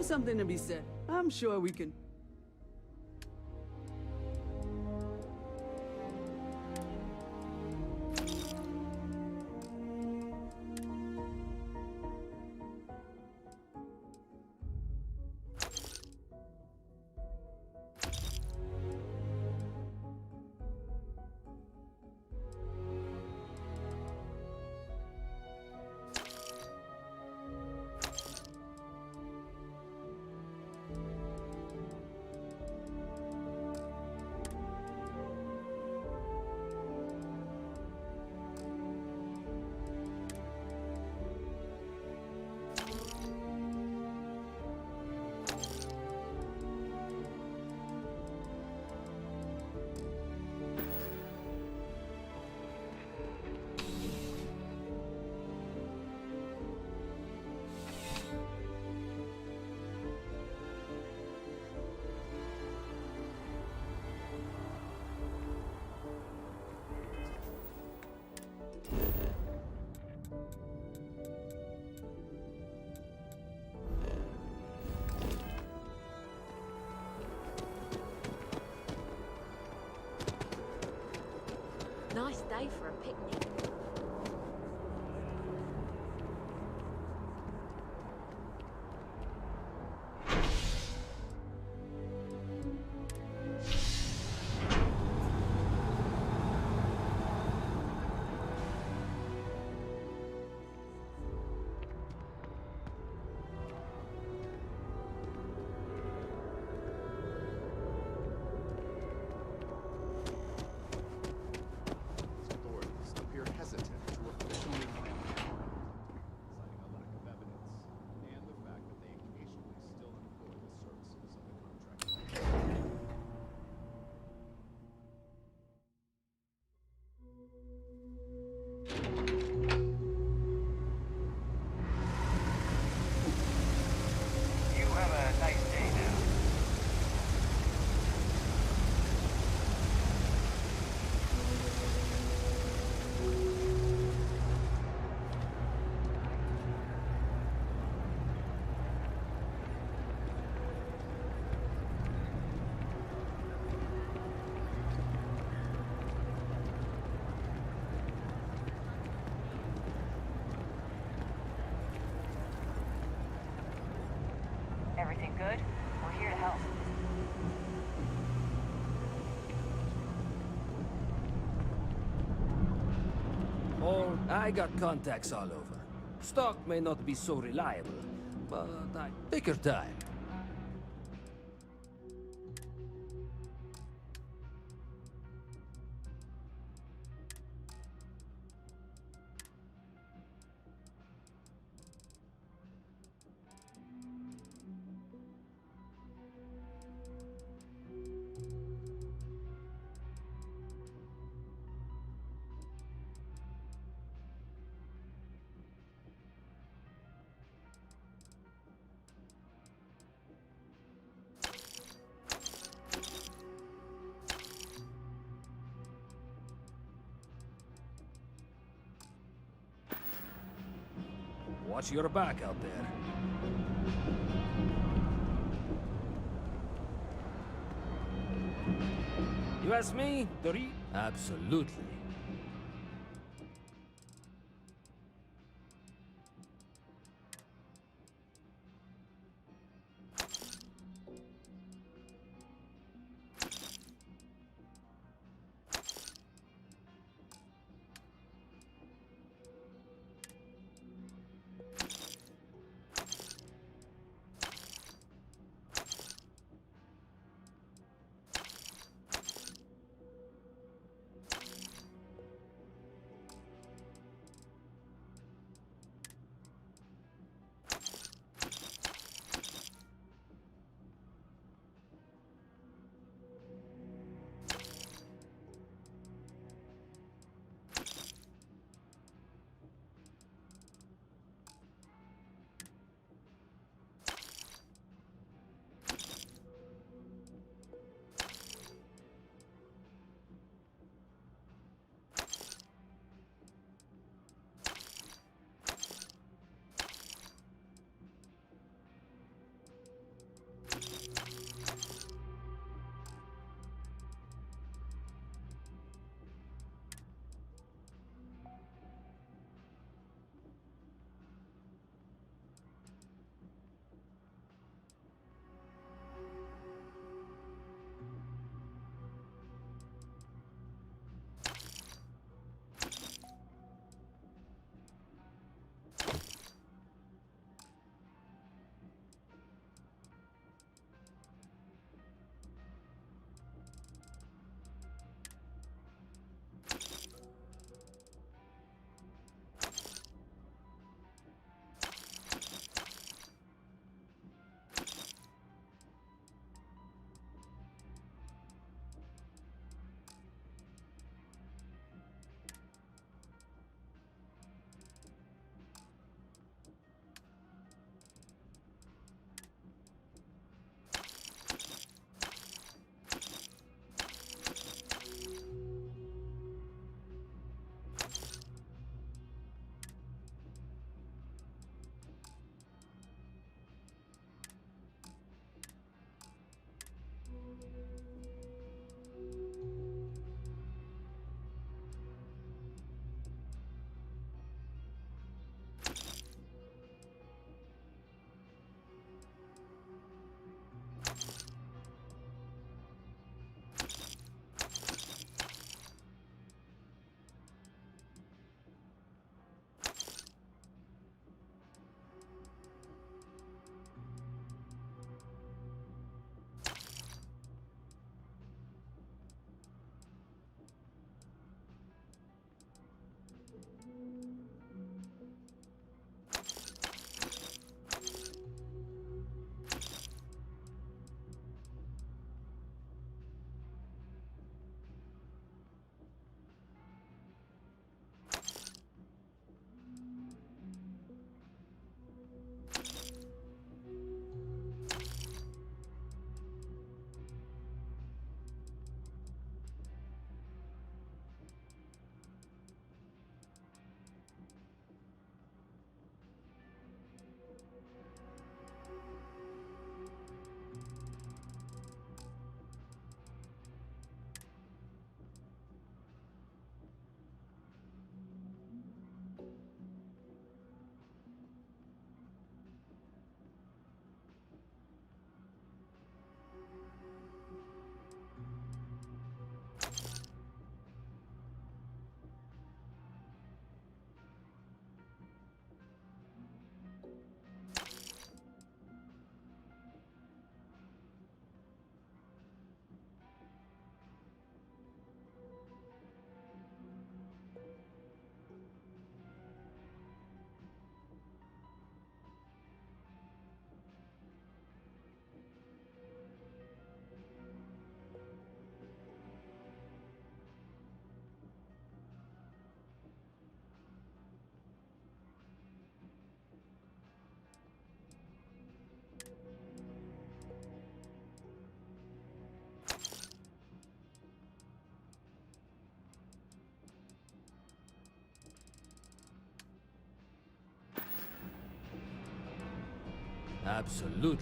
There's something to be said. I'm sure we can... Nice day for a picnic. You have a nice day now. Everything good? We're here to help. I got contacts all over. Stock may not be so reliable, but take your time. Watch your back out there. You ask me, Dory? Absolutely. Absolutely.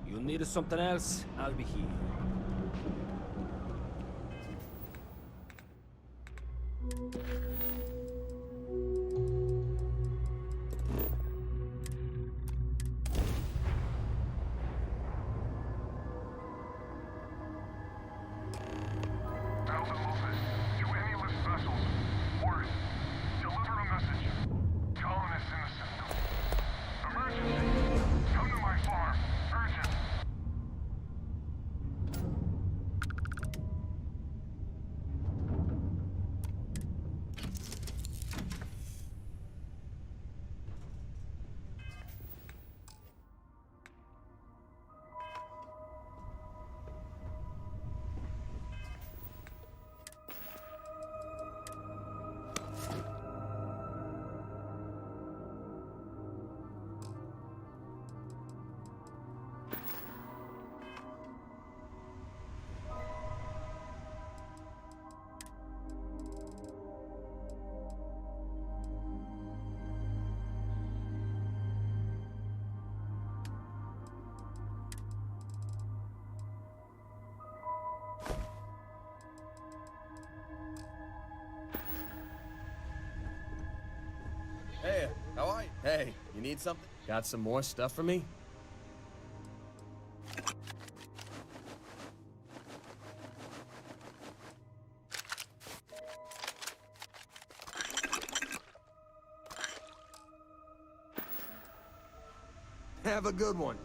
You need something else? I'll be here. Hey, how are you? Hey, you need something? Got some more stuff for me? Have a good one.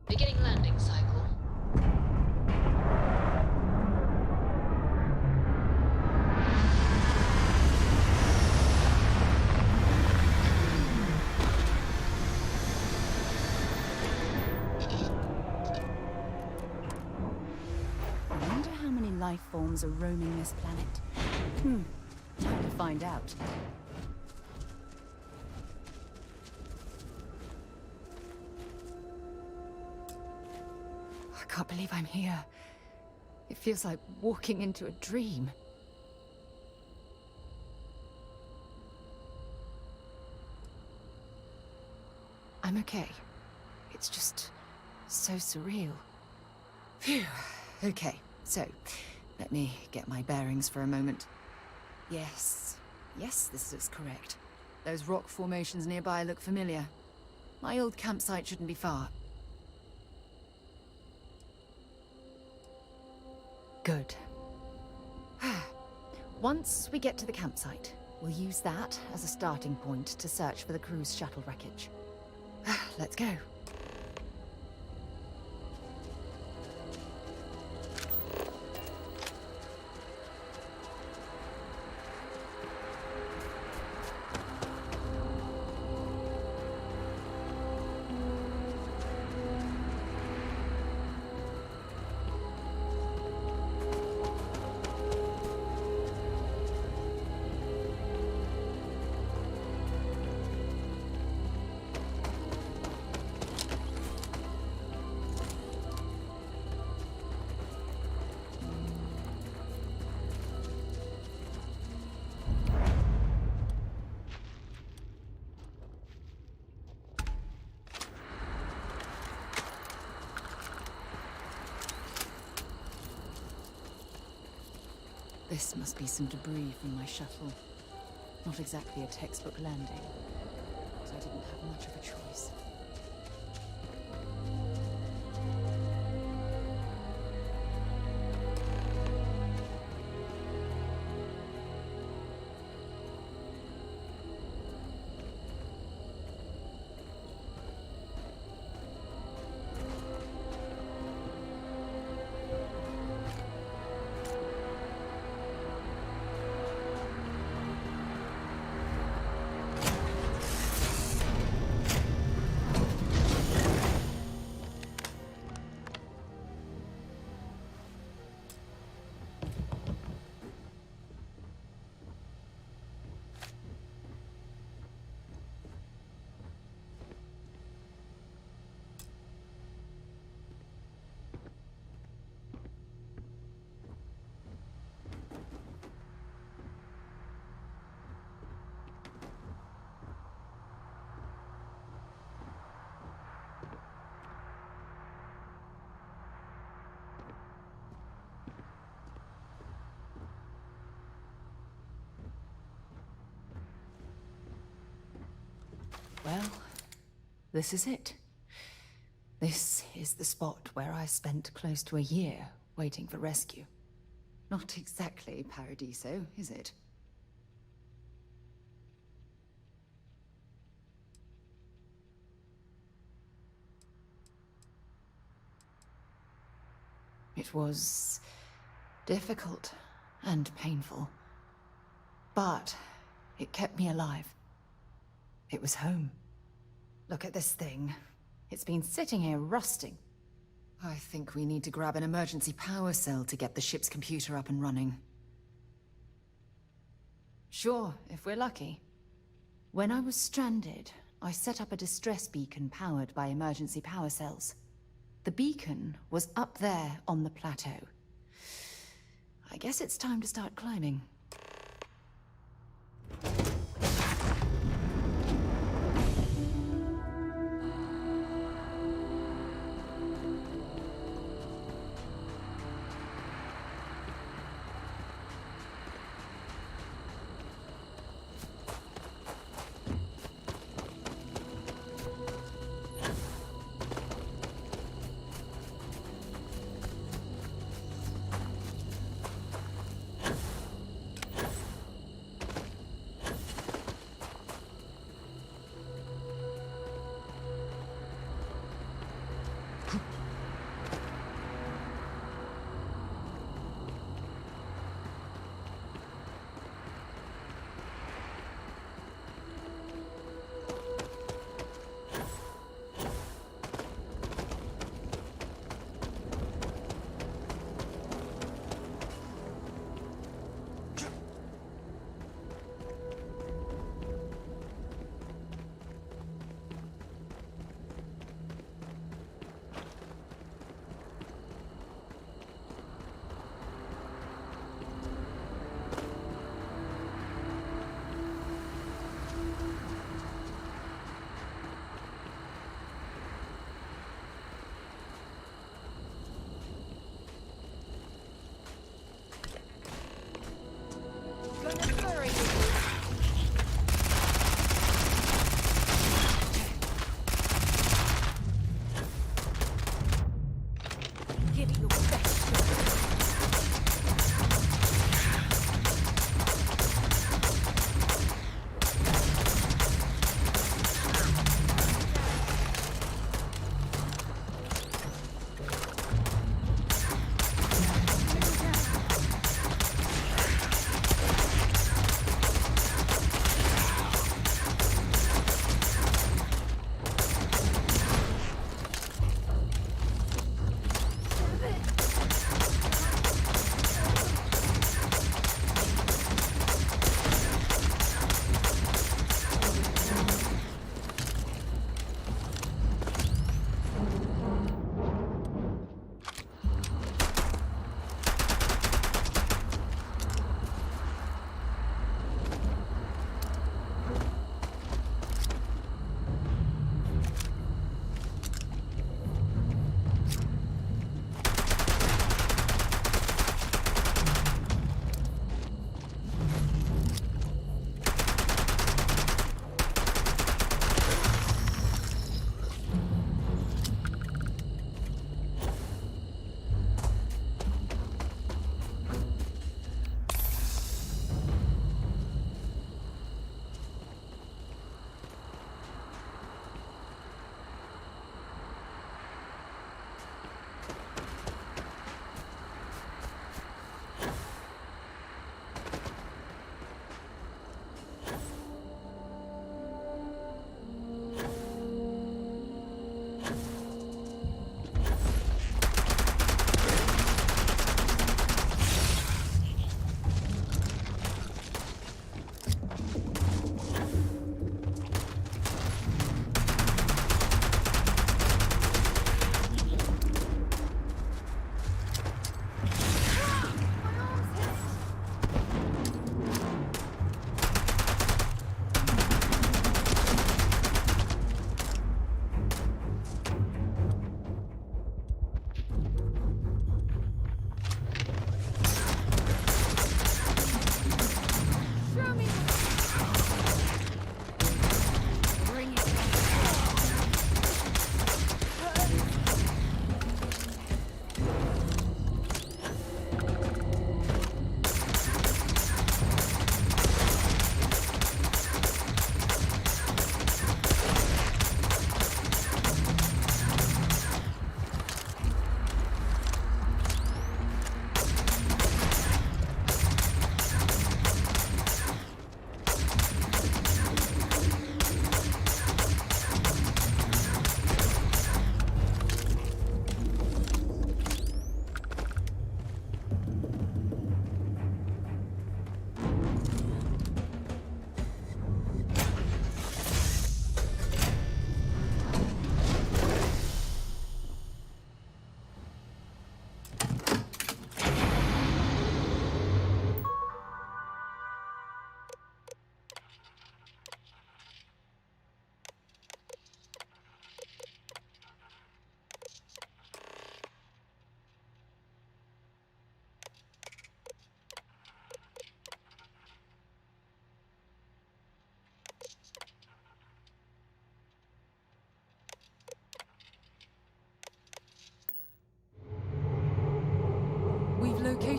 Beginning landing cycle. I wonder how many life forms are roaming this planet. Time to find out. I can't believe I'm here. It feels like walking into a dream. I'm okay. It's just so surreal. Phew. Okay, so let me get my bearings for a moment. Yes, this looks correct. Those rock formations nearby look familiar. My old campsite shouldn't be far. Good. Once we get to the campsite, we'll use that as a starting point to search for the cruise shuttle wreckage. Let's go. This must be some debris from my shuttle. Not exactly a textbook landing, but I didn't have much of a choice. Well, this is it. This is the spot where I spent close to a year waiting for rescue. Not exactly Paradiso, is it? It was difficult and painful, but it kept me alive. It was home. Look at this thing. It's been sitting here rusting. I think we need to grab an emergency power cell to get the ship's computer up and running. Sure, if we're lucky. When I was stranded, I set up a distress beacon powered by emergency power cells. The beacon was up there on the plateau. I guess it's time to start climbing.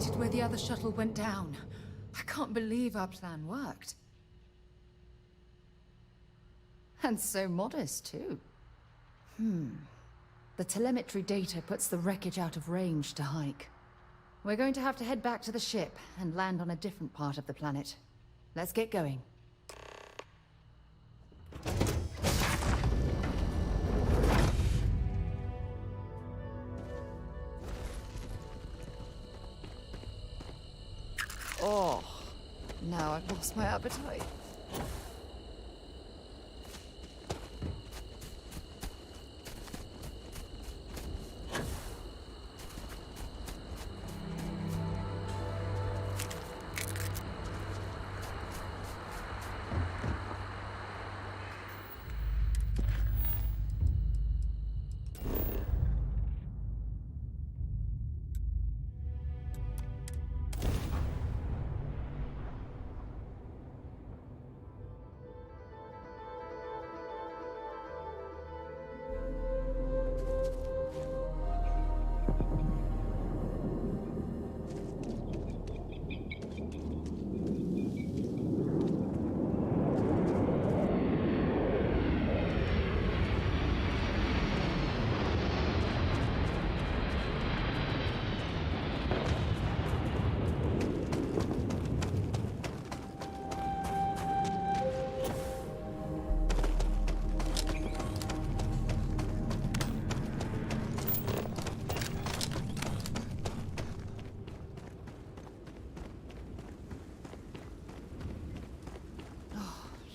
located where the other shuttle went down. I can't believe our plan worked. And so modest, too. The telemetry data puts the wreckage out of range to hike. We're going to have to head back to the ship and land on a different part of the planet. Let's get going. Oh, now I've lost my appetite.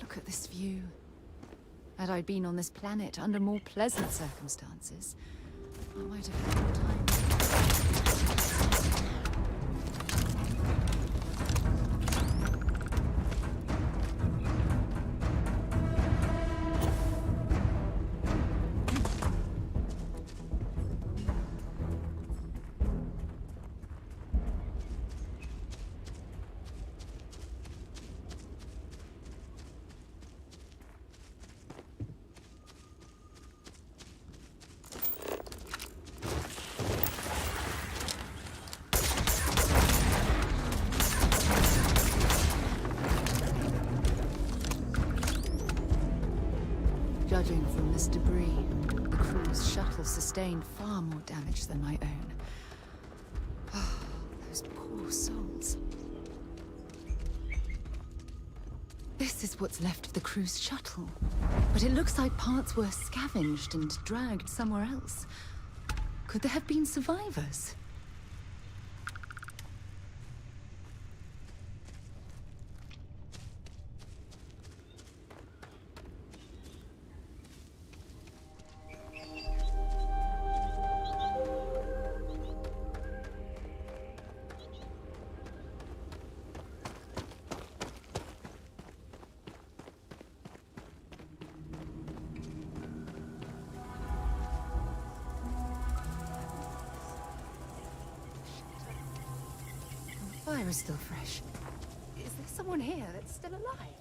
Look at this view. Had I been on this planet under more pleasant circumstances, I might have had more time. Judging from this debris, the crew's shuttle sustained far more damage than my own. Oh, those poor souls. This is what's left of the crew's shuttle. But it looks like parts were scavenged and dragged somewhere else. Could there have been survivors? The fire is still fresh. Is there someone here that's still alive?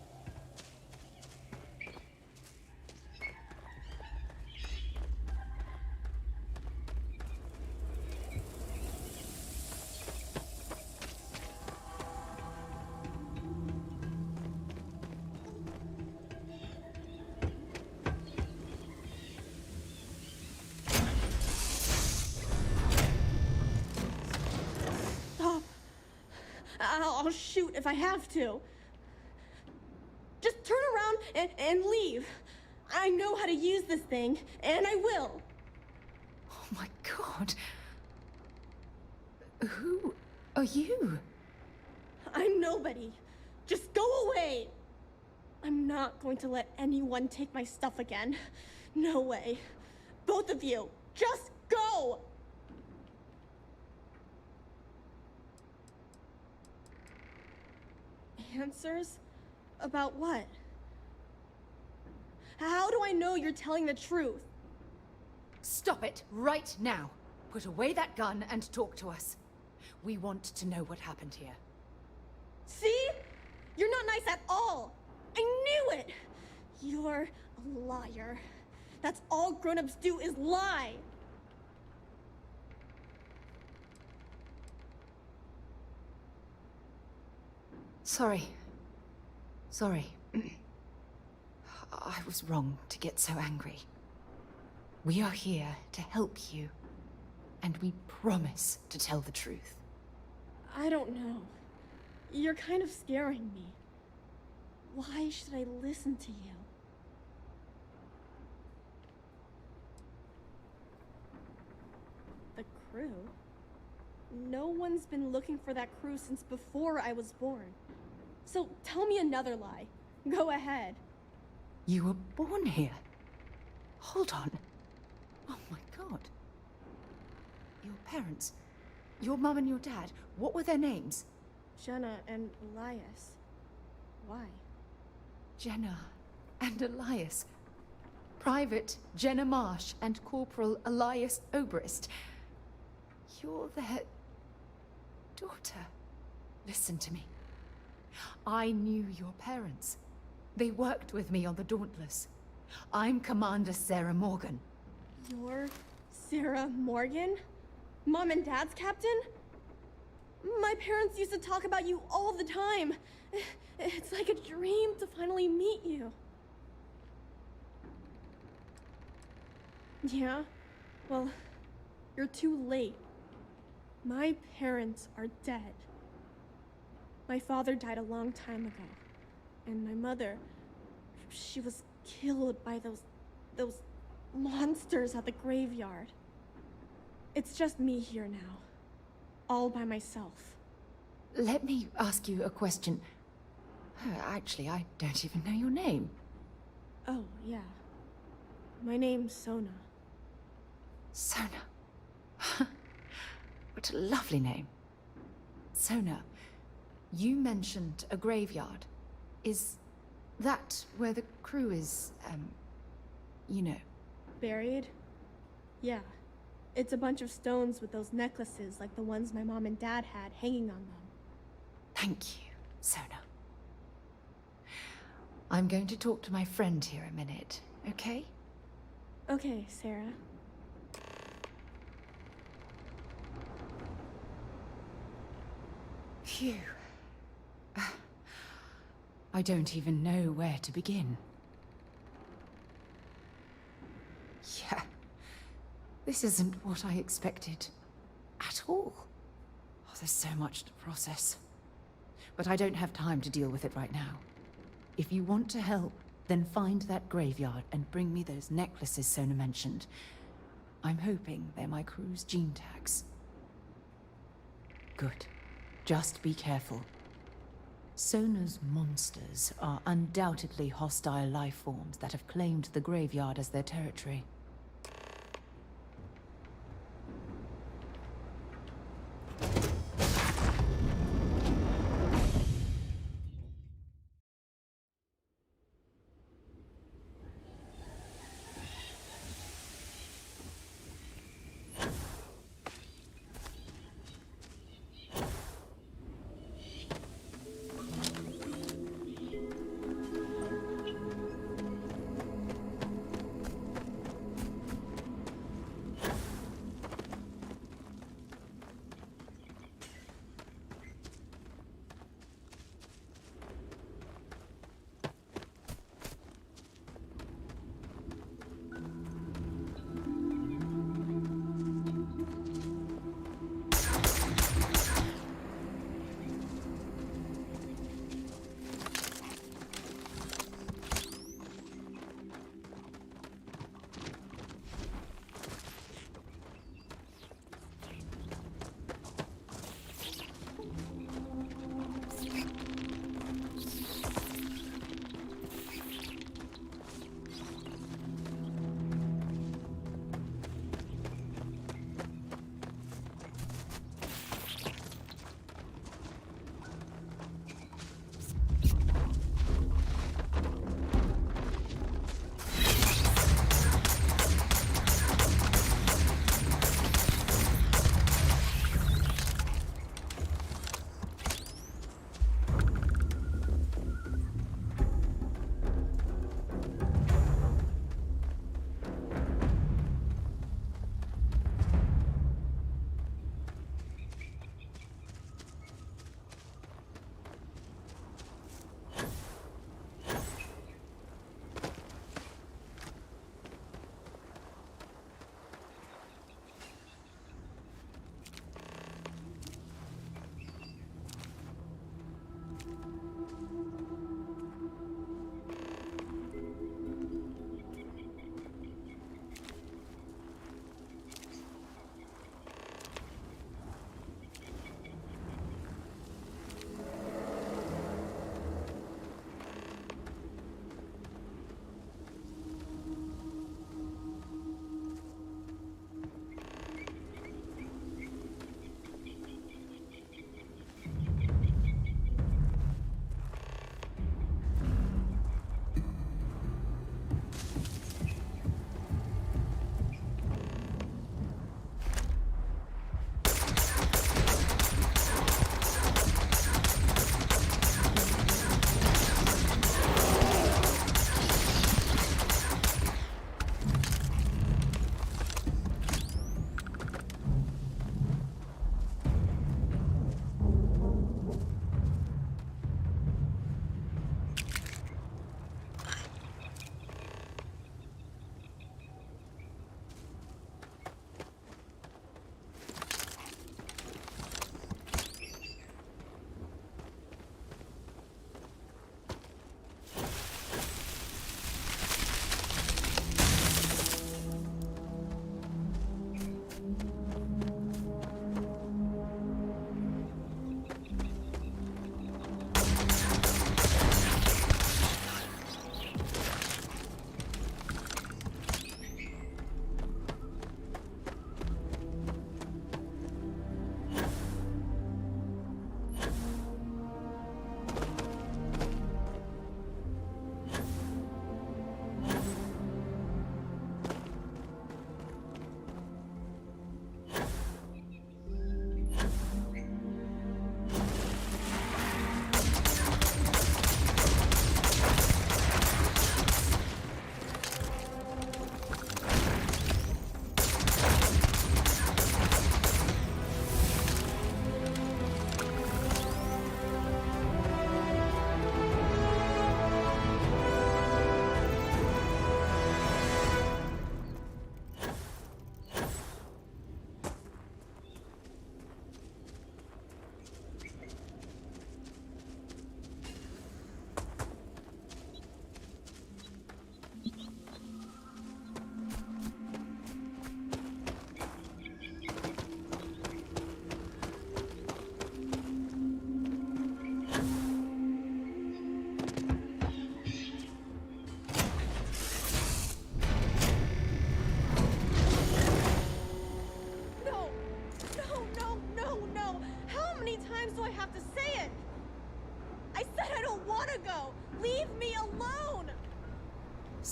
I'll shoot if I have to. Just turn around and leave. I know how to use this thing, and I will. Oh my God. Who are you? I'm nobody. Just go away. I'm not going to let anyone take my stuff again. No way. Both of you, just go! Answers? About what? How do I know you're telling the truth? Stop it right now. Put away that gun and talk to us. We want to know what happened here. See? You're not nice at all. I knew it. You're a liar. That's all grown-ups do is lie. Sorry. Sorry. I was wrong to get so angry. We are here to help you, and we promise to tell the truth. I don't know. You're kind of scaring me. Why should I listen to you? The crew? No one's been looking for that crew since before I was born. So tell me another lie. Go ahead. You were born here? Hold on. Oh my god. Your parents, your mum and your dad, what were their names? Jenna and Elias. Why? Jenna and Elias. Private Jenna Marsh and Corporal Elias Obrist. You're their daughter. Listen to me. I knew your parents. They worked with me on the Dauntless. I'm Commander Sarah Morgan. You're Sarah Morgan? Mom and Dad's captain? My parents used to talk about you all the time. It's like a dream to finally meet you. Yeah? Well, you're too late. My parents are dead. My father died a long time ago. And my mother, she was killed by those monsters at the graveyard. It's just me here now. All by myself. Let me ask you a question. Actually, I don't even know your name. Oh, yeah. My name's Sona. Sona. What a lovely name. Sona, you mentioned a graveyard. Is that where the crew is, you know? Buried? Yeah. It's a bunch of stones with those necklaces like the ones my mom and dad had hanging on them. Thank you, Sona. I'm going to talk to my friend here a minute, okay? Okay, Sarah. Phew. I don't even know where to begin. Yeah. This isn't what I expected. At all. Oh, there's so much to process. But I don't have time to deal with it right now. If you want to help, then find that graveyard and bring me those necklaces Sona mentioned. I'm hoping they're my crew's gene tags. Good. Just be careful. Sona's monsters are undoubtedly hostile life forms that have claimed the graveyard as their territory.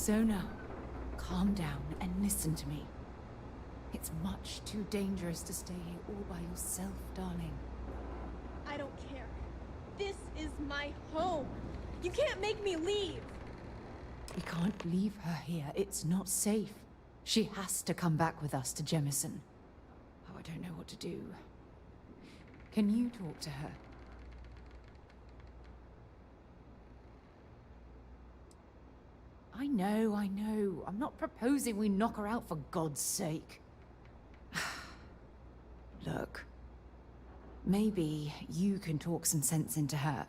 Sona, calm down and listen to me. It's much too dangerous to stay here all by yourself, darling. I don't care. This is my home. You can't make me leave. We can't leave her here. It's not safe. She has to come back with us to Jemison. Oh, I don't know what to do. Can you talk to her? I know. I'm not proposing we knock her out for God's sake. Look, maybe you can talk some sense into her.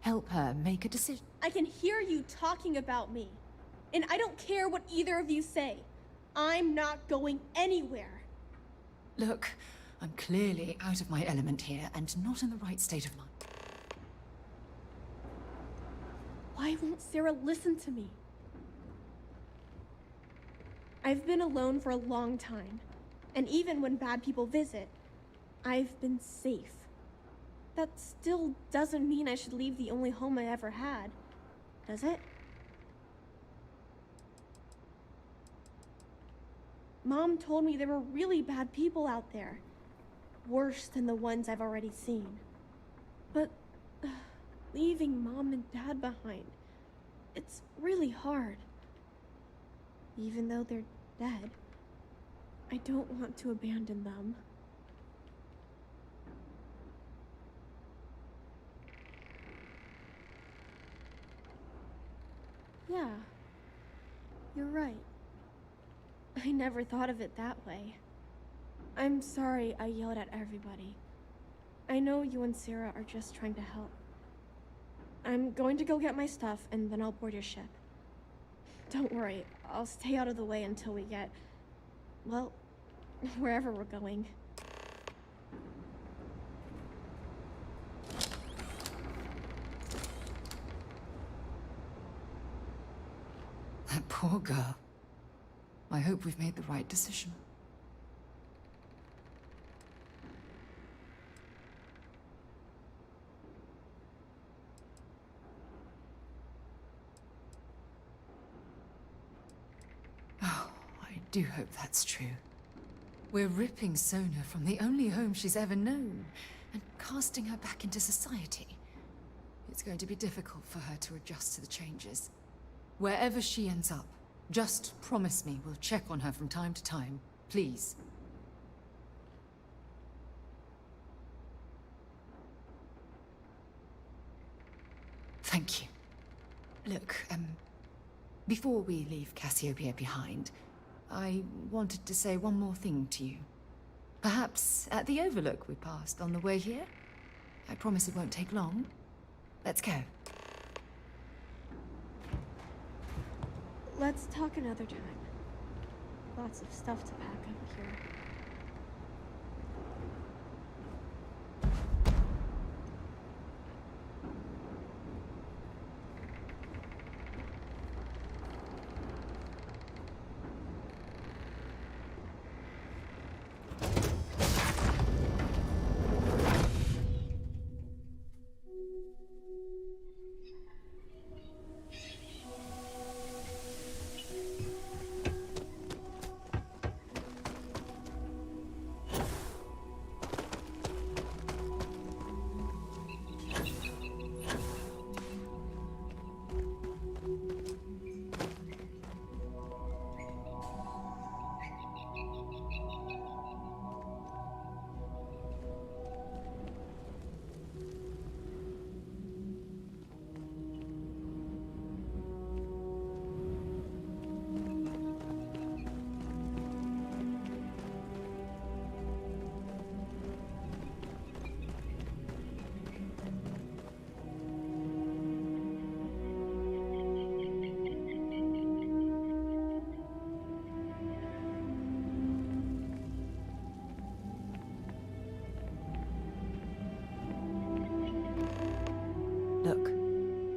Help her make a decision. I can hear you talking about me. And I don't care what either of you say. I'm not going anywhere. Look, I'm clearly out of my element here and not in the right state of mind. Why won't Sarah listen to me? I've been alone for a long time. And even when bad people visit, I've been safe. That still doesn't mean I should leave the only home I ever had, does it? Mom told me there were really bad people out there. Worse than the ones I've already seen. But leaving Mom and Dad behind, it's really hard. Even though they're dead, I don't want to abandon them. Yeah, you're right. I never thought of it that way. I'm sorry I yelled at everybody. I know you and Sarah are just trying to help. I'm going to go get my stuff and then I'll board your ship. Don't worry, I'll stay out of the way until we get, well, wherever we're going. That poor girl. I hope we've made the right decision. Oh, I do hope that's true. We're ripping Sona from the only home she's ever known and casting her back into society. It's going to be difficult for her to adjust to the changes. Wherever she ends up, just promise me we'll check on her from time to time, please. Thank you. Look, before we leave Cassiopeia behind, I wanted to say one more thing to you. Perhaps at the overlook we passed on the way here? I promise it won't take long. Let's go. Let's talk another time. Lots of stuff to pack up here.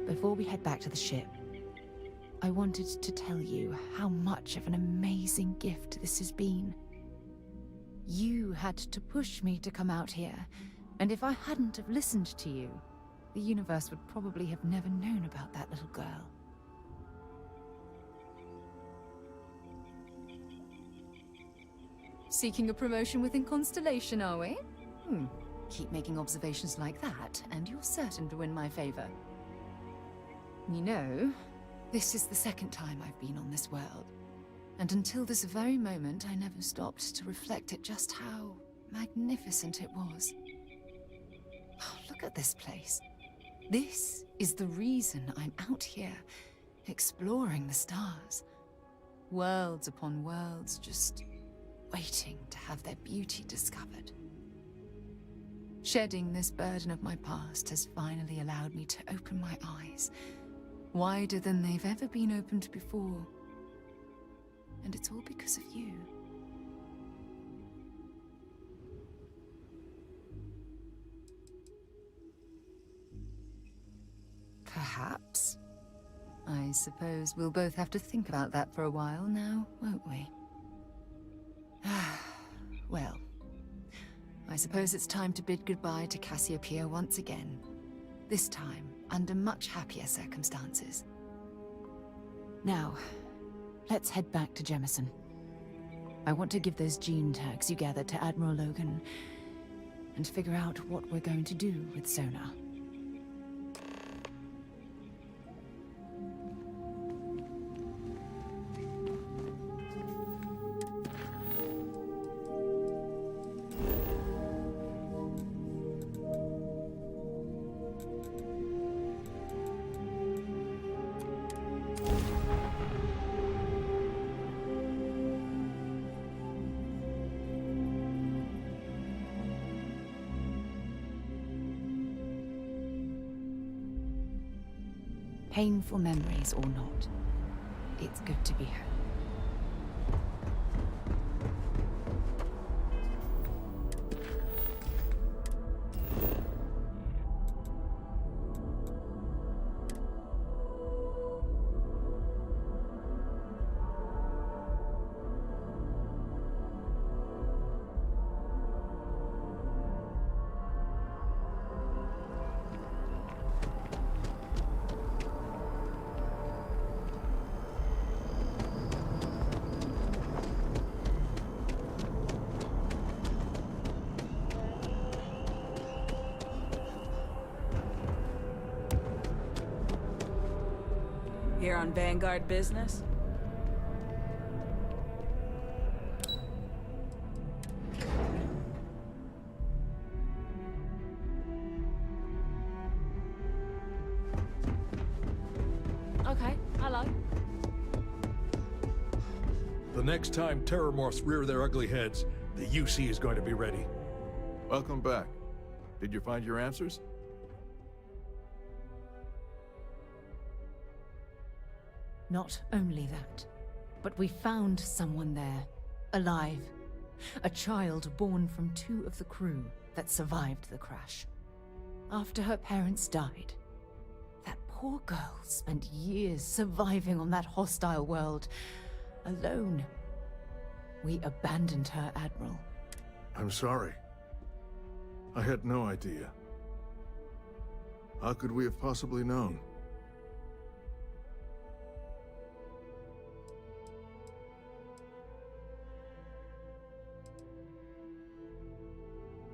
Before we head back to the ship, I wanted to tell you how much of an amazing gift this has been. You had to push me to come out here, and if I hadn't have listened to you, the universe would probably have never known about that little girl. Seeking a promotion within Constellation, are we? Keep making observations like that, and you're certain to win my favor. You know, this is the second time I've been on this world. And until this very moment, I never stopped to reflect at just how magnificent it was. Oh, look at this place. This is the reason I'm out here, exploring the stars. Worlds upon worlds, just waiting to have their beauty discovered. Shedding this burden of my past has finally allowed me to open my eyes, wider than they've ever been opened before. And it's all because of you. Perhaps. I suppose we'll both have to think about that for a while now, won't we? Well, I suppose it's time to bid goodbye to Cassiopeia once again. This time, under much happier circumstances. Now, let's head back to Jemison. I want to give those gene tags you gathered to Admiral Logan, and figure out what we're going to do with Sona. Painful memories or not, it's good to be home. Here on Vanguard business? Okay, hello. The next time Terrormorphs rear their ugly heads, the UC is going to be ready. Welcome back. Did you find your answers? Not only that, but we found someone there, alive. A child born from 2 of the crew that survived the crash. After her parents died, that poor girl spent years surviving on that hostile world, alone. We abandoned her, Admiral. I'm sorry. I had no idea. How could we have possibly known?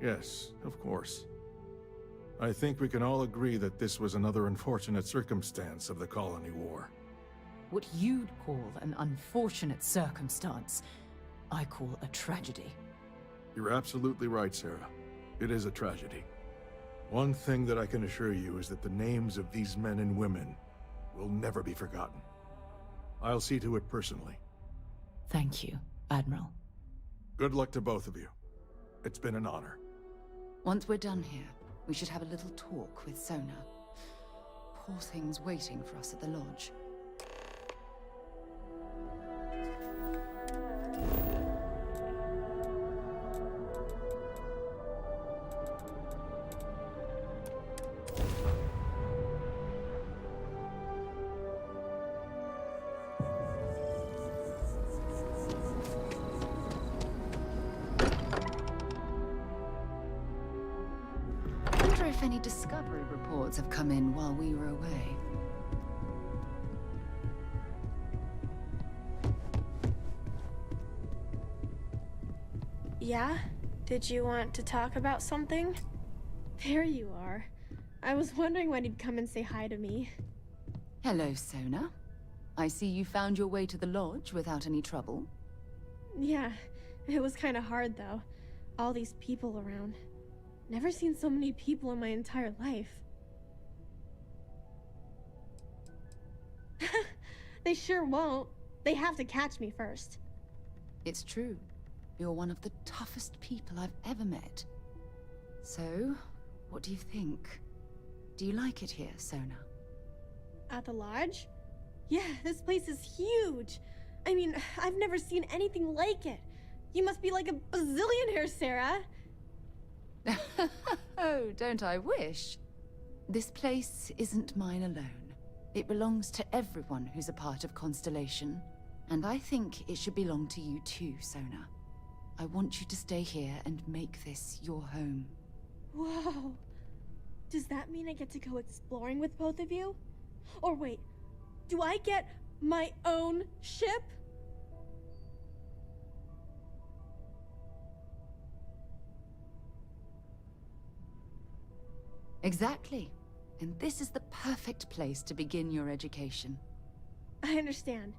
Yes, of course. I think we can all agree that this was another unfortunate circumstance of the colony war. What you'd call an unfortunate circumstance, I call a tragedy. You're absolutely right, Sarah. It is a tragedy. One thing that I can assure you is that the names of these men and women will never be forgotten. I'll see to it personally. Thank you, Admiral. Good luck to both of you. It's been an honor. Once we're done here, we should have a little talk with Sona. Poor thing's waiting for us at the lodge. If any discovery reports have come in while we were away. Yeah? Did you want to talk about something? There you are. I was wondering when he'd come and say hi to me. Hello, Sona. I see you found your way to the lodge without any trouble. Yeah, it was kind of hard though. All these people around. Never seen so many people in my entire life. They sure won't. They have to catch me first. It's true. You're one of the toughest people I've ever met. So, what do you think? Do you like it here, Sona? At the lodge? Yeah, this place is huge. I mean, I've never seen anything like it. You must be like a bazillionaire, Sarah. Oh, don't I wish? This place isn't mine alone. It belongs to everyone who's a part of Constellation. And I think it should belong to you too, Sona. I want you to stay here and make this your home. Whoa. Does that mean I get to go exploring with both of you? Or wait, do I get my own ship? Exactly. And this is the perfect place to begin your education. I understand.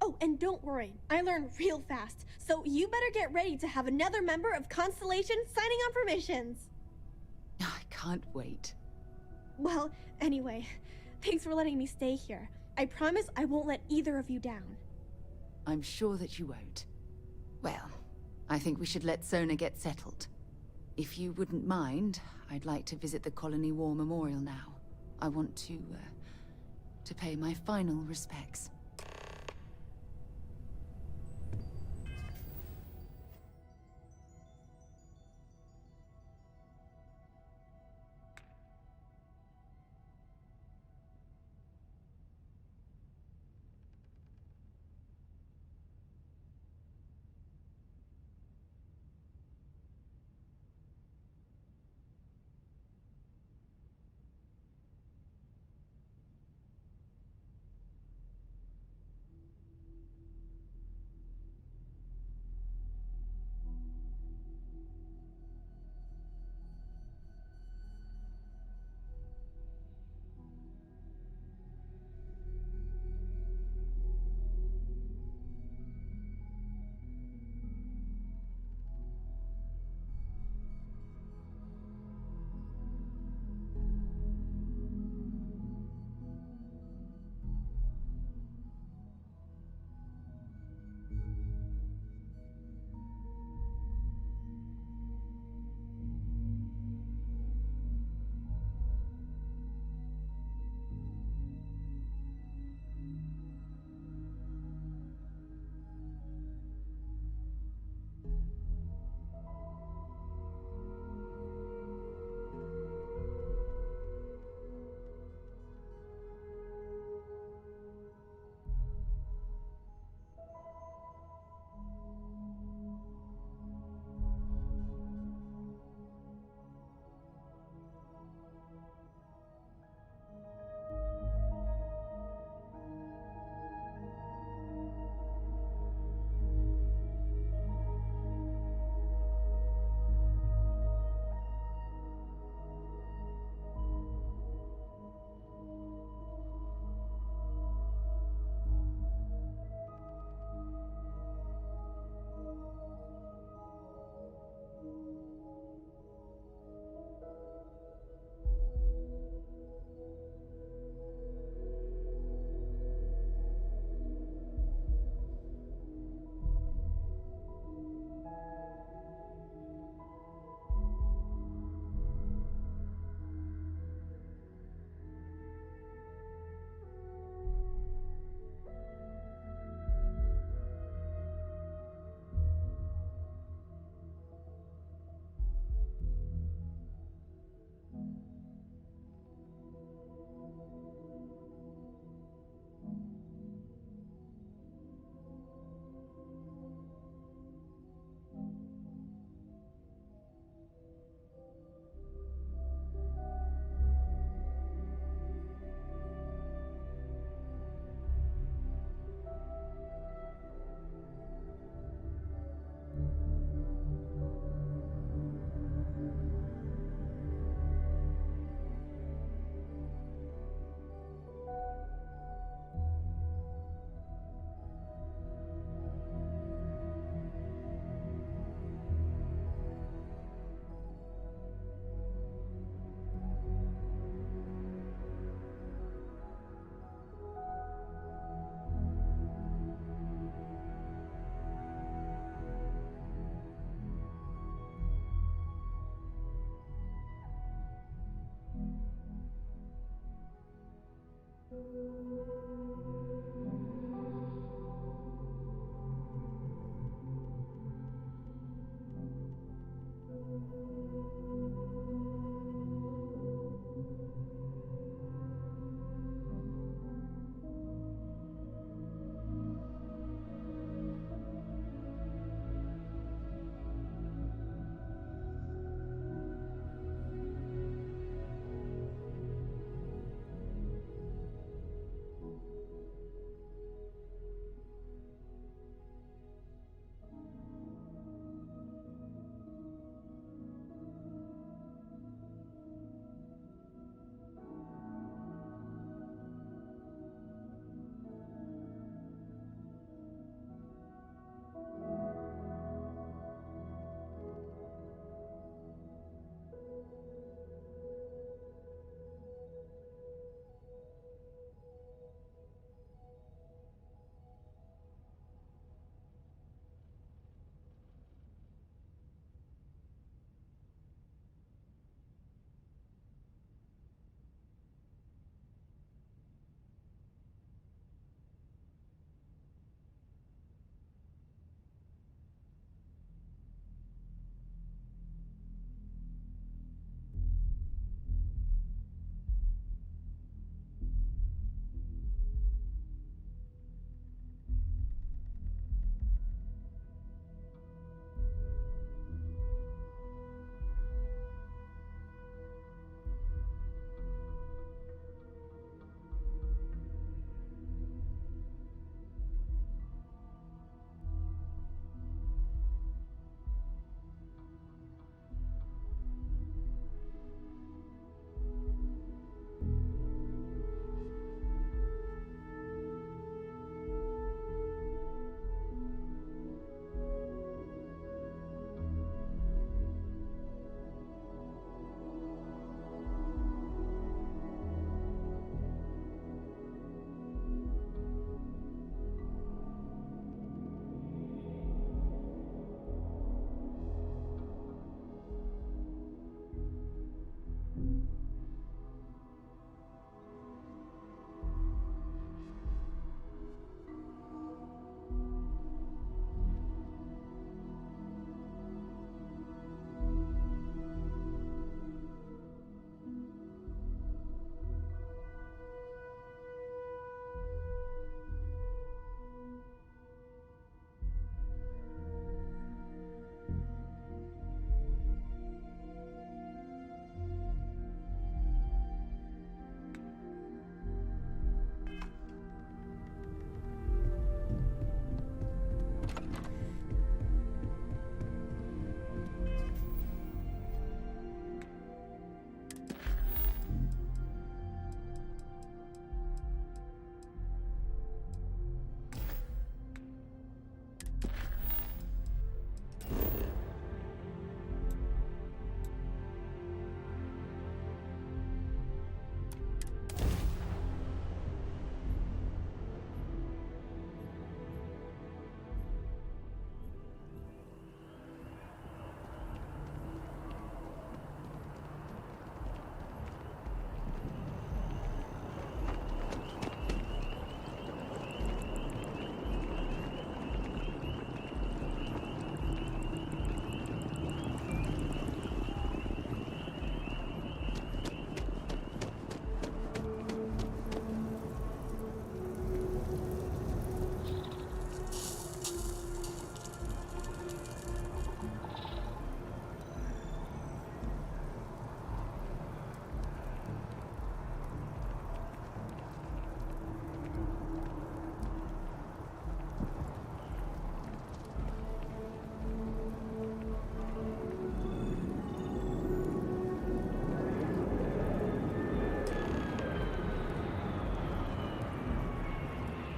Oh, and don't worry, I learn real fast, so you better get ready to have another member of Constellation signing on for missions. I can't wait. Well, anyway, thanks for letting me stay here. I promise I won't let either of you down. I'm sure that you won't. Well, I think we should let Sona get settled. If you wouldn't mind, I'd like to visit the Colony War Memorial now. I want to pay my final respects.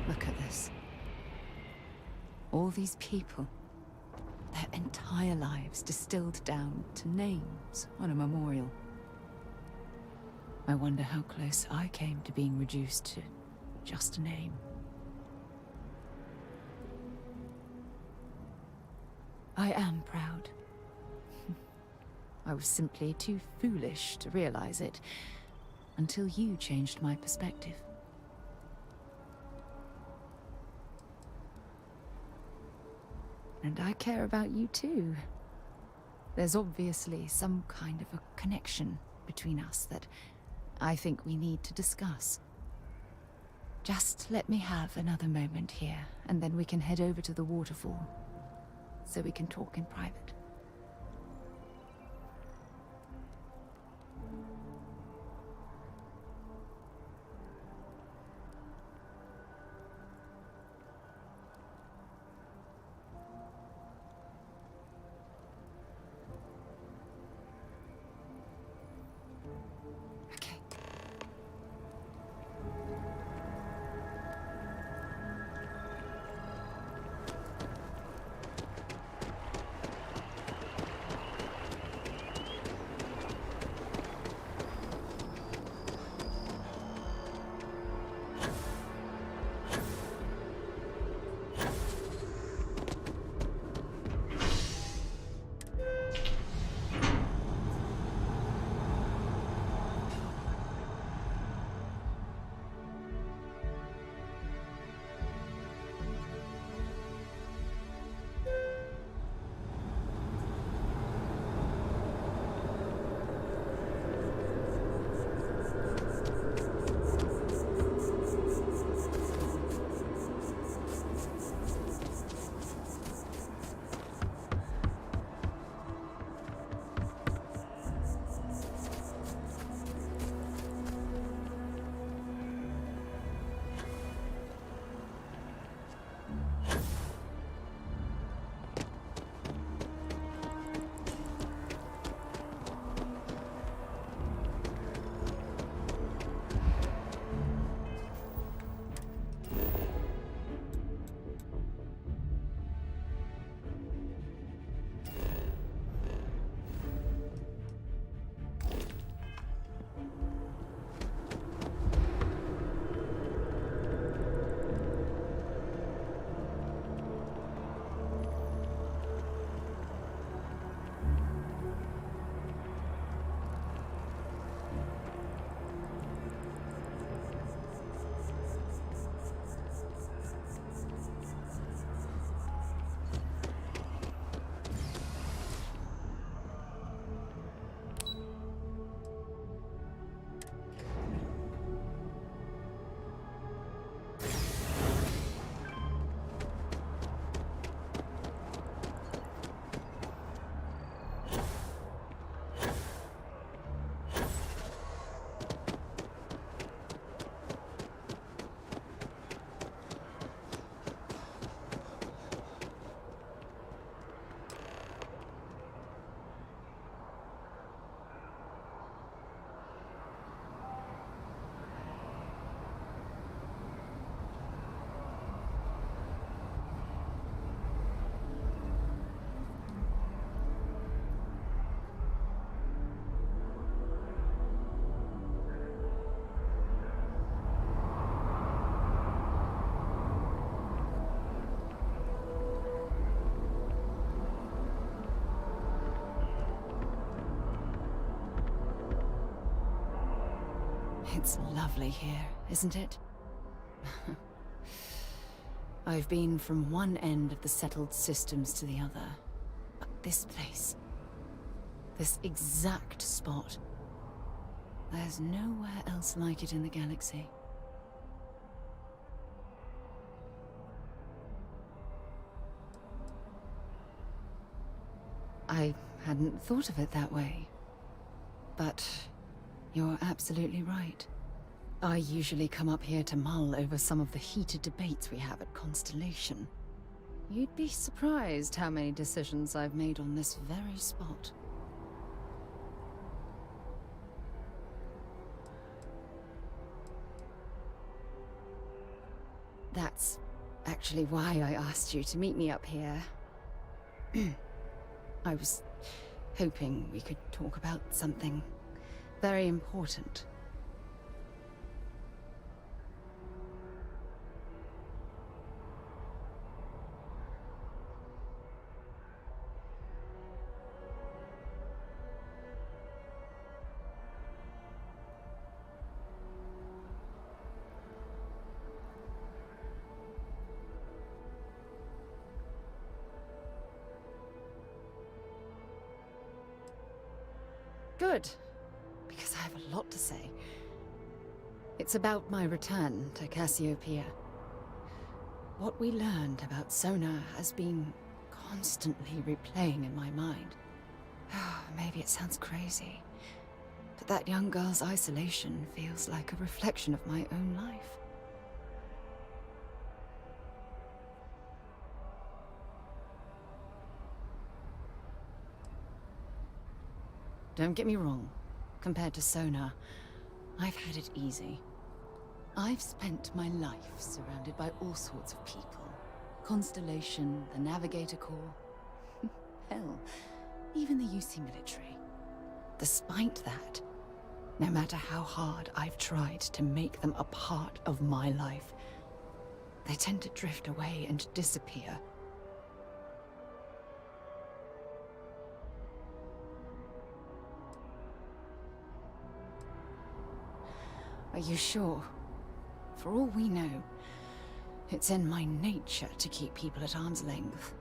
Look at this. All these people, their entire lives distilled down to names on a memorial. I wonder how close I came to being reduced to just a name. I am proud. I was simply too foolish to realize it until you changed my perspective. And I care about you too. There's obviously some kind of a connection between us that I think we need to discuss. Just let me have another moment here, and then we can head over to the waterfall, so we can talk in private. It's lovely here, isn't it? I've been from one end of the settled systems to the other. But this place, this exact spot, there's nowhere else like it in the galaxy. I hadn't thought of it that way. But you're absolutely right. I usually come up here to mull over some of the heated debates we have at Constellation. You'd be surprised how many decisions I've made on this very spot. That's actually why I asked you to meet me up here. I was hoping we could talk about something very important. Good, because I have a lot to say. It's about my return to Cassiopeia. What we learned about Sona has been constantly replaying in my mind. Maybe it sounds crazy, but that young girl's isolation feels like a reflection of my own life. Don't get me wrong, compared to Sona, I've had it easy. I've spent my life surrounded by all sorts of people. Constellation, the Navigator Corps, hell, even the UC military. Despite that, no matter how hard I've tried to make them a part of my life, they tend to drift away and disappear. Are you sure? For all we know, it's in my nature to keep people at arm's length.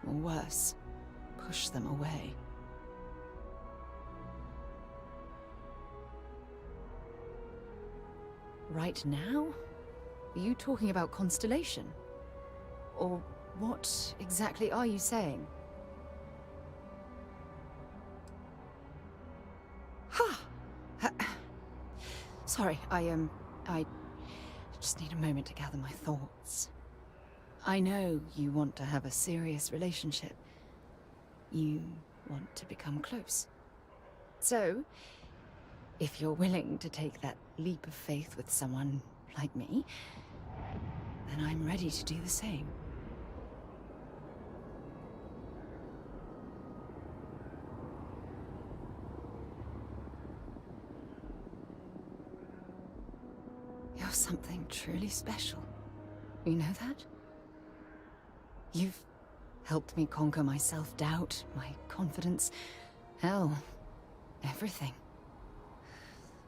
Or worse, push them away. Right now? Are you talking about Constellation? Or what exactly are you saying? Ha! Sorry, I just need a moment to gather my thoughts. I know you want to have a serious relationship. You want to become close. So, if you're willing to take that leap of faith with someone like me, then I'm ready to do the same. You're something truly special. You know that? You've helped me conquer my self-doubt, my confidence, hell, everything.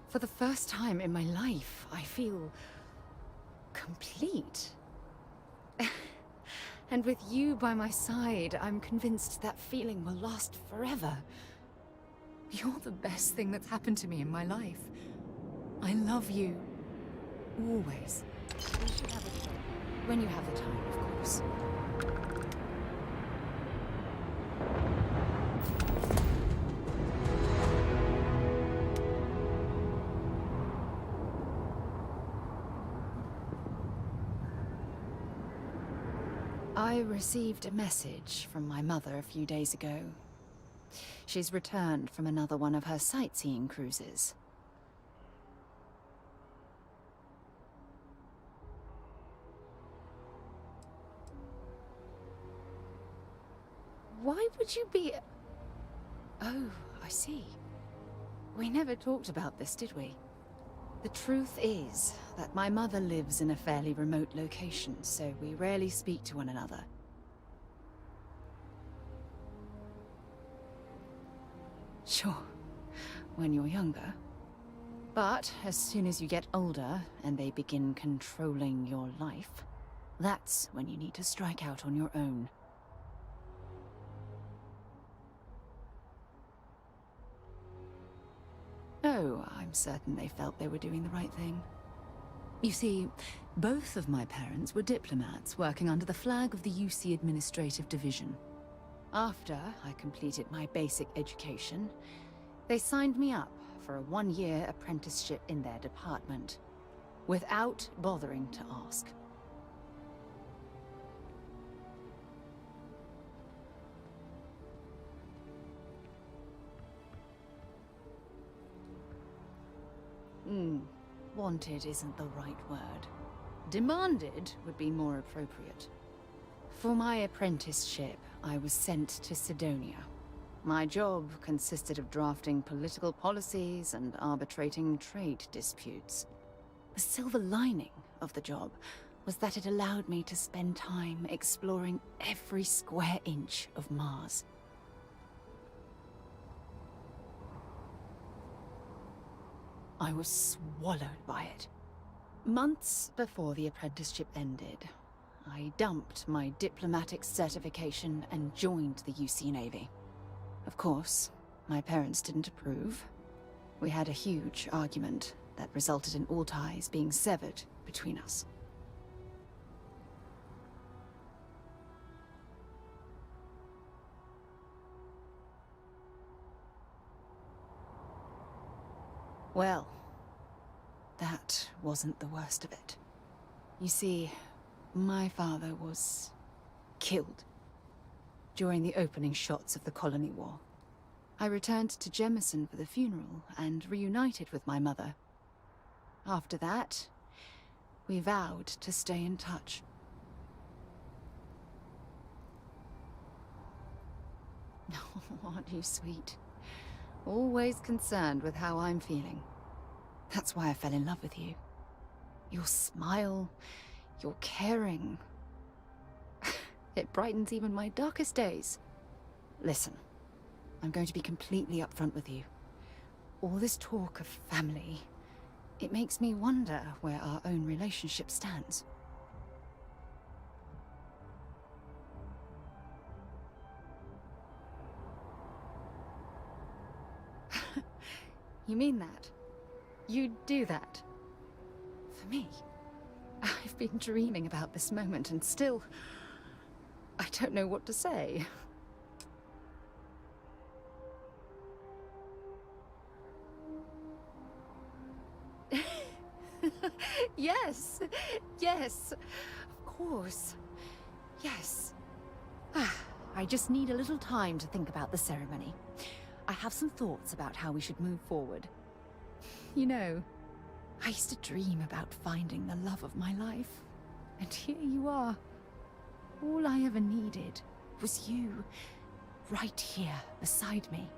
For the first time in my life, I feel complete. And with you by my side, I'm convinced that feeling will last forever. You're the best thing that's happened to me in my life. I love you. Always. We should have a chat. When you have the time, of course. I received a message from my mother a few days ago. She's returned from another one of her sightseeing cruises. Why would you be... Oh, I see. We never talked about this, did we? The truth is that my mother lives in a fairly remote location, so we rarely speak to one another. Sure, when you're younger. But as soon as you get older and they begin controlling your life, that's when you need to strike out on your own. Oh, I'm certain they felt they were doing the right thing. You see, both of my parents were diplomats working under the flag of the UC Administrative Division. After I completed my basic education, they signed me up for a one-year apprenticeship in their department, without bothering to ask. Wanted isn't the right word. Demanded would be more appropriate. For my apprenticeship, I was sent to Sidonia. My job consisted of drafting political policies and arbitrating trade disputes. The silver lining of the job was that it allowed me to spend time exploring every square inch of Mars. I was swallowed by it. Months before the apprenticeship ended, I dumped my diplomatic certification and joined the UC Navy. Of course, My parents didn't approve. We had a huge argument that resulted in all ties being severed between us. Well, that wasn't the worst of it. You see, my father was killed during the opening shots of the Colony War. I returned to Jemison for the funeral and reunited with my mother. After that, we vowed to stay in touch. Oh, aren't you sweet? Always concerned with how I'm feeling. That's why I fell in love with you. Your smile, your caring. It brightens even my darkest days. Listen, I'm going to be completely upfront with you. All this talk of family, it makes me wonder where our own relationship stands. You mean that? You'd do that? For me? I've been dreaming about this moment and still... I don't know what to say. Yes! Yes! Of course. Yes. I just need a little time to think about the ceremony. I have some thoughts about how we should move forward. You know, I used to dream about finding the love of my life. And here you are. All I ever needed was you, right here beside me.